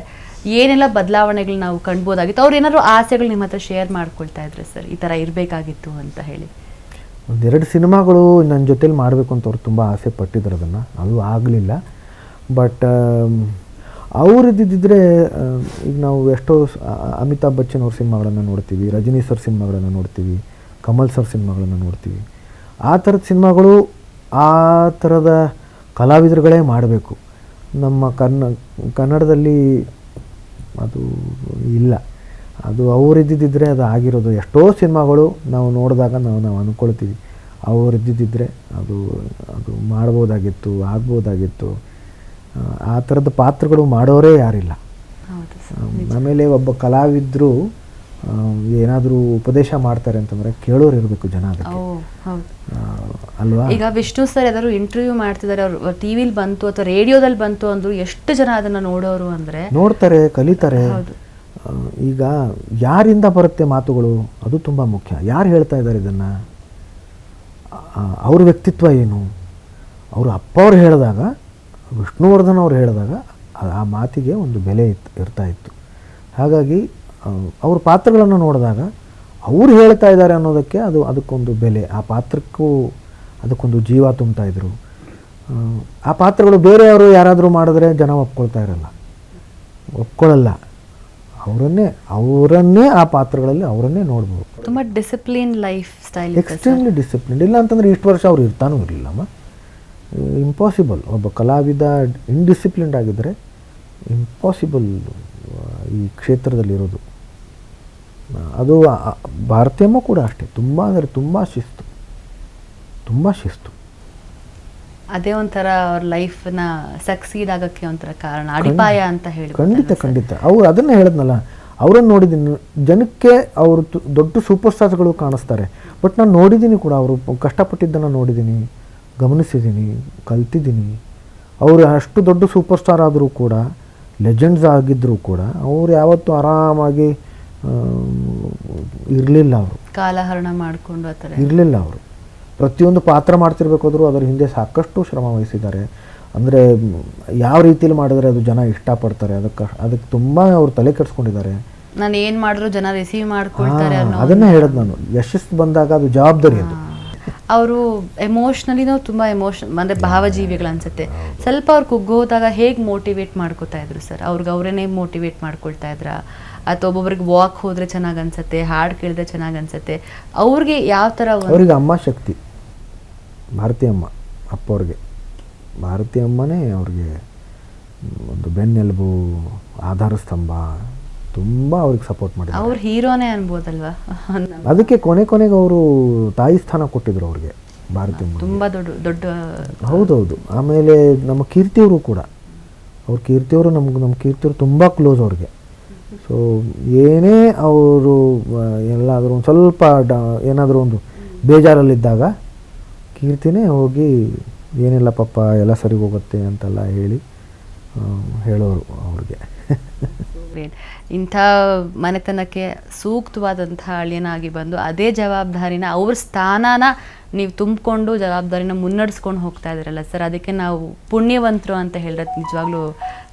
ಏನೆಲ್ಲ ಬದಲಾವಣೆಗಳು ನಾವು ಕಾಣ್ಬೋದಾಗಿತ್ತು? ಅವ್ರು ಏನಾದ್ರು ಆಸೆಗಳು ನಿಮ್ಮ ಹತ್ರ ಶೇರ್ ಮಾಡ್ಕೊಳ್ತಾ ಇದ್ರೆ ಸರ್, ಈ ಥರ ಇರಬೇಕಾಗಿತ್ತು ಅಂತ ಹೇಳಿ? ಒಂದೆರಡು ಸಿನಿಮಾಗಳು ನನ್ನ ಜೊತೇಲಿ ಮಾಡಬೇಕು ಅಂತ ಅವ್ರು ತುಂಬ ಆಸೆ ಪಟ್ಟಿದ್ರು, ಅದನ್ನು ಅದು ಆಗಲಿಲ್ಲ. ಬಟ್ ಅವ್ರು ಇದ್ದಿದ್ದರೆ ಈಗ ನಾವು ಎಷ್ಟೋ ಅಮಿತಾಬ್ ಬಚ್ಚನ್ ಅವ್ರ ಸಿನಿಮಾಗಳನ್ನು ನೋಡ್ತೀವಿ, ರಜನಿ ಸರ್ ಸಿನಿಮಾಗಳನ್ನು ನೋಡ್ತೀವಿ, ಕಮಲ್ ಸರ್ ಸಿನಿಮಾಗಳನ್ನು ನೋಡ್ತೀವಿ. ಆ ಥರದ ಸಿನಿಮಾಗಳು ಆ ಥರದ ಕಲಾವಿದರುಗಳೇ ಮಾಡಬೇಕು. ನಮ್ಮ ಕನ್ನಡದಲ್ಲಿ ಅದು ಇಲ್ಲ. ಅದು ಅವರಿದ್ದಿದ್ದರೆ ಅದು ಆಗಿರೋದು. ಎಷ್ಟೋ ಸಿನಿಮಾಗಳು ನಾವು ನೋಡಿದಾಗ ನಾವು ಅಂದ್ಕೊಳ್ತೀವಿ ಅವರಿದ್ದಿದ್ದರೆ ಅದು ಅದು ಮಾಡ್ಬೋದಾಗಿತ್ತು, ಆಗ್ಬೋದಾಗಿತ್ತು. ಆ ಥರದ ಪಾತ್ರಗಳು ಮಾಡೋರೇ ಯಾರಿಲ್ಲ. ಆಮೇಲೆ ಒಬ್ಬ ಕಲಾವಿದರು ಏನಾದರೂ ಉಪದೇಶ ಮಾಡ್ತಾರೆ ಅಂತಂದರೆ ಕೇಳೋರು ಇರಬೇಕು ಜನ, ಅದಕ್ಕೆ ಅಲ್ವಾ? ಈಗ ವಿಷ್ಣು ಸರ್ ಯಾವ್ದಾದ್ರು ಇಂಟರ್ವ್ಯೂ ಮಾಡ್ತಿದ್ದಾರೆ, ಅವ್ರು ಟಿವಿಲಿ ಬಂತು ಅಥವಾ ರೇಡಿಯೋದಲ್ಲಿ ಬಂತು ಅಂದ್ರು ಎಷ್ಟು ಜನ ಅದನ್ನ ನೋಡೋರು ಅಂದರೆ ನೋಡ್ತಾರೆ, ಕಲಿತಾರೆ. ಈಗ ಯಾರಿಂದ ಬರುತ್ತೆ ಮಾತುಗಳು, ಅದು ತುಂಬ ಮುಖ್ಯ. ಯಾರು ಹೇಳ್ತಾ ಇದ್ದಾರೆ ಇದನ್ನು, ಅವ್ರ ವ್ಯಕ್ತಿತ್ವ ಏನು, ಅವರು ಅಪ್ಪ ಅವ್ರು ಹೇಳಿದಾಗ, ವಿಷ್ಣುವರ್ಧನ್ ಅವ್ರು ಹೇಳಿದಾಗ ಆ ಮಾತಿಗೆ ಒಂದು ಬೆಲೆ ಇರ್ತಾ ಇತ್ತು. ಹಾಗಾಗಿ ಅವ್ರ ಪಾತ್ರಗಳನ್ನು ನೋಡಿದಾಗ ಅವ್ರು ಹೇಳ್ತಾ ಇದ್ದಾರೆ ಅನ್ನೋದಕ್ಕೆ ಅದಕ್ಕೊಂದು ಬೆಲೆ, ಆ ಪಾತ್ರಕ್ಕೂ ಅದಕ್ಕೊಂದು ಜೀವ ತುಂಬ್ತಾಯಿದ್ರು. ಆ ಪಾತ್ರಗಳು ಬೇರೆಯವರು ಯಾರಾದರೂ ಮಾಡಿದ್ರೆ ಜನ ಒಪ್ಕೊಳ್ಳಲ್ಲ. ಅವರನ್ನೇ ಆ ಪಾತ್ರಗಳಲ್ಲಿ ಅವರನ್ನೇ ನೋಡ್ಬೋದು. ತುಂಬ discipline life style, extremely discipline. ಇಲ್ಲ ಅಂತಂದರೆ ಇಷ್ಟು ವರ್ಷ ಅವ್ರು ಇರ್ತಾನೂ ಇರಲಿಲ್ಲಮ್ಮ. ಇಂಪಾಸಿಬಲ್. ಒಬ್ಬ ಕಲಾವಿದ ಇನ್ಡಿಸಿಪ್ಲಿನ್ಡ್ ಆಗಿದ್ದರೆ ಇಂಪಾಸಿಬಲ್ ಈ ಕ್ಷೇತ್ರದಲ್ಲಿರೋದು. ಅದು ಭಾರತೀಯಮ್ಮ ಕೂಡ ಅಷ್ಟೇ, ತುಂಬ ಅಂದರೆ ತುಂಬ ಶಿಸ್ತು. ಅದೇ ಒಂಥರ ಅವ್ರ ಲೈಫ್ನ ಸಕ್ಸೀಡ್ ಆಗೋಕ್ಕೆ ಒಂಥರ ಕಾರಣ, ಅಡಿಪಾಯ ಅಂತ ಹೇಳಿ. ಖಂಡಿತ ಅವ್ರು ಅದನ್ನು ಹೇಳಿದ್ನಲ್ಲ, ಅವರನ್ನು ನೋಡಿದ್ದೀನಿ. ಜನಕ್ಕೆ ಅವರು ದೊಡ್ಡ ಸೂಪರ್ ಸ್ಟಾರ್ಸ್ಗಳು ಕಾಣಿಸ್ತಾರೆ, ಬಟ್ ನಾನು ನೋಡಿದ್ದೀನಿ ಕೂಡ, ಅವರು ಕಷ್ಟಪಟ್ಟಿದ್ದನ್ನು ನೋಡಿದ್ದೀನಿ, ಗಮನಿಸಿದ್ದೀನಿ, ಕಲ್ತಿದ್ದೀನಿ. ಅವರು ಅಷ್ಟು ದೊಡ್ಡ ಸೂಪರ್ ಸ್ಟಾರ್ ಆದರೂ ಕೂಡ, ಲೆಜೆಂಡ್ಸ್ ಆಗಿದ್ದರೂ ಕೂಡ ಅವರು ಯಾವತ್ತೂ ಆರಾಮಾಗಿ ಇರಲಿಲ್ಲ. ಅವರು ಕಾಲಹರಣ ಮಾಡಿಕೊಂಡು ಆ ಥರ ಇರಲಿಲ್ಲ. ಅವರು ಪ್ರತಿಯೊಂದು ಪಾತ್ರ ಮಾಡ್ತಿರ್ಬೇಕಾದ್ರೂ ಅದರ ಹಿಂದೆ ಸಾಕಷ್ಟು ಶ್ರಮ ವಹಿಸಿದ್ದಾರೆ. ಅಂದರೆ ಯಾವ ರೀತಿಯಲ್ಲಿ ಮಾಡಿದ್ರೆ ಅದು ಜನ ಇಷ್ಟಪಡ್ತಾರೆ, ಅದಕ್ಕೆ ತುಂಬ ಅವರು ತಲೆ ಕೆಡಿಸ್ಕೊಂಡಿದ್ದಾರೆ. ನಾನು ಏನು ಮಾಡಿದ್ರು ಜನ ರಿಸೀವ್ ಮಾಡ್ಕೊಳ್ತಾರೆ ಅನ್ನೋ, ಅದನ್ನೇ ಹೇಳೋದು ನಾನು. ಯಶಸ್ಸು ಬಂದಾಗ ಅದು ಜವಾಬ್ದಾರಿ. ಅದು ಅವರು ಎಮೋಷ್ನಲಿನೂ ತುಂಬ ಅಂದರೆ ಭಾವಜೀವಿಗಳು ಅನ್ಸುತ್ತೆ. ಸ್ವಲ್ಪ ಅವ್ರು ಕುಗ್ಗೋದಾಗ ಹೇಗೆ ಮೋಟಿವೇಟ್ ಮಾಡ್ಕೋತಾ ಇದ್ರು ಸರ್? ಅವರನ್ನೇ ಮೋಟಿವೇಟ್ ಮಾಡ್ಕೊಳ್ತಾ ಇದ್ರಾ, ಅಥವಾ ಒಬ್ಬೊಬ್ರಿಗೆ ವಾಕ್ ಹೋದರೆ ಚೆನ್ನಾಗಿ ಅನ್ಸುತ್ತೆ, ಹಾಡು ಕೇಳಿದ್ರೆ ಚೆನ್ನಾಗಿ ಅನ್ಸುತ್ತೆ, ಅವ್ರಿಗೆ ಯಾವ ಥರ? ಅವ್ರಿಗೆ ಅಮ್ಮ ಶಕ್ತಿ, ಭಾರತೀಯಮ್ಮ. ಅಪ್ಪವ್ರಿಗೆ ಭಾರತೀಯಮ್ಮನೇ ಅವ್ರಿಗೆ ಒಂದು ಬೆನ್ನೆಲುಬು, ಆಧಾರ ಸ್ತಂಭ. ತುಂಬ ಅವ್ರಿಗೆ ಸಪೋರ್ಟ್ ಮಾಡಿದ್ರು. ಅವ್ರು ಹೀರೋನೇ ಅನ್ಬೋದಲ್ವಾ? ಅದಕ್ಕೆ ಕೊನೆಗೆ ಅವರು ತಾಯಿ ಸ್ಥಾನ ಕೊಟ್ಟಿದ್ರು ಅವ್ರಿಗೆ, ಭಾರತೀಯಮ್ಮ. ತುಂಬ ದೊಡ್ಡ ಹೌದೌದು. ಆಮೇಲೆ ನಮ್ಮ ಕೀರ್ತಿಯವರು ಕೂಡ, ನಮ್ಮ ಕೀರ್ತಿಯವರು ತುಂಬ ಕ್ಲೋಸ್ ಅವ್ರಿಗೆ. ಸೊ ಏನೇ ಅವರು ಎಲ್ಲಾದರೂ ಒಂದು ಸ್ವಲ್ಪ ಏನಾದರೂ ಒಂದು ಬೇಜಾರಲ್ಲಿದ್ದಾಗ ಕೀರ್ತಿನೇ ಹೋಗಿ ಏನಿಲ್ಲ ಪಾಪ ಎಲ್ಲ ಸರಿ ಹೋಗುತ್ತೆ ಅಂತೆಲ್ಲ ಹೇಳೋರು ಅವ್ರಿಗೆ. ಇಂಥ ಮನೆತನಕ್ಕೆ ಸೂಕ್ತವಾದಂಥ ಅಳಿಯನಾಗಿ ಬಂದು ಅದೇ ಜವಾಬ್ದಾರಿನ, ಅವ್ರ ಸ್ಥಾನನ ನೀವು ತುಂಬಿಕೊಂಡು ಜವಾಬ್ದಾರಿನ ಮುನ್ನಡೆಸ್ಕೊಂಡು ಹೋಗ್ತಾ ಇದ್ದೀರಲ್ಲ ಸರ್, ಅದಕ್ಕೆ ನಾವು ಪುಣ್ಯವಂತರು ಅಂತ ಹೇಳಿದ್ರೆ ನಿಜವಾಗ್ಲೂ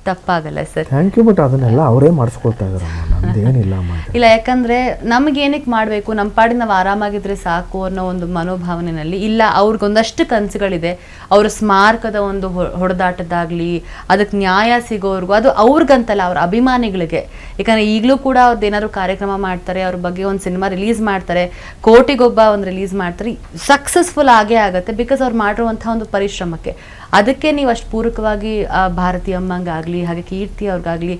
ತಪ್ಪಾಗಲ್ಲ ಸರ್. Thank you. ಬಟ್ ಅದನ್ನೆಲ್ಲ ಅವರೇ ಮಾಡಿಸ್ಕೊಳ್ತಾ ಇದ್ದಾರಮ್ಮ, ನಮ್ದೇನಿಲ್ಲ. ಇಲ್ಲ, ಯಾಕಂದರೆ ನಮಗೇನಕ್ಕೆ ಮಾಡಬೇಕು, ನಮ್ಮ ಪಾಡಿಗೆ ನಾವು ಆರಾಮಾಗಿದ್ರೆ ಸಾಕು ಅನ್ನೋ ಒಂದು ಮನೋಭಾವನೆಯಲ್ಲಿ ಇಲ್ಲ. ಅವ್ರಿಗೊಂದಷ್ಟು ಕನಸುಗಳಿದೆ. ಅವ್ರ ಸ್ಮಾರಕದ ಒಂದು ಹೊಡೆದಾಟದಾಗಲಿ, ಅದಕ್ಕೆ ನ್ಯಾಯ ಸಿಗೋವರೆಗೂ, ಅದು ಅವ್ರಿಗಂತಲ್ಲ, ಅವ್ರ ಅಭಿಮಾನಿಗಳಿಗೆ. ಯಾಕಂದರೆ ಈಗಲೂ ಕೂಡ ಅವ್ರದ್ದು ಏನಾದ್ರು ಕಾರ್ಯಕ್ರಮ ಮಾಡ್ತಾರೆ, ಅವ್ರ ಬಗ್ಗೆ ಒಂದು ಸಿನಿಮಾ ರಿಲೀಸ್ ಮಾಡ್ತಾರೆ, ಕೋಟಿಗೊಬ್ಬ ಒಂದು ರಿಲೀಸ್ ಮಾಡ್ತಾರೆ, ಸಕ್ಸಸ್ಫುಲ್ ಆಗೇ ಆಗುತ್ತೆ. ಬಿಕಾಸ್ ಅವ್ರು ಮಾಡಿರುವಂಥ ಒಂದು ಪರಿಶ್ರಮಕ್ಕೆ. ಅದಕ್ಕೆ ನೀವು ಅಷ್ಟು ಪೂರಕವಾಗಿ ಭಾರತೀಯಮ್ಮಂಗಾಗಲಿ, ಹಾಗೆ ಕೀರ್ತಿ ಅವ್ರಿಗಾಗಲಿ,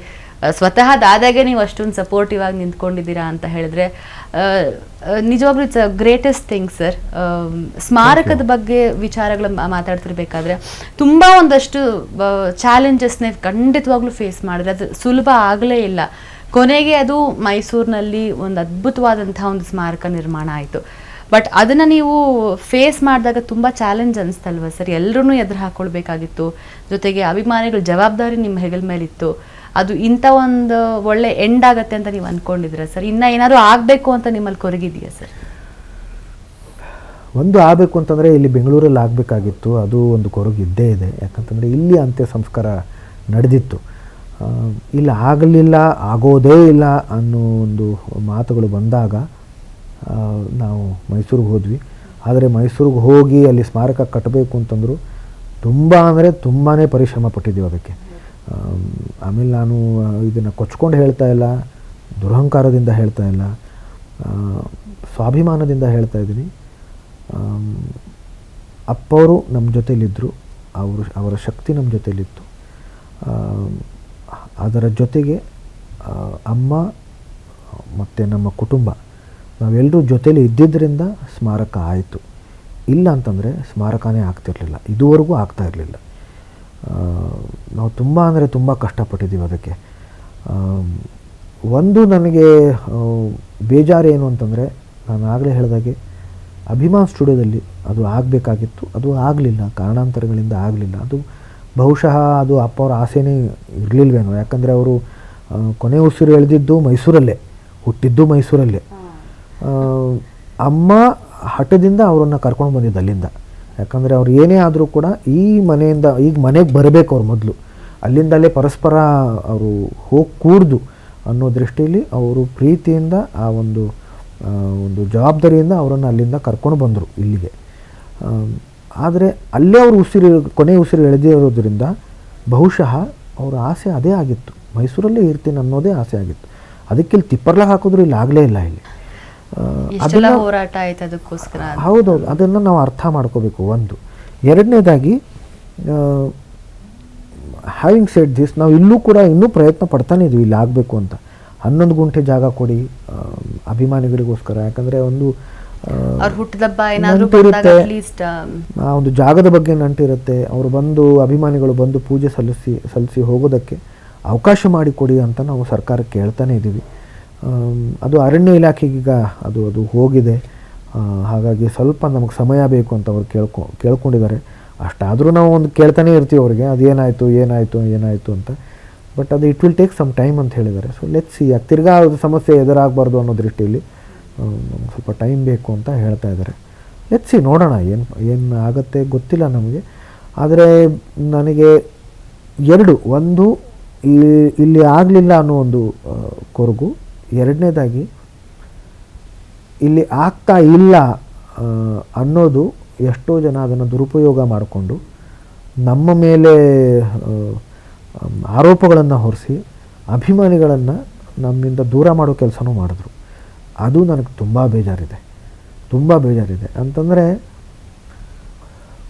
ಸ್ವತಃ ದಾದಾಗೆ ನೀವು ಅಷ್ಟೊಂದು ಸಪೋರ್ಟಿವ್ ಆಗಿ ನಿಂತ್ಕೊಂಡಿದ್ದೀರಾ ಅಂತ ಹೇಳಿದ್ರೆ ನಿಜವಾಗ್ಲೂ it's a greatest thing sir. ಸ್ಮಾರಕದ ಬಗ್ಗೆ ವಿಚಾರಗಳು ಮಾತಾಡ್ತಿರ್ಬೇಕಾದ್ರೆ ತುಂಬ ಒಂದಷ್ಟು ಚಾಲೆಂಜಸ್ನೇ ಖಂಡಿತವಾಗ್ಲೂ ಫೇಸ್ ಮಾಡಿದ್ರೆ ಅದು ಸುಲಭ ಆಗಲೇ ಇಲ್ಲ. ಕೊನೆಗೆ ಅದು ಮೈಸೂರಿನಲ್ಲಿ ಒಂದು ಅದ್ಭುತವಾದಂಥ ಒಂದು ಸ್ಮಾರಕ ನಿರ್ಮಾಣ ಆಯಿತು. ಬಟ್ ಅದನ್ನು ನೀವು ಫೇಸ್ ಮಾಡಿದಾಗ ತುಂಬ ಚಾಲೆಂಜ್ ಅನಿಸ್ತಲ್ವ ಸರ್? ಎಲ್ಲರೂ ಎದುರು ಹಾಕ್ಕೊಳ್ಬೇಕಾಗಿತ್ತು, ಜೊತೆಗೆ ಅಭಿಮಾನಿಗಳ ಜವಾಬ್ದಾರಿ ನಿಮ್ಮ ಹೆಗಲ ಮೇಲಿತ್ತು. ಅದು ಇಂಥ ಒಂದು ಒಳ್ಳೆ ಎಂಡ್ ಆಗುತ್ತೆ ಅಂತ ನೀವು ಅಂದ್ಕೊಂಡಿದ್ದೀರಾ ಸರ್? ಇನ್ನೂ ಏನಾದರೂ ಆಗಬೇಕು ಅಂತ ನಿಮ್ಮಲ್ಲಿ ಕೊರಗಿದೆಯಾ ಸರ್? ಒಂದು ಆಗಬೇಕು ಅಂತಂದರೆ ಇಲ್ಲಿ ಬೆಂಗಳೂರಲ್ಲಿ ಆಗಬೇಕಾಗಿತ್ತು, ಅದು ಒಂದು ಕೊರಗು ಇದ್ದೇ ಇದೆ. ಯಾಕಂತಂದರೆ ಇಲ್ಲಿ ಅಂತ್ಯ ಸಂಸ್ಕಾರ ನಡೆದಿತ್ತು. ಇಲ್ಲಿ ಆಗಲಿಲ್ಲ, ಆಗೋದೇ ಇಲ್ಲ ಅನ್ನೋ ಒಂದು ಮಾತುಗಳು ಬಂದಾಗ ನಾವು ಮೈಸೂರಿಗೆ ಹೋದ್ವಿ. ಆದರೆ ಮೈಸೂರಿಗೆ ಹೋಗಿ ಅಲ್ಲಿ ಸ್ಮಾರಕ ಕಟ್ಟಬೇಕು ಅಂತಂದರು ತುಂಬ ಅಂದರೆ ತುಂಬಾ ಪರಿಶ್ರಮ ಪಟ್ಟಿದ್ದೀವಿ ಅದಕ್ಕೆ. ಆಮೇಲೆ ನಾನು ಇದನ್ನು ಕೊಚ್ಕೊಂಡು ಹೇಳ್ತಾ ಇಲ್ಲ, ದುರಹಂಕಾರದಿಂದ ಹೇಳ್ತಾ ಇಲ್ಲ, ಸ್ವಾಭಿಮಾನದಿಂದ ಹೇಳ್ತಾ ಇದ್ದೀನಿ. ಅಪ್ಪವರು ನಮ್ಮ ಜೊತೆಯಲ್ಲಿದ್ದರು, ಅವರ ಶಕ್ತಿ ನಮ್ಮ ಜೊತೆಯಲ್ಲಿತ್ತು. ಅದರ ಜೊತೆಗೆ ಅಮ್ಮ ಮತ್ತು ನಮ್ಮ ಕುಟುಂಬ ನಾವೆಲ್ಲರೂ ಜೊತೆಯಲ್ಲಿ ಇದ್ದಿದ್ದರಿಂದ ಸ್ಮಾರಕ ಆಯಿತು. ಇಲ್ಲ ಅಂತಂದರೆ ಸ್ಮಾರಕನೇ ಆಗ್ತಿರಲಿಲ್ಲ, ಇದುವರೆಗೂ ಆಗ್ತಾ ಇರಲಿಲ್ಲ. ನಾವು ತುಂಬ ಅಂದರೆ ತುಂಬ ಕಷ್ಟಪಟ್ಟಿದ್ದೀವಿ ಅದಕ್ಕೆ. ಒಂದು ನನಗೆ ಬೇಜಾರೇನು ಅಂತಂದರೆ, ನಾನು ಆಗಲೇ ಹೇಳಿದಾಗೆ ಅಭಿಮಾನ್ ಸ್ಟುಡಿಯೋದಲ್ಲಿ ಅದು ಆಗಬೇಕಾಗಿತ್ತು, ಅದು ಆಗಲಿಲ್ಲ, ಕಾರಣಾಂತರಗಳಿಂದ ಆಗಲಿಲ್ಲ. ಅದು ಬಹುಶಃ ಅದು ಅಪ್ಪ ಅವರ ಆಸೆನೇ ಇರಲಿಲ್ವೇನೋ. ಯಾಕಂದರೆ ಅವರು ಕೊನೆ ಉಸಿರು ಎಳೆದಿದ್ದು ಮೈಸೂರಲ್ಲೇ, ಹುಟ್ಟಿದ್ದು ಮೈಸೂರಲ್ಲೇ. ಅಮ್ಮ ಹಠದಿಂದ ಅವರನ್ನು ಕರ್ಕೊಂಡು ಬಂದಿದ್ದು ಅಲ್ಲಿಂದ. ಯಾಕಂದರೆ ಅವ್ರು ಏನೇ ಆದರೂ ಕೂಡ ಈ ಮನೆಯಿಂದ ಈಗ ಮನೆಗೆ ಬರಬೇಕು ಅವ್ರು ಮೊದಲು, ಅಲ್ಲಿಂದಲೇ ಪರಸ್ಪರ ಅವರು ಹೋಗಿ ಕೂಡ್ದು ಅನ್ನೋ ದೃಷ್ಟಿಯಲ್ಲಿ ಅವರು ಪ್ರೀತಿಯಿಂದ ಆ ಒಂದು ಜವಾಬ್ದಾರಿಯಿಂದ ಅವರನ್ನು ಅಲ್ಲಿಂದ ಕರ್ಕೊಂಡು ಬಂದರು ಇಲ್ಲಿಗೆ. ಆದರೆ ಅಲ್ಲೇ ಅವರು ಕೊನೆ ಉಸಿರು ಎಳೆದಿರೋದ್ರಿಂದ ಬಹುಶಃ ಅವರ ಆಸೆ ಅದೇ ಆಗಿತ್ತು, ಮೈಸೂರಲ್ಲೇ ಇರ್ತೀನಿ ಅನ್ನೋದೇ ಆಸೆ ಆಗಿತ್ತು. ಅದಕ್ಕೆ ಇಲ್ಲಿ ತಿಪ್ಪರ್ಲ ಹಾಕಿದ್ರು ಇಲ್ಲಿ ಆಗಲೇ ಇಲ್ಲ. ಇಲ್ಲಿ ಅದೆಲ್ಲ ಹೋರಾಟ ಆಯ್ತು ಅದಕ್ಕೋಸ್ಕರ. ಹೌದೌದು, ಅದನ್ನು ನಾವು ಅರ್ಥ ಮಾಡ್ಕೋಬೇಕು. ಒಂದು ಎರಡನೇದಾಗಿ, ಹ್ಯಾವಿಂಗ್ ಸೆಡ್ ದಿಸ್, ನಾವು ಇಲ್ಲೂ ಕೂಡ ಇನ್ನೂ ಪ್ರಯತ್ನ ಪಡ್ತಾನೆ ಇದ್ವಿ ಇಲ್ಲಿ ಆಗಬೇಕು ಅಂತ. 11 ಗುಂಟೆ ಜಾಗ ಕೊಡಿ ಅಭಿಮಾನಿಗಳಿಗೋಸ್ಕರ. ಯಾಕಂದರೆ ಒಂದು ನಂಟಿರುತ್ತೆ, ಆ ಒಂದು ಜಾಗದ ಬಗ್ಗೆ ನಂಟಿರುತ್ತೆ. ಅವರು ಬಂದು ಅಭಿಮಾನಿಗಳು ಬಂದು ಪೂಜೆ ಸಲ್ಲಿಸಿ ಹೋಗೋದಕ್ಕೆ ಅವಕಾಶ ಮಾಡಿಕೊಡಿ ಅಂತ ನಾವು ಸರ್ಕಾರಕ್ಕೆ ಕೇಳ್ತಾನೆ ಇದ್ದೀವಿ. ಅದು ಅರಣ್ಯ ಇಲಾಖೆಗೀಗ ಅದು ಹೋಗಿದೆ. ಹಾಗಾಗಿ ಸ್ವಲ್ಪ ನಮಗೆ ಸಮಯ ಬೇಕು ಅಂತ ಅವ್ರು ಕೇಳ್ಕೊಂಡಿದ್ದಾರೆ. ಅಷ್ಟಾದರೂ ನಾವು ಒಂದು ಕೇಳ್ತಾನೆ ಇರ್ತೀವಿ ಅವ್ರಿಗೆ, ಅದೇನಾಯಿತು ಅಂತ. ಬಟ್ ಅದು it will take some time ಅಂತ ಹೇಳಿದ್ದಾರೆ. ಸೊ ಲೆಟ್ಸ್ ಸಿ, ತಿರ್ಗಾ ಅದು ಸಮಸ್ಯೆ ಎದುರಾಗಬಾರ್ದು ಅನ್ನೋ ದೃಷ್ಟಿಯಲ್ಲಿ ಸ್ವಲ್ಪ ಟೈಮ್ ಬೇಕು ಅಂತ ಹೇಳ್ತಾ ಇದ್ದಾರೆ. ಲೆಟ್ಸ್ ಸಿ, ನೋಡೋಣ ಏನು ಆಗುತ್ತೆ ಗೊತ್ತಿಲ್ಲ ನಮಗೆ. ಆದರೆ ನನಗೆ ಒಂದು ಇಲ್ಲಿ ಆಗಲಿಲ್ಲ ಅನ್ನೋ ಒಂದು ಕೊರಗು. ಎರಡನೇದಾಗಿ, ಇಲ್ಲಿ ಆಗ್ತಾ ಇಲ್ಲ ಅನ್ನೋದು ಎಷ್ಟೋ ಜನ ಅದನ್ನು ದುರುಪಯೋಗ ಮಾಡಿಕೊಂಡು ನಮ್ಮ ಮೇಲೆ ಆರೋಪಗಳನ್ನು ಹೊರಿಸಿ ಅಭಿಮಾನಿಗಳನ್ನು ನಮ್ಮಿಂದ ದೂರ ಮಾಡೋ ಕೆಲಸನೂ ಮಾಡಿದ್ರು. ಅದು ನನಗೆ ತುಂಬ ಬೇಜಾರಿದೆ. ಅಂತಂದರೆ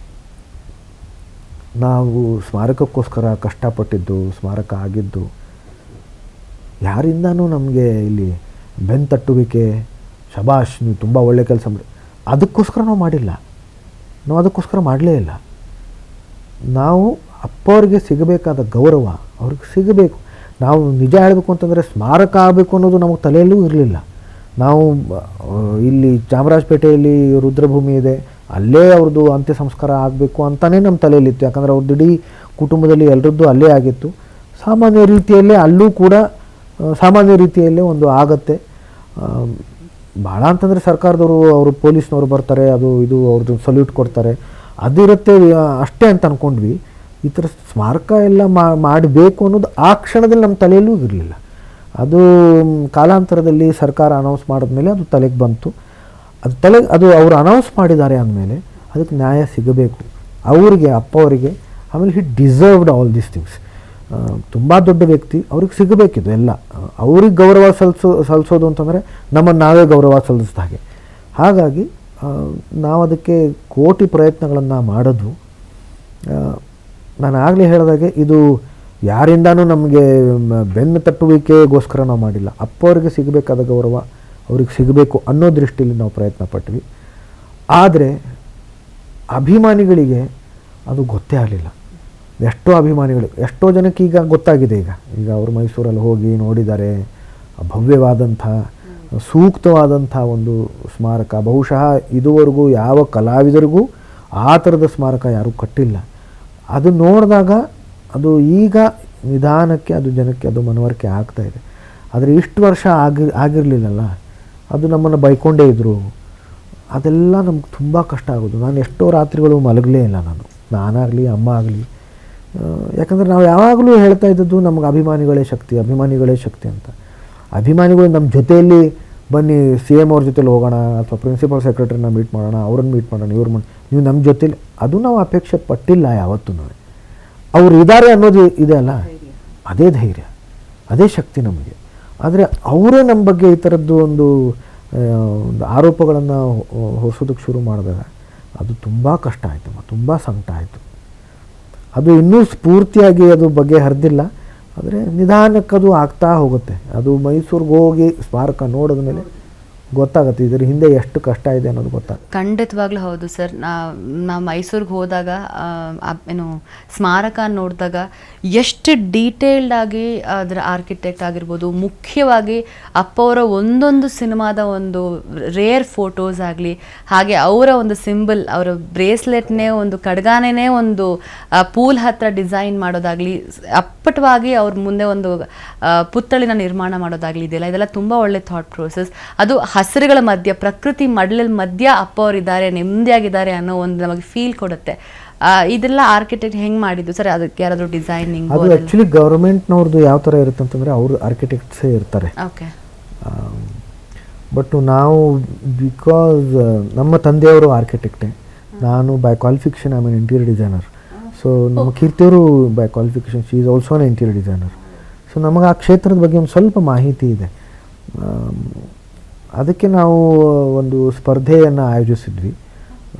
ನಾವು ಸ್ಮಾರಕಕ್ಕೋಸ್ಕರ ಕಷ್ಟಪಟ್ಟಿದ್ದು, ಸ್ಮಾರಕ ಆಗಿದ್ದು ಯಾರಿಂದನೂ ನಮಗೆ ಇಲ್ಲಿ ಬೆನ್ತಟ್ಟುವಿಕೆ, ಶಬಾಷ್ ನೀವು ತುಂಬ ಒಳ್ಳೆ ಕೆಲಸ ಮಾಡಿ, ಅದಕ್ಕೋಸ್ಕರ ನಾವು ಮಾಡಿಲ್ಲ. ನಾವು ಅದಕ್ಕೋಸ್ಕರ ಮಾಡಲೇ ಇಲ್ಲ. ನಾವು ಅಪ್ಪವ್ರಿಗೆ ಸಿಗಬೇಕಾದ ಗೌರವ ಅವ್ರಿಗೆ ಸಿಗಬೇಕು. ನಾವು ನಿಜ ಹೇಳಬೇಕು ಅಂತಂದರೆ ಸ್ಮಾರಕ ಆಗಬೇಕು ಅನ್ನೋದು ನಮಗೆ ತಲೆಯಲ್ಲೂ ಇರಲಿಲ್ಲ. ನಾವು ಇಲ್ಲಿ ಚಾಮರಾಜಪೇಟೆಯಲ್ಲಿ ರುದ್ರಭೂಮಿ ಇದೆ, ಅಲ್ಲೇ ಅವ್ರದ್ದು ಅಂತ್ಯ ಸಂಸ್ಕಾರ ಆಗಬೇಕು ಅಂತಲೇ ನಮ್ಮ ತಲೆಯಲ್ಲಿತ್ತು. ಯಾಕಂದರೆ ಅವ್ರದ್ದು ಇಡೀ ಕುಟುಂಬದಲ್ಲಿ ಎಲ್ಲರದ್ದು ಅಲ್ಲೇ ಆಗಿತ್ತು. ಸಾಮಾನ್ಯ ರೀತಿಯಲ್ಲೇ ಅಲ್ಲೂ ಕೂಡ ಸಾಮಾನ್ಯ ರೀತಿಯಲ್ಲೇ ಒಂದು ಆಗತ್ತೆ. ಭಾಳ ಅಂತಂದರೆ ಸರ್ಕಾರದವರು, ಅವರು ಪೊಲೀಸ್ನವರು ಬರ್ತಾರೆ, ಅದು ಇದು ಅವ್ರದ್ದು ಸಲ್ಯೂಟ್ ಕೊಡ್ತಾರೆ, ಅದಿರುತ್ತೆ ಅಷ್ಟೇ ಅಂತ ಅಂದ್ಕೊಂಡ್ವಿ. ಈ ಥರ ಸ್ಮಾರಕ ಎಲ್ಲ ಮಾಡಬೇಕು ಅನ್ನೋದು ಆ ಕ್ಷಣದಲ್ಲಿ ನಮ್ಮ ತಲೆಯಲ್ಲೂ ಇರಲಿಲ್ಲ. ಅದು ಕಾಲಾಂತರದಲ್ಲಿ ಸರ್ಕಾರ ಅನೌನ್ಸ್ ಮಾಡಿದ್ಮೇಲೆ ಅದು ತಲೆಗೆ ಬಂತು. ಅದು ಅವರು ಅನೌನ್ಸ್ ಮಾಡಿದ್ದಾರೆ ಅಂದಮೇಲೆ ಅದಕ್ಕೆ ನ್ಯಾಯ ಸಿಗಬೇಕು ಅವರಿಗೆ, ಅಪ್ಪವರಿಗೆ. ಆಮೇಲೆ ಹಿ ಡಿಸರ್ವ್ಡ್ ಆಲ್ ದೀಸ್ ಥಿಂಗ್ಸ್. ತುಂಬ ದೊಡ್ಡ ವ್ಯಕ್ತಿ, ಅವ್ರಿಗೆ ಸಿಗಬೇಕಿದು ಎಲ್ಲ. ಅವ್ರಿಗೆ ಗೌರವ ಸಲ್ಲಿಸೋದು ಅಂತಂದರೆ ನಮ್ಮನ್ನು ನಾವೇ ಗೌರವ ಸಲ್ಲಿಸಿದ ಹಾಗೆ. ಹಾಗಾಗಿ ನಾವು ಅದಕ್ಕೆ ಕೋಟಿ ಪ್ರಯತ್ನಗಳನ್ನು ಮಾಡೋದು. ನಾನು ಆಗಲೇ ಹೇಳಿದಾಗೆ ಇದು ಯಾರಿಂದನೂ ನಮಗೆ ಬೆನ್ನು ತಟ್ಟುವಿಕೆಗೋಸ್ಕರ ನಾವು ಮಾಡಿಲ್ಲ. ಅಪ್ಪವ್ರಿಗೆ ಸಿಗಬೇಕಾದ ಗೌರವ ಅವ್ರಿಗೆ ಸಿಗಬೇಕು ಅನ್ನೋ ದೃಷ್ಟಿಯಲ್ಲಿ ನಾವು ಪ್ರಯತ್ನ ಪಟ್ವಿ. ಆದರೆ ಅಭಿಮಾನಿಗಳಿಗೆ ಅದು ಗೊತ್ತೇ ಆಗಲಿಲ್ಲ. ಎಷ್ಟೋ ಜನಕ್ಕೆ ಈಗ ಗೊತ್ತಾಗಿದೆ. ಈಗ ಅವರು ಮೈಸೂರಲ್ಲಿ ಹೋಗಿ ನೋಡಿದ್ದಾರೆ. ಭವ್ಯವಾದಂಥ ಸೂಕ್ತವಾದಂಥ ಒಂದು ಸ್ಮಾರಕ. ಬಹುಶಃ ಇದುವರೆಗೂ ಯಾವ ಕಲಾವಿದರಿಗೂ ಆ ಥರದ ಸ್ಮಾರಕ ಯಾರೂ ಕಟ್ಟಿಲ್ಲ. ಅದು ನೋಡಿದಾಗ ಅದು ಈಗ ನಿಧಾನಕ್ಕೆ ಅದು ಜನಕ್ಕೆ ಅದು ಮನವರಿಕೆ ಆಗ್ತಾಯಿದೆ. ಆದರೆ ಇಷ್ಟು ವರ್ಷ ಆಗಿರಲಿಲ್ಲಲ್ಲ, ಅದು ನಮ್ಮನ್ನು ಬೈಕೊಂಡೇ ಇದ್ದರು. ಅದೆಲ್ಲ ನಮ್ಗೆ ತುಂಬ ಕಷ್ಟ ಆಗೋದು. ನಾನು ಎಷ್ಟೋ ರಾತ್ರಿಗಳು ಮಲಗಲೇ ಇಲ್ಲ, ನಾನಾಗಲಿ ಅಮ್ಮ ಆಗಲಿ. ಯಾಕಂದರೆ ನಾವು ಯಾವಾಗಲೂ ಹೇಳ್ತಾ ಇದ್ದದ್ದು ನಮಗೆ ಅಭಿಮಾನಿಗಳೇ ಶಕ್ತಿ ಅಂತ. ಅಭಿಮಾನಿಗಳು ನಮ್ಮ ಜೊತೆಯಲ್ಲಿ ಬನ್ನಿ, CM ಅವ್ರ ಜೊತೆಲಿ ಹೋಗೋಣ, ಅಥವಾ ಪ್ರಿನ್ಸಿಪಲ್ ಸೆಕ್ರೆಟರಿನ ಮೀಟ್ ಮಾಡೋಣ, ಅವ್ರನ್ನ ಮೀಟ್ ಮಾಡೋಣ, ನೀವು ನಮ್ಮ ಜೊತೆಲಿ, ಅದು ನಾವು ಅಪೇಕ್ಷೆ ಪಟ್ಟಿಲ್ಲ ಯಾವತ್ತೂ. ಅವ್ರು ಇದ್ದಾರೆ ಅನ್ನೋದು ಇದೆ ಅಲ್ಲ, ಅದೇ ಧೈರ್ಯ, ಅದೇ ಶಕ್ತಿ ನಮಗೆ. ಆದರೆ ಅವರೇ ನಮ್ಮ ಬಗ್ಗೆ ಈ ಥರದ್ದು ಒಂದು ಆರೋಪಗಳನ್ನು ಹೊಸೋದಕ್ಕೆ ಶುರು ಮಾಡಿದಾಗ ಅದು ತುಂಬ ಕಷ್ಟ ಆಯಿತು, ತುಂಬ ಸಂಕಟ ಆಯಿತು. ಅದು ಇನ್ನೂ ಸ್ಫೂರ್ತಿಯಾಗಿ ಅದು ಬಗೆಹರಿದಿಲ್ಲ, ಆದರೆ ನಿಧಾನಕ್ಕದು ಆಗ್ತಾ ಹೋಗುತ್ತೆ. ಅದು ಮೈಸೂರಿಗೆ ಹೋಗಿ ಸ್ಮಾರಕ ನೋಡಿದ ಮೇಲೆ ಗೊತ್ತಾಗುತ್ತೆ ಇದರ ಹಿಂದೆ ಎಷ್ಟು ಕಷ್ಟ ಇದೆ ಅನ್ನೋದು ಗೊತ್ತಾಗುತ್ತೆ. ಖಂಡಿತವಾಗ್ಲೂ ಹೌದು ಸರ್. ನಾ ಮೈಸೂರಿಗೆ ಹೋದಾಗ ಏನು ಸ್ಮಾರಕ ನೋಡಿದಾಗ ಎಷ್ಟು ಡೀಟೇಲ್ಡ್ ಆಗಿ ಅದರ ಆರ್ಕಿಟೆಕ್ಟ್ ಆಗಿರ್ಬೋದು, ಮುಖ್ಯವಾಗಿ ಅಪ್ಪ ಅವರ ಒಂದೊಂದು ಸಿನಿಮಾದ ಒಂದು ರೇರ್ ಫೋಟೋಸ್ ಆಗಲಿ, ಹಾಗೆ ಅವರ ಒಂದು ಸಿಂಬಲ್, ಅವರ ಬ್ರೇಸ್ಲೆಟ್ನೇ ಒಂದು ಕಡ್ಗಾನೇ ಒಂದು ಪೂಲ್ ಹತ್ರ ಡಿಸೈನ್ ಮಾಡೋದಾಗಲಿ, ಅಪ್ಪಟವಾಗಿ ಅವ್ರ ಮುಂದೆ ಒಂದು ಪುತ್ಥಳಿನ ನಿರ್ಮಾಣ ಮಾಡೋದಾಗಲಿ ಇದೆಯಲ್ಲ, ಇದೆಲ್ಲ ತುಂಬ ಒಳ್ಳೆ ಥಾಟ್ ಪ್ರೋಸೆಸ್. ಅದು ಹಸಿರುಗಳ ಮಧ್ಯ, ಪ್ರಕೃತಿ ಮಡಲಲ್ಲಿ ಮಧ್ಯ ಅಪ್ಪ ಅವರಿದ್ದಾರೆ, ನೆಮ್ಮದಿಯಾಗಿದ್ದಾರೆ ಅನ್ನೋ ಒಂದು ನಮಗೆ ಫೀಲ್ ಕೊಡುತ್ತೆ. ಇದೆಲ್ಲ ಆರ್ಕಿಟೆಕ್ಟ್ ಹೆಂಗೆ ಮಾಡಿದ್ದು ಸರ್? ಅದಕ್ಕೆ ಯಾರಾದರೂ ಡಿಸೈನಿಂಗ್? ಅದು ಆ್ಯಕ್ಚುಲಿ ಗೌರ್ಮೆಂಟ್ನವ್ರದ್ದು ಯಾವ ಥರ ಇರುತ್ತೆ ಅಂತಂದರೆ ಅವರು ಆರ್ಕಿಟೆಕ್ಟ್ಸೇ ಇರ್ತಾರೆ. ಓಕೆ. ಬಟ್ ನಾವು ಬಿಕಾಸ್ ನಮ್ಮ ತಂದೆಯವರು ಆರ್ಕಿಟೆಕ್ಟೇ, ನಾನು by qualification I am interior designer. So ನಮ್ಮ ಕೀರ್ತಿಯವರು by qualification she is also an interior designer. So ನಮಗೆ ಆ ಕ್ಷೇತ್ರದ ಬಗ್ಗೆ ಒಂದು ಸ್ವಲ್ಪ ಮಾಹಿತಿ ಇದೆ. ಅದಕ್ಕೆ ನಾವು ಒಂದು ಸ್ಪರ್ಧೆಯನ್ನು ಆಯೋಜಿಸಿದ್ವಿ.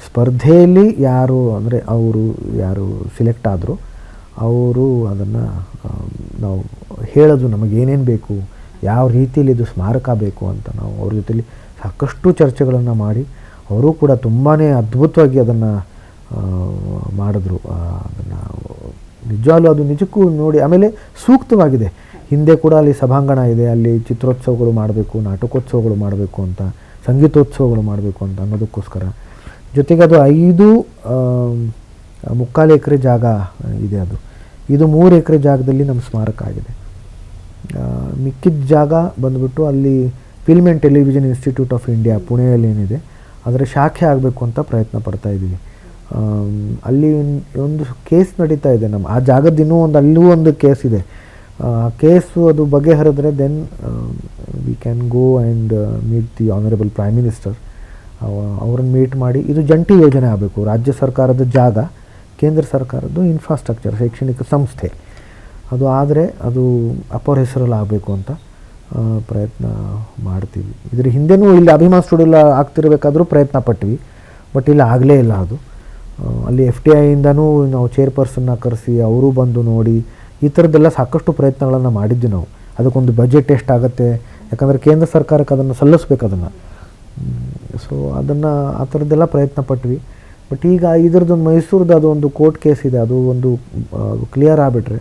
ಸ್ಪರ್ಧೆಯಲ್ಲಿ ಅವರು ಯಾರು ಸಿಲೆಕ್ಟ್ ಆದರೂ ಅವರು ಅದನ್ನು ನಾವು ಹೇಳೋದು ನಮಗೇನೇನು ಬೇಕು, ಯಾವ ರೀತಿಯಲ್ಲಿ ಇದು ಸ್ಮಾರಕ ಬೇಕು ಅಂತ ನಾವು ಅವ್ರ ಜೊತೆಲಿ ಸಾಕಷ್ಟು ಚರ್ಚೆಗಳನ್ನು ಮಾಡಿ, ಅವರು ಕೂಡ ತುಂಬಾ ಅದ್ಭುತವಾಗಿ ಅದನ್ನು ಮಾಡಿದ್ರು. ಅದನ್ನು ನಿಜವಾಗ್ಲೂ ಅದು ನಿಜಕ್ಕೂ ನೋಡಿ, ಆಮೇಲೆ ಸೂಕ್ತವಾಗಿದೆ. ಹಿಂದೆ ಕೂಡ ಅಲ್ಲಿ ಸಭಾಂಗಣ ಇದೆ, ಅಲ್ಲಿ ಚಿತ್ರೋತ್ಸವಗಳು ಮಾಡಬೇಕು, ನಾಟಕೋತ್ಸವಗಳು ಮಾಡಬೇಕು ಅಂತ, ಸಂಗೀತೋತ್ಸವಗಳು ಮಾಡಬೇಕು ಅಂತ ಅನ್ನೋದಕ್ಕೋಸ್ಕರ. ಜೊತೆಗೆ ಅದು 5.25 ಎಕರೆ ಜಾಗ ಇದೆ. ಇದು 3 ಎಕರೆ ಜಾಗದಲ್ಲಿ ನಮ್ಮ ಸ್ಮಾರಕ ಆಗಿದೆ. ಮಿಕ್ಕಿದ ಜಾಗ ಬಂದುಬಿಟ್ಟು ಅಲ್ಲಿ film and television institute of India ಪುಣೆಯಲ್ಲಿ ಏನಿದೆ ಅದರ ಶಾಖೆ ಆಗಬೇಕು ಅಂತ ಪ್ರಯತ್ನ ಪಡ್ತಾ ಇದ್ದೀವಿ. ಅಲ್ಲಿ ಒಂದು ಕೇಸ್ ನಡೀತಾ ಇದೆ ಆ ಜಾಗದ, ಅಲ್ಲೂ ಒಂದು ಕೇಸ್ ಇದೆ. ಕೇಸು ಅದು ಬಗೆಹರಿದ್ರೆ then we can go and meet the honourable prime minister. ಅವ್ರನ್ನ ಮೀಟ್ ಮಾಡಿ, ಇದು ಜಂಟಿ ಯೋಜನೆ ಆಗಬೇಕು. ರಾಜ್ಯ ಸರ್ಕಾರದ ಜಾಗ, ಕೇಂದ್ರ ಸರ್ಕಾರದ್ದು ಇನ್ಫ್ರಾಸ್ಟ್ರಕ್ಚರ್, ಶೈಕ್ಷಣಿಕ ಸಂಸ್ಥೆ. ಅದು ಆದರೆ ಅದು ಅಪ್ಪರ ಹೆಸರಲ್ಲಿ ಆಗಬೇಕು ಅಂತ ಪ್ರಯತ್ನ ಮಾಡ್ತೀವಿ. ಇದ್ರ ಹಿಂದೆನೂ ಇಲ್ಲಿ ಅಭಿಮಾನ್ ಸ್ಟುಡಿಯೋ ಆಗ್ತಿರಬೇಕಾದ್ರೂ ಪ್ರಯತ್ನ ಪಟ್ವಿ, ಬಟ್ ಇಲ್ಲಿ ಆಗಲೇ ಇಲ್ಲ. ಅದು ಅಲ್ಲಿ FTIಯಿಂದನೂ ನಾವು ಚೇರ್ಪರ್ಸನ್ನ ಕರೆಸಿ ಅವರು ಬಂದು ನೋಡಿ, ಈ ಥರದ್ದೆಲ್ಲ ಸಾಕಷ್ಟು ಪ್ರಯತ್ನಗಳನ್ನು ಮಾಡಿದ್ವಿ ನಾವು. ಅದಕ್ಕೊಂದು ಬಜೆಟ್ ಎಷ್ಟಾಗುತ್ತೆ, ಯಾಕಂದರೆ ಕೇಂದ್ರ ಸರ್ಕಾರಕ್ಕೆ ಅದನ್ನು ಸಲ್ಲಿಸ್ಬೇಕು ಅದನ್ನು. ಸೊ ಅದನ್ನು ಆ ಥರದ್ದೆಲ್ಲ ಪ್ರಯತ್ನ ಪಟ್ವಿ. ಬಟ್ ಈಗ ಇದ್ರದ್ದೊಂದು ಮೈಸೂರದ್ದು ಅದೊಂದು ಕೋರ್ಟ್ ಕೇಸ್ ಇದೆ, ಅದು ಒಂದು ಕ್ಲಿಯರ್ ಆಗಿಬಿಟ್ರೆ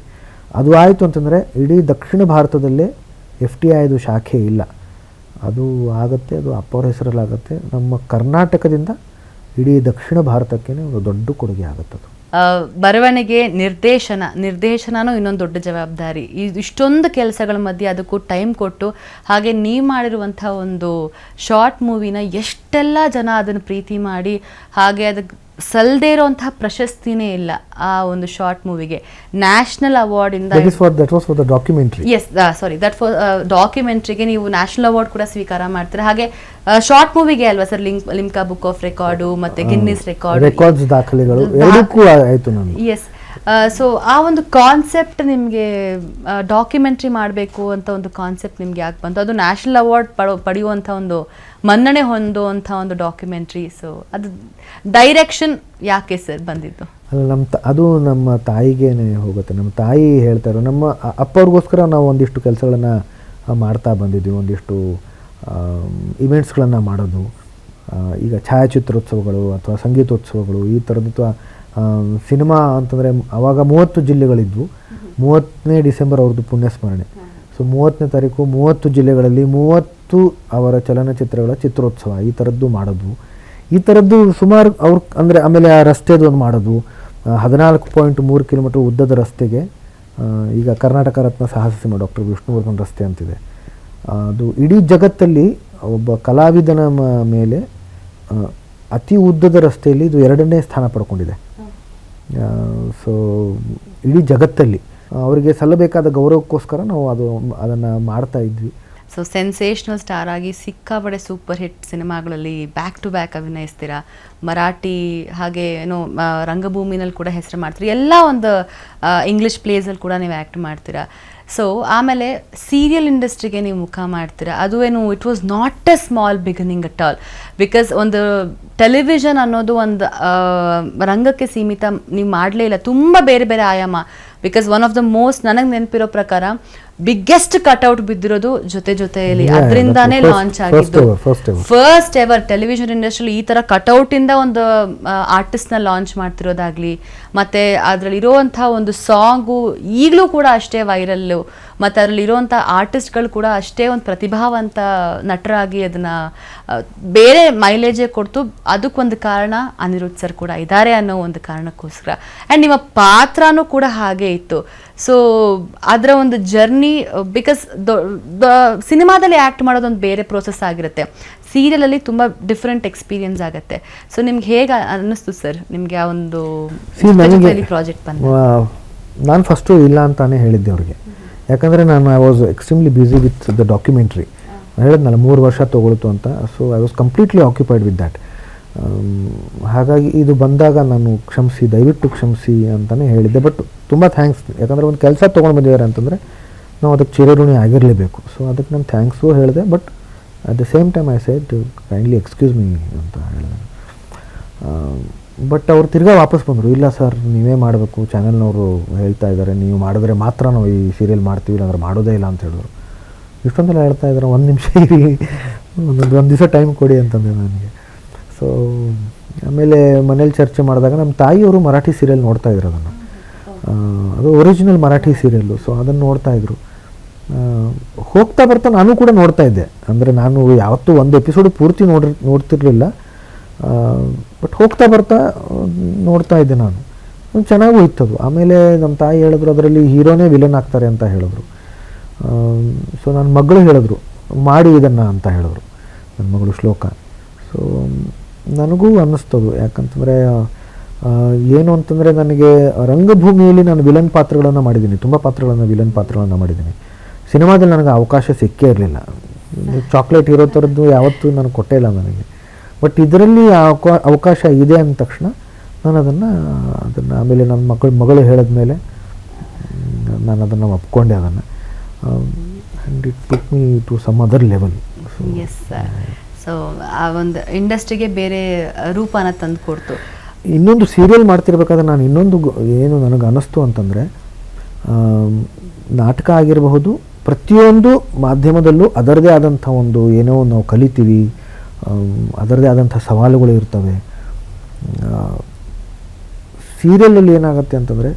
ಅದು ಆಯಿತು ಅಂತಂದರೆ ಇಡೀ ದಕ್ಷಿಣ ಭಾರತದಲ್ಲೇ FTIದು ಶಾಖೆ ಇಲ್ಲ. ಅದು ಆಗುತ್ತೆ, ಅದು ಅಪ್ಪವ್ರ ಹೆಸರಲ್ಲಾಗುತ್ತೆ. ನಮ್ಮ ಕರ್ನಾಟಕದಿಂದ ಇಡೀ ದಕ್ಷಿಣ ಭಾರತಕ್ಕೆ ಒಂದು ದೊಡ್ಡ ಕೊಡುಗೆ ಆಗುತ್ತದು. ಬರವಣಿಗೆ, ನಿರ್ದೇಶನನೂ ಇನ್ನೊಂದು ದೊಡ್ಡ ಜವಾಬ್ದಾರಿ. ಇಷ್ಟೊಂದು ಕೆಲಸಗಳ ಮಧ್ಯೆ ಅದಕ್ಕೂ ಟೈಮ್ ಕೊಟ್ಟು, ಹಾಗೆ ನೀವು ಮಾಡಿರುವಂಥ ಒಂದು ಶಾರ್ಟ್ ಮೂವಿನ ಎಷ್ಟೆಲ್ಲ ಜನ ಅದನ್ನು ಪ್ರೀತಿ ಮಾಡಿ, ಹಾಗೆ ಅದಕ್ಕೆ ಸಲ್ಲದೇ ಇರೋಂತಹ ಪ್ರಶಸ್ತಿನೇ ಇಲ್ಲ ಆ ಒಂದು ಶಾರ್ಟ್ ಮೂವಿಗೆ. ನ್ಯಾಷನಲ್ ಅವಾರ್ಡಿಂದ, ಡಾಕ್ಯುಮೆಂಟ್ರಿಗೆ ನೀವು ನ್ಯಾಷನಲ್ ಅವಾರ್ಡ್ ಕೂಡ ಸ್ವೀಕಾರ ಮಾಡ್ತೀರಾ. ಹಾಗೆ ಶಾರ್ಟ್ ಮೂವಿಗೆ ಅಲ್ವಾ sir Limca book of record ಮತ್ತೆ ಗಿನ್ನಿಸ್ ರೆಕಾರ್ಡ್ಸ್ ದಾಖಲೆಗಳು ಎರಡಕ್ಕೂ ಆಯಿತು ನಮಗೆ. ಎಸ್. ಸೊ ಆ ಒಂದು ಕಾನ್ಸೆಪ್ಟ್ ನಿಮಗೆ ಡಾಕ್ಯುಮೆಂಟ್ರಿ ಮಾಡಬೇಕು ಅಂತ ಒಂದು ಕಾನ್ಸೆಪ್ಟ್ ನಿಮ್ಗೆ ಯಾಕೆ ಬಂತು? ಅದು ನ್ಯಾಷನಲ್ ಅವಾರ್ಡ್ ಪಡೆಯುವಂಥ ಒಂದು ಮನ್ನಣೆ ಹೊಂದುವಂಥ ಒಂದು ಡಾಕ್ಯುಮೆಂಟ್ರಿ. ಸೊ ಅದು ಡೈರೆಕ್ಷನ್ ಯಾಕೆ ಸರ್ ಬಂದಿದ್ದು? ಅಲ್ಲ, ಅದು ನಮ್ಮ ತಾಯಿಗೇನೆ ಹೋಗುತ್ತೆ. ನಮ್ಮ ತಾಯಿ ಹೇಳ್ತಾರೆ, ನಮ್ಮ ಅಪ್ಪವ್ರಿಗೋಸ್ಕರ ನಾವು ಒಂದಿಷ್ಟು ಕೆಲಸಗಳನ್ನು ಮಾಡ್ತಾ ಬಂದಿದ್ವಿ. ಒಂದಿಷ್ಟು ಇವೆಂಟ್ಸ್ಗಳನ್ನು ಮಾಡೋದು, ಈಗ ಛಾಯಾಚಿತ್ರೋತ್ಸವಗಳು ಅಥವಾ ಸಂಗೀತೋತ್ಸವಗಳು, ಈ ಥರದ್ದು. ಸಿನಿಮಾ ಅಂತಂದರೆ ಆವಾಗ 30 ಜಿಲ್ಲೆಗಳಿದ್ವು. 30ನೇ ಡಿಸೆಂಬರ್ ಅವ್ರದ್ದು ಪುಣ್ಯಸ್ಮರಣೆ. ಸೊ 30ನೇ ತಾರೀಕು 30 ಜಿಲ್ಲೆಗಳಲ್ಲಿ 30 ಅವರ ಚಲನಚಿತ್ರಗಳ ಚಿತ್ರೋತ್ಸವ ಈ ಥರದ್ದು ಮಾಡೋದು. ಈ ಥರದ್ದು ಸುಮಾರು ಅವ್ರು ಅಂದರೆ, ಆಮೇಲೆ ಆ ರಸ್ತೆದು ಒಂದು ಮಾಡೋದು. 14.3 ಕಿಲೋಮೀಟರ್ ಉದ್ದದ ರಸ್ತೆಗೆ ಈಗ ಕರ್ನಾಟಕ ರತ್ನ ಸಾಹಸ ಸಿಂಹ ಡಾಕ್ಟರ್ ವಿಷ್ಣುವರ್ಧನ್ ರಸ್ತೆ ಅಂತಿದೆ. ಅದು ಇಡೀ ಜಗತ್ತಲ್ಲಿ ಒಬ್ಬ ಕಲಾವಿದನ ಮೇಲೆ ಅತಿ ಉದ್ದದ ರಸ್ತೆಯಲ್ಲಿ ಇದು 2ನೇ ಸ್ಥಾನ ಪಡ್ಕೊಂಡಿದೆ. ಸೊ ಇಡೀ ಜಗತ್ತಲ್ಲಿ ಅವರಿಗೆ ಸಲ್ಲಬೇಕಾದ ಗೌರವಕ್ಕೋಸ್ಕರ ನಾವು ಅದನ್ನು ಮಾಡ್ತಾ ಇದ್ವಿ. ಸೊ ಸೆನ್ಸೇಷನಲ್ ಸ್ಟಾರ್ ಆಗಿ ಸಿಕ್ಕಾಪಡೆ ಸೂಪರ್ ಹಿಟ್ ಸಿನಿಮಾಗಳಲ್ಲಿ ಬ್ಯಾಕ್ ಟು ಬ್ಯಾಕ್ ಅಭಿನಯಿಸ್ತೀರಾ. ಮರಾಠಿ ಹಾಗೆ ಏನೋ ರಂಗಭೂಮಿನಲ್ಲಿ ಕೂಡ ಹೆಸರು ಮಾಡ್ತೀರಿ. ಎಲ್ಲ ಒಂದು ಇಂಗ್ಲೀಷ್ ಪ್ಲೇಸಲ್ಲಿ ಕೂಡ ನೀವು ಆ್ಯಕ್ಟ್ ಮಾಡ್ತೀರಾ. ಸೊ ಆಮೇಲೆ ಸೀರಿಯಲ್ ಇಂಡಸ್ಟ್ರಿಗೆ ನೀವು ಮುಖ ಮಾಡ್ತೀರಾ. ಅದು ಏನು it was not A small beginning at all. Because ಒಂದು ಟೆಲಿವಿಷನ್ ಅನ್ನೋದು ಒಂದು ರಂಗಕ್ಕೆ ಸೀಮಿತ ನೀವು ಮಾಡಲೇ ಇಲ್ಲ, ತುಂಬ ಬೇರೆ ಬೇರೆ ಆಯಾಮ. Because one of the most ನನಗೆ ನೆನಪಿರೋ ಪ್ರಕಾರ ಬಿಗ್ಗೆಸ್ಟ್ ಕಟ್ಔಟ್ ಬಿದ್ದಿರೋದು ಜೊತೆಯಲ್ಲಿ ಅದರಿಂದಾನೇ ಲಾಂಚ್ ಆಗಿದ್ದು. ಫಸ್ಟ್ ಎವರ್ ಟೆಲಿವಿಷನ್ ಇಂಡಸ್ಟ್ರಿಯಲ್ಲಿ ಈ ಥರ ಕಟ್ಔಟಿಂದ ಒಂದು ಆರ್ಟಿಸ್ಟ್ನ ಲಾಂಚ್ ಮಾಡ್ತಿರೋದಾಗಲಿ, ಮತ್ತು ಅದರಲ್ಲಿ ಇರೋವಂಥ ಒಂದು ಸಾಂಗು ಈಗಲೂ ಕೂಡ ಅಷ್ಟೇ ವೈರಲ್ಲು, ಮತ್ತು ಅದರಲ್ಲಿ ಇರೋವಂಥ ಆರ್ಟಿಸ್ಟ್ಗಳು ಕೂಡ ಅಷ್ಟೇ ಒಂದು ಪ್ರತಿಭಾವಂತ ನಟರಾಗಿ ಅದನ್ನು ಬೇರೆ ಮೈಲೇಜೇ ಕೊಡ್ತು. ಅದಕ್ಕೊಂದು ಕಾರಣ ಅನಿರುದ್ಧ್ ಸರ್ ಕೂಡ ಇದ್ದಾರೆ ಅನ್ನೋ ಒಂದು ಕಾರಣಕ್ಕೋಸ್ಕರ. ಆ್ಯಂಡ್ ನಿಮ್ಮ ಪಾತ್ರನೂ ಕೂಡ ಹಾಗೆ ಇತ್ತು. ಸೊ ಅದರ ಒಂದು ಜರ್ನಿ, ಬಿಕಾಸ್ ಸಿನಿಮಾದಲ್ಲಿ ಆ್ಯಕ್ಟ್ ಮಾಡೋದೊಂದು ಬೇರೆ ಪ್ರೋಸೆಸ್ ಆಗಿರುತ್ತೆ, ಸೀರಿಯಲಲ್ಲಿ ತುಂಬ ಡಿಫ್ರೆಂಟ್ ಎಕ್ಸ್ಪೀರಿಯನ್ಸ್ ಆಗುತ್ತೆ. ಸೊ ನಿಮ್ಗೆ ಹೇಗೆ ಅನ್ನಿಸ್ತು ಸರ್ ನಿಮಗೆ ಆ ಒಂದು ಪ್ರಾಜೆಕ್ಟ್ ಬಂದ? ನಾನು ಫಸ್ಟು ಇಲ್ಲ ಅಂತಾನೆ ಹೇಳಿದ್ದೆ ಅವ್ರಿಗೆ, ಯಾಕಂದರೆ I was extremely busy with the documentary. ಹೇಳಿದ್ನಲ್ಲ 3 ವರ್ಷ ತೊಗೊಳ್ತು ಅಂತ. So I was completely occupied with that. ಹಾಗಾಗಿ ಇದು ಬಂದಾಗ ನಾನು ದಯವಿಟ್ಟು ಕ್ಷಮಿಸಿ ಅಂತಲೇ ಹೇಳಿದ್ದೆ. ಬಟ್ ತುಂಬ ಥ್ಯಾಂಕ್ಸ್, ಯಾಕಂದರೆ ಒಂದು ಕೆಲಸ ತೊಗೊಂಡು ಬಂದಿದ್ದಾರೆ ಅಂತಂದರೆ ನಾವು ಅದಕ್ಕೆ ಚಿರಋಣಿ ಆಗಿರಲೇಬೇಕು. ಸೊ ಅದಕ್ಕೆ ನಾನು ಥ್ಯಾಂಕ್ಸು ಹೇಳಿದೆ. But at the same time I said kindly excuse me ಅಂತ ಹೇಳಿದೆ. ಬಟ್ ಅವ್ರು ತಿರ್ಗಾ ವಾಪಸ್ ಬಂದರು, ಇಲ್ಲ ಸರ್ ನೀವೇ ಮಾಡಬೇಕು, ಚಾನೆಲ್ನವರು ಹೇಳ್ತಾ ಇದ್ದಾರೆ ನೀವು ಮಾಡಿದ್ರೆ ಮಾತ್ರ ನಾವು ಈ ಸೀರಿಯಲ್ ಮಾಡ್ತೀವಿ, ಇಲ್ಲಾಂದ್ರೆ ಮಾಡೋದೇ ಇಲ್ಲ ಅಂತ ಹೇಳಿದ್ರು. ಇಷ್ಟೊಂದೆಲ್ಲ ಹೇಳ್ತಾ ಇದ್ದಾರೆ, ಒಂದು ನಿಮಿಷ ಇರಿ, ಒಂದು ದಿವಸ ಟೈಮ್ ಕೊಡಿ ಅಂತಂದೆ ನನಗೆ. ಸೊ ಆಮೇಲೆ ಮನೇಲಿ ಚರ್ಚೆ ಮಾಡಿದಾಗ ನಮ್ಮ ತಾಯಿಯವರು ಮರಾಠಿ ಸೀರಿಯಲ್ ನೋಡ್ತಾ ಇದ್ರು ಅದನ್ನು. ಅದು ಒರಿಜಿನಲ್ ಮರಾಠಿ ಸೀರಿಯಲ್ಲು. ಸೊ ಅದನ್ನು ನೋಡ್ತಾಯಿದ್ರು. ಹೋಗ್ತಾ ಬರ್ತಾ ನಾನು ಕೂಡ ನೋಡ್ತಾ ಇದ್ದೆ. ಅಂದರೆ ನಾನು ಯಾವತ್ತೂ ಒಂದು ಎಪಿಸೋಡು ಪೂರ್ತಿ ನೋಡ್ತಿರ್ಲಿಲ್ಲ. ಬಟ್ ಹೋಗ್ತಾ ಬರ್ತಾ ನೋಡ್ತಾ ಇದ್ದೆ ನಾನು. ಚೆನ್ನಾಗೂ ಇತ್ತದು. ಆಮೇಲೆ ನಮ್ಮ ತಾಯಿ ಹೇಳಿದ್ರು ಅದರಲ್ಲಿ ಹೀರೋನೇ ವಿಲನ್ ಆಗ್ತಾರೆ ಅಂತ ಹೇಳಿದ್ರು. ಸೊ ನನ್ನ ಮಗಳು ಹೇಳಿದ್ರು ಮಾಡಿ ಇದನ್ನು ಅಂತ ಹೇಳಿದ್ರು, ನನ್ನ ಮಗಳು ಶ್ಲೋಕ. ಸೊ ನನಗೂ ಅನ್ನಿಸ್ತದು, ಯಾಕಂತಂದರೆ ಏನು ಅಂತಂದರೆ ನನಗೆ ರಂಗಭೂಮಿಯಲ್ಲಿ ನಾನು ವಿಲನ್ ಪಾತ್ರಗಳನ್ನು ಮಾಡಿದ್ದೀನಿ, ತುಂಬ ವಿಲನ್ ಪಾತ್ರಗಳನ್ನು ಮಾಡಿದ್ದೀನಿ. ಸಿನಿಮಾದಲ್ಲಿ ನನಗೆ ಅವಕಾಶ ಸಿಕ್ಕೇ ಇರಲಿಲ್ಲ. ಚಾಕ್ಲೇಟ್ ಹೀರೋ ಥರದ್ದು ಯಾವತ್ತೂ ನನಗೆ ಕೊಟ್ಟೇ ಇಲ್ಲ ನನಗೆ. ಬಟ್ ಇದರಲ್ಲಿ ಅವಕಾಶ ಇದೆ ಅಂದ ತಕ್ಷಣ ನಾನು ಅದನ್ನು ಆಮೇಲೆ ನನ್ನ ಮಗಳು ಹೇಳಿದ ಮೇಲೆ ನಾನು ಅದನ್ನು ಒಪ್ಕೊಂಡೆ ಅದನ್ನು. And it took me to some other level. Yes sir. So ಆ ಒಂದು ಇಂಡಸ್ಟ್ರಿಗೆ ಬೇರೆ ರೂಪನ ತಂದು ಕೊಡ್ತು. ಇನ್ನೊಂದು ಸೀರಿಯಲ್ ಮಾಡ್ತಿರ್ಬೇಕಾದ್ರೆ ನಾನು ಇನ್ನೊಂದು ಏನು ನನಗೆ ಅನ್ನಿಸ್ತು ಅಂತಂದರೆ, ನಾಟಕ ಆಗಿರಬಹುದು, ಪ್ರತಿಯೊಂದು ಮಾಧ್ಯಮದಲ್ಲೂ ಅದರದೇ ಆದಂಥ ಒಂದು ಏನೋ ನಾವು ಕಲಿತೀವಿ, ಅದರದೇ ಆದಂಥ ಸವಾಲುಗಳು ಇರ್ತವೆ. ಸೀರಿಯಲಲ್ಲಿ ಏನಾಗುತ್ತೆ ಅಂತಂದರೆ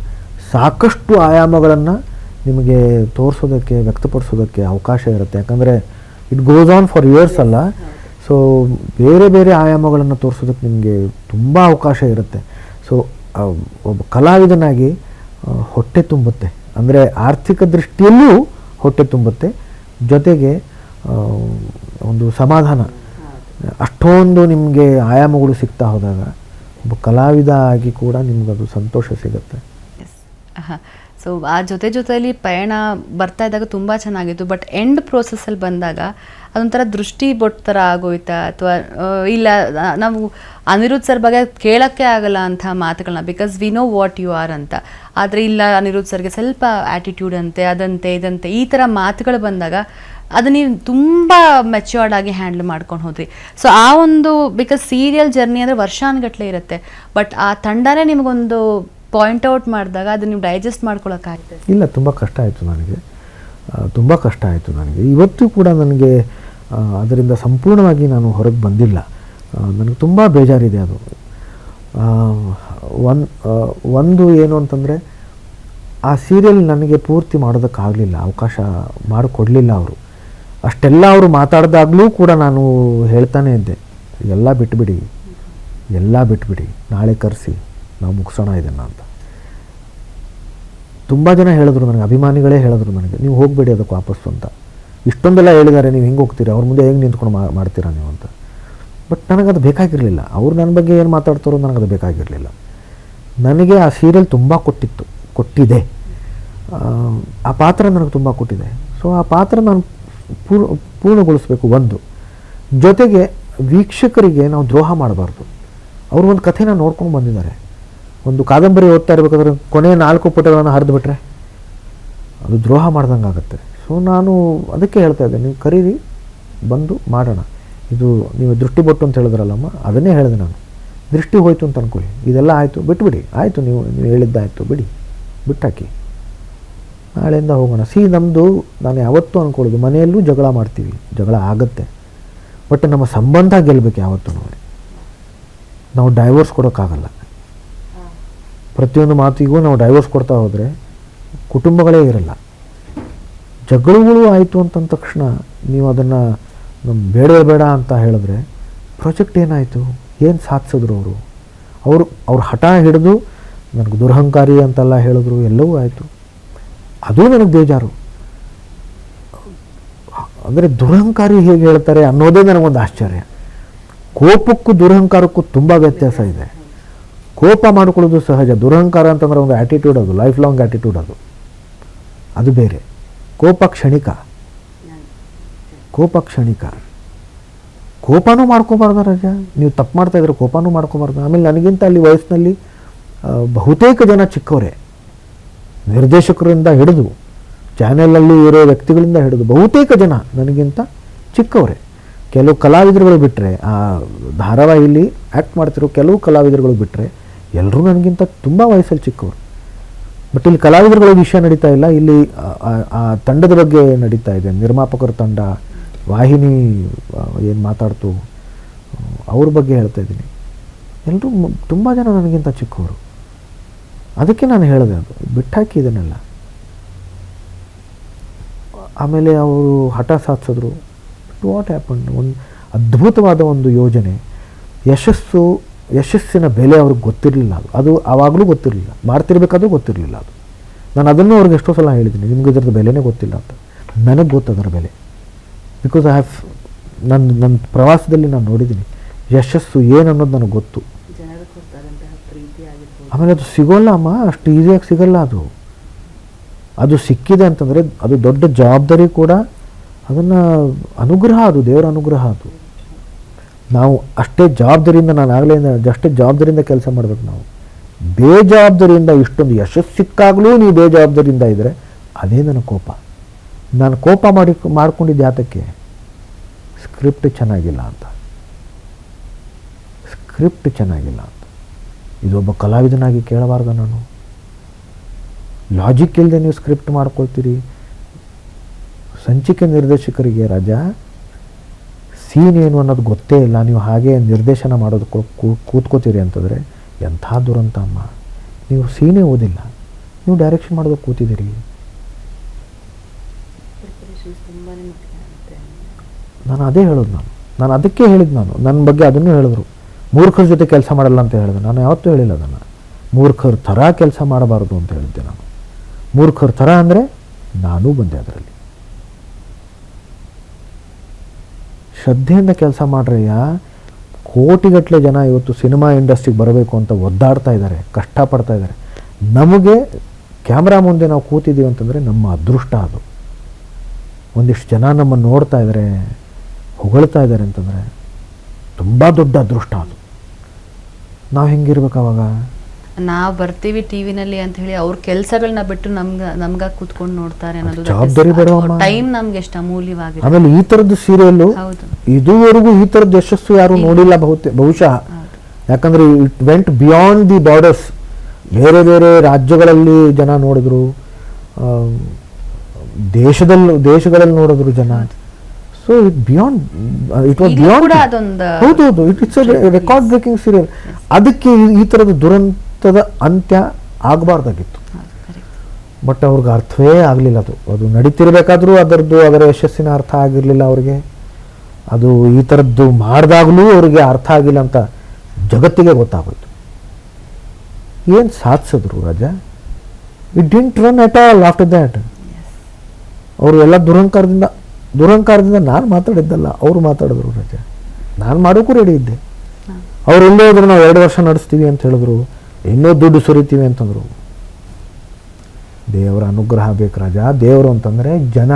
ಸಾಕಷ್ಟು ಆಯಾಮಗಳನ್ನು ನಿಮಗೆ ತೋರಿಸೋದಕ್ಕೆ, ವ್ಯಕ್ತಪಡಿಸೋದಕ್ಕೆ ಅವಕಾಶ ಇರುತ್ತೆ. ಯಾಕಂದರೆ it goes on for years ಅಲ್ಲ. ಸೊ ಬೇರೆ ಬೇರೆ ಆಯಾಮಗಳನ್ನು ತೋರಿಸೋದಕ್ಕೆ ನಿಮಗೆ ತುಂಬ ಅವಕಾಶ ಇರುತ್ತೆ. ಸೊ ಒಬ್ಬ ಕಲಾವಿದನಾಗಿ ಹೊಟ್ಟೆ ತುಂಬುತ್ತೆ, ಅಂದರೆ ಆರ್ಥಿಕ ದೃಷ್ಟಿಯಲ್ಲೂ ಹೊಟ್ಟೆ ತುಂಬುತ್ತೆ, ಜೊತೆಗೆ ಒಂದು ಸಮಾಧಾನ. ಅಷ್ಟೊಂದು ನಿಮಗೆ ಆಯಾಮಗಳು ಸಿಗ್ತಾ ಹೋದಾಗ ಒಬ್ಬ ಕಲಾವಿದ ಆಗಿ ಕೂಡ ನಿಮಗದು ಸಂತೋಷ ಸಿಗುತ್ತೆ. ಸೊ ಆ ಜೊತೆಯಲ್ಲಿ ಪಯಣ ಬರ್ತಾ ಇದ್ದಾಗ ತುಂಬ ಚೆನ್ನಾಗಿತ್ತು. ಬಟ್ ಎಂಡ್ ಪ್ರೋಸೆಸ್ಸಲ್ಲಿ ಬಂದಾಗ ಅದೊಂಥರ ದೃಷ್ಟಿ ಬೊಟ್ಟು ಥರ ಆಗೋಯ್ತಾ, ಅಥವಾ ಇಲ್ಲ ನಾವು ಅನಿರುದ್ಧ್ ಸರ್ ಬಗ್ಗೆ ಕೇಳೋಕ್ಕೆ ಆಗಲ್ಲ ಅಂಥ ಮಾತುಗಳನ್ನ, because we know what you are ಅಂತ. ಆದರೆ ಇಲ್ಲ ಅನಿರುದ್ಧ್ ಸರ್ಗೆ ಸ್ವಲ್ಪ ಆ್ಯಟಿಟ್ಯೂಡ್ ಅಂತೆ, ಅದಂತೆ ಇದಂತೆ ಈ ಥರ ಮಾತುಗಳು ಬಂದಾಗ ಅದು ನೀವು ತುಂಬ ಮೆಚ್ಯೂರ್ಡ್ ಆಗಿ ಹ್ಯಾಂಡಲ್ ಮಾಡ್ಕೊಂಡು ಹೋದ್ರಿ. ಸೊ ಆ ಒಂದು, ಬಿಕಾಸ್ ಸೀರಿಯಲ್ ಜರ್ನಿ ಅಂದರೆ ವರ್ಷಾನುಗಟ್ಟಲೆ ಇರುತ್ತೆ, ಬಟ್ ಆ ತಂಡನೇ ನಿಮಗೊಂದು ಪಾಯಿಂಟ್ ಔಟ್ ಮಾಡಿದಾಗ ಅದು ನೀವು ಡೈಜೆಸ್ಟ್ ಮಾಡ್ಕೊಳಕ್ಕಾಗ್ತದೆ? ಇಲ್ಲ, ತುಂಬ ಕಷ್ಟ ಆಯಿತು ನನಗೆ, ತುಂಬ ಕಷ್ಟ ಆಯಿತು ನನಗೆ. ಇವತ್ತು ಕೂಡ ನನಗೆ ಅದರಿಂದ ಸಂಪೂರ್ಣವಾಗಿ ನಾನು ಹೊರಗೆ ಬಂದಿಲ್ಲ. ನನಗೆ ತುಂಬ ಬೇಜಾರಿದೆ ಅದು. ಒಂದು ಏನು ಅಂತಂದರೆ, ಆ ಸೀರಿಯಲ್ ನನಗೆ ಪೂರ್ತಿ ಮಾಡೋದಕ್ಕಾಗಲಿಲ್ಲ, ಅವಕಾಶ ಮಾಡಿಕೊಡಲಿಲ್ಲ ಅವರು. ಅಷ್ಟೆಲ್ಲ ಅವರು ಮಾತಾಡಿದಾಗಲೂ ಕೂಡ ನಾನು ಹೇಳ್ತಾನೆ ಇದ್ದೆ, ಎಲ್ಲ ಬಿಟ್ಬಿಡಿ, ನಾಳೆ ಕರೆಸಿ ನಾವು ಮುಗಿಸೋಣ ಇದನ್ನು ಅಂತ. ತುಂಬ ಜನ ಹೇಳಿದ್ರು ನನಗೆ, ಅಭಿಮಾನಿಗಳೇ ಹೇಳಿದ್ರು ನನಗೆ, ನೀವು ಹೋಗಬೇಡಿ ಅದಕ್ಕೆ ವಾಪಸ್ಸು ಅಂತ. ಇಷ್ಟೊಂದೆಲ್ಲ ಹೇಳಿದ್ದಾರೆ, ನೀವು ಹೆಂಗೆ ಹೋಗ್ತೀರಾ, ಅವ್ರ ಮುಂದೆ ಹೆಂಗೆ ನಿಂತ್ಕೊಂಡು ಮಾಡ್ತೀರಾ ನೀವು ಅಂತ. ಬಟ್ ನನಗದು ಬೇಕಾಗಿರಲಿಲ್ಲ. ಅವ್ರು ನನ್ನ ಬಗ್ಗೆ ಏನು ಮಾತಾಡ್ತಾರೋ ನನಗದು ಬೇಕಾಗಿರಲಿಲ್ಲ. ನನಗೆ ಆ ಸೀರಿಯಲ್ ತುಂಬ ಕೊಟ್ಟಿದೆ. ಆ ಪಾತ್ರ ನನಗೆ ತುಂಬ ಕೊಟ್ಟಿದೆ. ಸೊ ಆ ಪಾತ್ರ ನಾನು ಪೂರ್ಣಗೊಳಿಸ್ಬೇಕು. ಒಂದು ಜೊತೆಗೆ ವೀಕ್ಷಕರಿಗೆ ನಾವು ದ್ರೋಹ ಮಾಡಬಾರ್ದು. ಅವರು ಒಂದು ಕಥೆನ ನೋಡ್ಕೊಂಡು ಬಂದಿದ್ದಾರೆ. ಒಂದು ಕಾದಂಬರಿ ಓದ್ತಾ ಇರಬೇಕಾದ್ರೆ ಕೊನೆಯ 4 ಪುಟಗಳನ್ನು ಹರಿದುಬಿಟ್ರೆ ಅದು ದ್ರೋಹ ಮಾಡ್ದಂಗೆ ಆಗುತ್ತೆ. ಸೊ ನಾನು ಅದಕ್ಕೆ ಹೇಳ್ತಾ ಇದ್ದೆ, ನೀವು ಕರೀರಿ, ಬಂದು ಮಾಡೋಣ. ಇದು ನೀವು ದೃಷ್ಟಿ ಬೊಟ್ಟು ಅಂತ ಹೇಳಿದ್ರಲ್ಲಮ್ಮ, ಅದನ್ನೇ ಹೇಳಿದೆ ನಾನು. ದೃಷ್ಟಿ ಹೋಯ್ತು ಅಂತ ಅಂದ್ಕೊಳ್ಳಿ, ಇದೆಲ್ಲ ಆಯಿತು, ಬಿಟ್ಬಿಡಿ, ಆಯಿತು, ನೀವು ಹೇಳಿದ್ದಾಯಿತು, ಬಿಟ್ಟಾಕಿ, ನಾಳೆಯಿಂದ ಹೋಗೋಣ. ನಮ್ಮದು ನಾನು ಯಾವತ್ತೂ ಅಂದ್ಕೊಳ್ಳೋದು, ಮನೆಯಲ್ಲೂ ಜಗಳ ಮಾಡ್ತೀವಿ, ಜಗಳ ಆಗುತ್ತೆ, ಬಟ್ ನಮ್ಮ ಸಂಬಂಧ ಗೆಲ್ಲಬೇಕು ಯಾವತ್ತೂ. ನಾವು ಡೈವೋರ್ಸ್ ಕೊಡೋಕ್ಕಾಗಲ್ಲ. ಪ್ರತಿಯೊಂದು ಮಾತಿಗೂ ನಾವು ಡೈವೋರ್ಸ್ ಕೊಡ್ತಾ ಹೋದರೆ ಕುಟುಂಬಗಳೇ ಇರಲ್ಲ. ಜಗಳಗಳು ಆಯಿತು ಅಂತಂದ ತಕ್ಷಣ ನೀವು ಅದನ್ನು ಬೇಡ ಅಂತ ಹೇಳಿದ್ರೆ ಪ್ರಾಜೆಕ್ಟ್ ಏನಾಯಿತು, ಏನು ಸಾಧಿಸಿದ್ರು ಅವರು ಹಠ ಹಿಡಿದು ನನಗೆ ದುರಹಂಕಾರಿ ಅಂತೆಲ್ಲ ಹೇಳಿದ್ರು, ಎಲ್ಲವೂ ಆಯಿತು. ಅದು ನನಗೆ ಬೇಜಾರು. ಅಂದರೆ ದುರಹಂಕಾರಿ ಹೇಗೆ ಹೇಳ್ತಾರೆ ಅನ್ನೋದೇ ನನಗೊಂದು ಆಶ್ಚರ್ಯ. ಕೋಪಕ್ಕೂ ದುರಹಂಕಾರಕ್ಕೂ ತುಂಬ ವ್ಯತ್ಯಾಸ ಇದೆ. ಕೋಪ ಮಾಡಿಕೊಳ್ಳೋದು ಸಹಜ. ದುರಹಂಕಾರ ಅಂತಂದರೆ ಒಂದು ಆ್ಯಟಿಟ್ಯೂಡ್, ಅದು ಲೈಫ್ ಲಾಂಗ್ ಆ್ಯಟಿಟ್ಯೂಡ್, ಅದು ಬೇರೆ. ಕೋಪ ಕ್ಷಣಿಕ. ಕೋಪನೂ ಮಾಡ್ಕೋಬಾರ್ದು ರಾಜ. ನೀವು ತಪ್ಪು ಮಾಡ್ತಾಯಿದ್ರೆ ಕೋಪನೂ ಮಾಡ್ಕೋಬಾರ್ದು. ಆಮೇಲೆ ನನಗಿಂತ ಅಲ್ಲಿ ವಯಸ್ಸಿನಲ್ಲಿ ಬಹುತೇಕ ಜನ ಚಿಕ್ಕವರೇ, ನಿರ್ದೇಶಕರಿಂದ ಹಿಡಿದು ಚಾನೆಲಲ್ಲಿ ಇರೋ ವ್ಯಕ್ತಿಗಳಿಂದ ಹಿಡಿದು ಬಹುತೇಕ ಜನ ನನಗಿಂತ ಚಿಕ್ಕವರೇ. ಕೆಲವು ಕಲಾವಿದರುಗಳು ಬಿಟ್ಟರೆ, ಆ ಧಾರಾವಾಹಿಯಲ್ಲಿ ಆ್ಯಕ್ಟ್ ಮಾಡ್ತಿರೋ ಕೆಲವು ಕಲಾವಿದರುಗಳು ಬಿಟ್ಟರೆ ಎಲ್ಲರೂ ನನಗಿಂತ ತುಂಬ ವಯಸ್ಸಲ್ಲಿ ಚಿಕ್ಕವರು. ಬಟ್ ಇಲ್ಲಿ ಕಲಾವಿದರುಗಳ ವಿಷಯ ನಡೀತಾ ಇಲ್ಲ, ಇಲ್ಲಿ ಆ ತಂಡದ ಬಗ್ಗೆ ನಡೀತಾ ಇದೆ. ನಿರ್ಮಾಪಕರ ತಂಡ, ವಾಹಿನಿ ಏನು ಮಾತಾಡ್ತು, ಅವ್ರ ಬಗ್ಗೆ ಹೇಳ್ತಾ ಇದ್ದೀನಿ. ಎಲ್ಲರೂ ತುಂಬ ಜನ ನನಗಿಂತ ಚಿಕ್ಕವರು. ಅದಕ್ಕೆ ನಾನು ಹೇಳಿದೆ, ಅದು ಬಿಟ್ಟಾಕಿ ಇದನ್ನೆಲ್ಲ. ಆಮೇಲೆ ಅವರು ಹಠ ಸಾಧಿಸಿದ್ರು. ವಾಟ್ ಹ್ಯಾಪನ್, ಒಂದು ಅದ್ಭುತವಾದ ಒಂದು ಯೋಜನೆ. ಯಶಸ್ಸಿನ ಬೆಲೆ ಅವ್ರಿಗೆ ಗೊತ್ತಿರಲಿಲ್ಲ. ಅದು ಆವಾಗಲೂ ಗೊತ್ತಿರಲಿಲ್ಲ, ಮಾಡ್ತಿರ್ಬೇಕಾದ್ರೂ ಗೊತ್ತಿರಲಿಲ್ಲ. ಅದು ನಾನು ಅದನ್ನು ಅವ್ರಿಗೆ ಎಷ್ಟೋ ಸಲ ಹೇಳಿದ್ದೀನಿ, ನಿಮ್ಗೆ ಇದರದ್ದು ಬೆಲೆನೇ ಗೊತ್ತಿಲ್ಲ ಅಂತ. ನನಗೆ ಗೊತ್ತು ಅದರ ಬೆಲೆ. ಬಿಕಾಸ್ ನನ್ನ ಪ್ರವಾಸದಲ್ಲಿ ನಾನು ನೋಡಿದ್ದೀನಿ ಯಶಸ್ಸು ಏನು ಅನ್ನೋದು ನನಗೆ ಗೊತ್ತು. ಆಮೇಲೆ ಅದು ಸಿಗೋಲ್ಲ ಅಮ್ಮ, ಅಷ್ಟು ಈಸಿಯಾಗಿ ಸಿಗಲ್ಲ. ಅದು ಸಿಕ್ಕಿದೆ ಅಂತಂದರೆ ಅದು ದೊಡ್ಡ ಜವಾಬ್ದಾರಿ ಕೂಡ. ಅದನ್ನು ಅನುಗ್ರಹ, ಅದು ದೇವರ ಅನುಗ್ರಹ. ಅದು ನಾವು ಅಷ್ಟೇ ಜವಾಬ್ದಾರಿಯಿಂದ, ನಾನು ಆಗಲೇ ಅಷ್ಟೇ ಜವಾಬ್ದಾರಿಯಿಂದ ಕೆಲಸ ಮಾಡಬೇಕು. ನಾವು ಬೇಜವಾಬ್ದಾರಿಯಿಂದ ಇಷ್ಟೊಂದು ಯಶಸ್ಸು ಸಿಕ್ಕಾಗಲೂ ನೀವು ಬೇಜವಾಬ್ದಾರಿಯಿಂದ ಇದ್ದರೆ ಅದೇ ನನ್ನ ಕೋಪ. ನಾನು ಕೋಪ ಮಾಡ್ಕೊಂಡಿದ್ದು ಯಾತಕ್ಕೆ, ಸ್ಕ್ರಿಪ್ಟ್ ಚೆನ್ನಾಗಿಲ್ಲ ಅಂತ. ಇದೊಬ್ಬ ಕಲಾವಿದನಾಗಿ ಕೇಳಬಾರ್ದು ನಾನು. ಲಾಜಿಕ್ ಇಲ್ಲದೆ ನೀವು ಸ್ಕ್ರಿಪ್ಟ್ ಮಾಡ್ಕೊಳ್ತೀರಿ. ಸಂಚಿಕೆ ನಿರ್ದೇಶಕರಿಗೆ ರಾಜಾ ಸೀನ್ ಏನು ಅನ್ನೋದು ಗೊತ್ತೇ ಇಲ್ಲ, ನೀವು ಹಾಗೆ ನಿರ್ದೇಶನ ಮಾಡೋದು ಕೂತ್ಕೋತೀರಿ ಅಂತಂದರೆ ಎಂಥ ದುರಂತ ಅಮ್ಮ. ನೀವು ಸೀನೇ ಓದಿಲ್ಲ, ನೀವು ಡೈರೆಕ್ಷನ್ ಮಾಡೋದಕ್ಕೆ ಕೂತಿದ್ದೀರಿ. ನಾನು ಅದೇ ಹೇಳೋದು. ನಾನು ಅದಕ್ಕೆ ಹೇಳಿದ್ದು. ನನ್ನ ಬಗ್ಗೆ ಅದನ್ನು ಹೇಳಿದ್ರು, ಮೂರ್ಖರ ಜೊತೆ ಕೆಲಸ ಮಾಡಲ್ಲ ಅಂತ ಹೇಳಿದೆ. ನಾನು ಯಾವತ್ತೂ ಹೇಳಿಲ್ಲ ಅದನ್ನು. ಮೂರ್ಖರ ಥರ ಕೆಲಸ ಮಾಡಬಾರ್ದು ಅಂತ ಹೇಳಿದ್ದೆ ನಾನು. ಮೂರ್ಖರ ಥರ ಅಂದರೆ ನಾನೂ ಬಂದೆ ಅದರಲ್ಲಿ. ಶ್ರದ್ಧೆಯಿಂದ ಕೆಲಸ ಮಾಡ್ರಯ್ಯ. ಕೋಟಿಗಟ್ಟಲೆ ಜನ ಇವತ್ತು ಸಿನಿಮಾ ಇಂಡಸ್ಟ್ರಿಗೆ ಬರಬೇಕು ಅಂತ ಒದ್ದಾಡ್ತಾ ಇದ್ದಾರೆ, ಕಷ್ಟಪಡ್ತಾ ಇದ್ದಾರೆ. ನಮಗೆ ಕ್ಯಾಮ್ರಾ ಮುಂದೆ ನಾವು ಕೂತಿದ್ದೀವಿ ಅಂತಂದರೆ ನಮ್ಮ ಅದೃಷ್ಟ. ಅದು ಒಂದಿಷ್ಟು ಜನ ನಮ್ಮನ್ನು ನೋಡ್ತಾ ಇದ್ದಾರೆ, ಹೊಗಳ್ತಾ ಇದ್ದಾರೆ ಅಂತಂದರೆ ತುಂಬ ದೊಡ್ಡ ಅದೃಷ್ಟ. ಅದು ನಾವು ಹೆಂಗಿರ್ಬೇಕು ಅವಾಗ? ನಾವು ಬರ್ತೀವಿ ಟಿವಿನಲ್ಲಿ ಅಂತ ಹೇಳಿ ಅವ್ರ ಕೆಲಸಗಳನ್ನ ಬಿಟ್ಟು ನಮ್ಗ ಕೂತ್ಕೊಂಡು ನೋಡ್ತಾರೆ ಅನ್ನೋದು ಜವಾಬ್ದಾರಿ ಬೇಡ. ಟೈಮ್ ನಮ್ಗೆ ಎಷ್ಟು ಅಮೂಲ್ಯವಾಗಿದೆ. ಆಮೇಲೆ ಈ ಥರದ್ದು ಸೀರಿಯಲ್ಲು ಇದುವರೆಗೂ ಈ ಥರದ್ದು ಯಶಸ್ಸು ಯಾರು ನೋಡಿಲ್ಲ ಬಹುಶಃ. ಯಾಕಂದರೆ it went beyond the borders. ಬೇರೆ ಬೇರೆ ರಾಜ್ಯಗಳಲ್ಲಿ ಜನ ನೋಡಿದ್ರು, ದೇಶಗಳಲ್ಲಿ ನೋಡಿದ್ರು ಜನ. So it beyond, it was beyond. ಹೌದು, ಇಟ್ಸ್ ರೆಕಾರ್ಡ್ ಬ್ರೇಕಿಂಗ್ ಸೀರಿಯಲ್. ಅದಕ್ಕೆ ಈ ಥರದ ದುರಂತದ ಅಂತ್ಯ ಆಗಬಾರ್ದಾಗಿತ್ತು. ಬಟ್ ಅವ್ರಿಗೆ ಅರ್ಥವೇ ಆಗಲಿಲ್ಲ. ಅದು ನಡೀತಿರ್ಬೇಕಾದ್ರೂ ಅದರ ಯಶಸ್ಸಿನ ಅರ್ಥ ಆಗಿರಲಿಲ್ಲ ಅವ್ರಿಗೆ. ಅದು ಈ ಥರದ್ದು ಮಾಡಿದಾಗಲೂ ಅವ್ರಿಗೆ ಅರ್ಥ ಆಗಿಲ್ಲ ಅಂತ ಜಗತ್ತಿಗೆ ಗೊತ್ತಾಗೋಯ್ತು. ಏನು ಸಾಧಿಸಿದ್ರು ರಾಜಾ? It didn't run at all after that. ಅವರು ಎಲ್ಲ ದುರಹಂಕಾರದಿಂದ ನಾನು ಮಾತಾಡಿದ್ದಲ್ಲ, ಅವರು ಮಾತಾಡಿದ್ರು ರಾಜಾ. ನಾನು ಮಾಡೋಕ್ಕೂ ರೆಡಿ ಇದ್ದೆ. ಅವ್ರು ಎಲ್ಲೇ ಹೋದ್ರು ನಾವು 2 ವರ್ಷ ನಡೆಸ್ತೀವಿ ಅಂತ ಹೇಳಿದ್ರು, ಇನ್ನೂ ದುಡ್ಡು ಸುರಿತೀವಿ ಅಂತಂದರು. ದೇವರ ಅನುಗ್ರಹ ಬೇಕು ರಾಜ. ದೇವರು ಅಂತಂದರೆ ಜನ,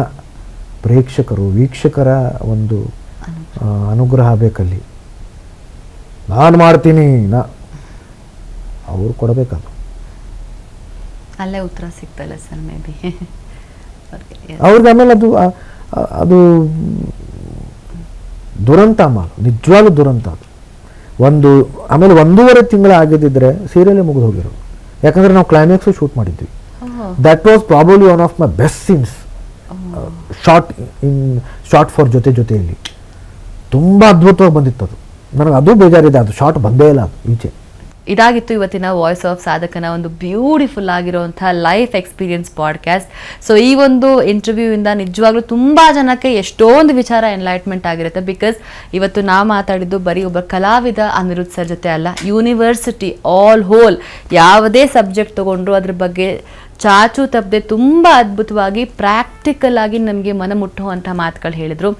ಪ್ರೇಕ್ಷಕರು, ವೀಕ್ಷಕರ ಒಂದು ಅನುಗ್ರಹ ಬೇಕಲ್ಲಿ. ನಾನು ಮಾಡ್ತೀನಿ, ಅವ್ರು ಕೊಡಬೇಕದು. ಅಲ್ಲೇ ಉತ್ತರ ಸಿಗ್ತಲ್ಲ ಸರ್ ಮೇ ಬಿ ಅವ್ರಿಗೆ. ಆಮೇಲೆ ಅದು ದುರಂತ ಅಮ್ಮ, ನಿಜವಾಗ್ಲೂ ದುರಂತ ಅದು. ಆಮೇಲೆ 1.5 ತಿಂಗಳ ಆಗಿದ್ದಿದ್ರೆ ಸೀರಿಯಲೇ ಮುಗಿದು ಹೋಗಿರೋದು. ಯಾಕಂದರೆ ನಾವು ಕ್ಲೈಮ್ಯಾಕ್ಸು ಶೂಟ್ ಮಾಡಿದ್ವಿ. That was probably one of my best scenes short for ಜೊತೆಯಲ್ಲಿ. ತುಂಬ ಅದ್ಭುತವಾಗಿ ಬಂದಿತ್ತು ಅದು. ನನಗೆ ಅದು ಬೇಜಾರಿದೆ, ಅದು ಶಾರ್ಟ್ ಬಂದೇ ಇಲ್ಲ ಅದು ಈಚೆ. ಇದಾಗಿತ್ತು ಇವತ್ತಿನ ವಾಯ್ಸ್ ಆಫ್ ಸಾಧಕನ ಒಂದು ಬ್ಯೂಟಿಫುಲ್ ಆಗಿರುವಂಥ ಲೈಫ್ ಎಕ್ಸ್ಪೀರಿಯನ್ಸ್ ಪಾಡ್ಕಾಸ್ಟ್. ಸೊ ಈ ಒಂದು ಇಂಟರ್ವ್ಯೂ ಇಂದ ನಿಜವಾಗ್ಲೂ ತುಂಬ ಜನಕ್ಕೆ ಎಷ್ಟೊಂದು ವಿಚಾರ ಎನ್ಲೈಟ್ಮೆಂಟ್ ಆಗಿರುತ್ತೆ. ಬಿಕಾಸ್ ಇವತ್ತು ನಾ ಮಾತಾಡಿದ್ದು ಬರೀ ಒಬ್ಬ ಕಲಾವಿದ ಅನಿರುದ್ಧ್ ಸರ್ ಜೊತೆ ಅಲ್ಲ, ಯೂನಿವರ್ಸಿಟಿ ಆಲ್ ಹೋಲ್ ಯಾವುದೇ ಸಬ್ಜೆಕ್ಟ್ ತೊಗೊಂಡ್ರು ಅದ್ರ ಬಗ್ಗೆ ಚಾಚು ತಪ್ಪದೆ ತುಂಬ ಅದ್ಭುತವಾಗಿ ಪ್ರಾಕ್ಟಿಕಲ್ ಆಗಿ ನಮಗೆ ಮನ ಮುಟ್ಟುವಂಥ ಮಾತುಗಳು ಹೇಳಿದರು.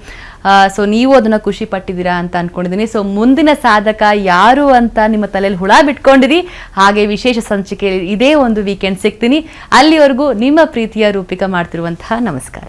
ಸೊ ನೀವು ಅದನ್ನು ಖುಷಿ ಪಟ್ಟಿದ್ದೀರಾ ಅಂತ ಅಂದ್ಕೊಂಡಿದ್ದೀನಿ. ಸೊ ಮುಂದಿನ ಸಾಧಕ ಯಾರು ಅಂತ ನಿಮ್ಮ ತಲೆಯಲ್ಲಿ ಹುಳ ಬಿಟ್ಕೊಂಡಿರಿ. ಹಾಗೆ ವಿಶೇಷ ಸಂಚಿಕೆಯಲ್ಲಿ ಇದೇ ಒಂದು ವೀಕೆಂಡ್ ಸಿಗ್ತೀನಿ. ಅಲ್ಲಿವರೆಗೂ ನಿಮ್ಮ ಪ್ರೀತಿಯ ರೂಪಿಕಾ ಮಾಡ್ತಿರುವಂತಹ ನಮಸ್ಕಾರ.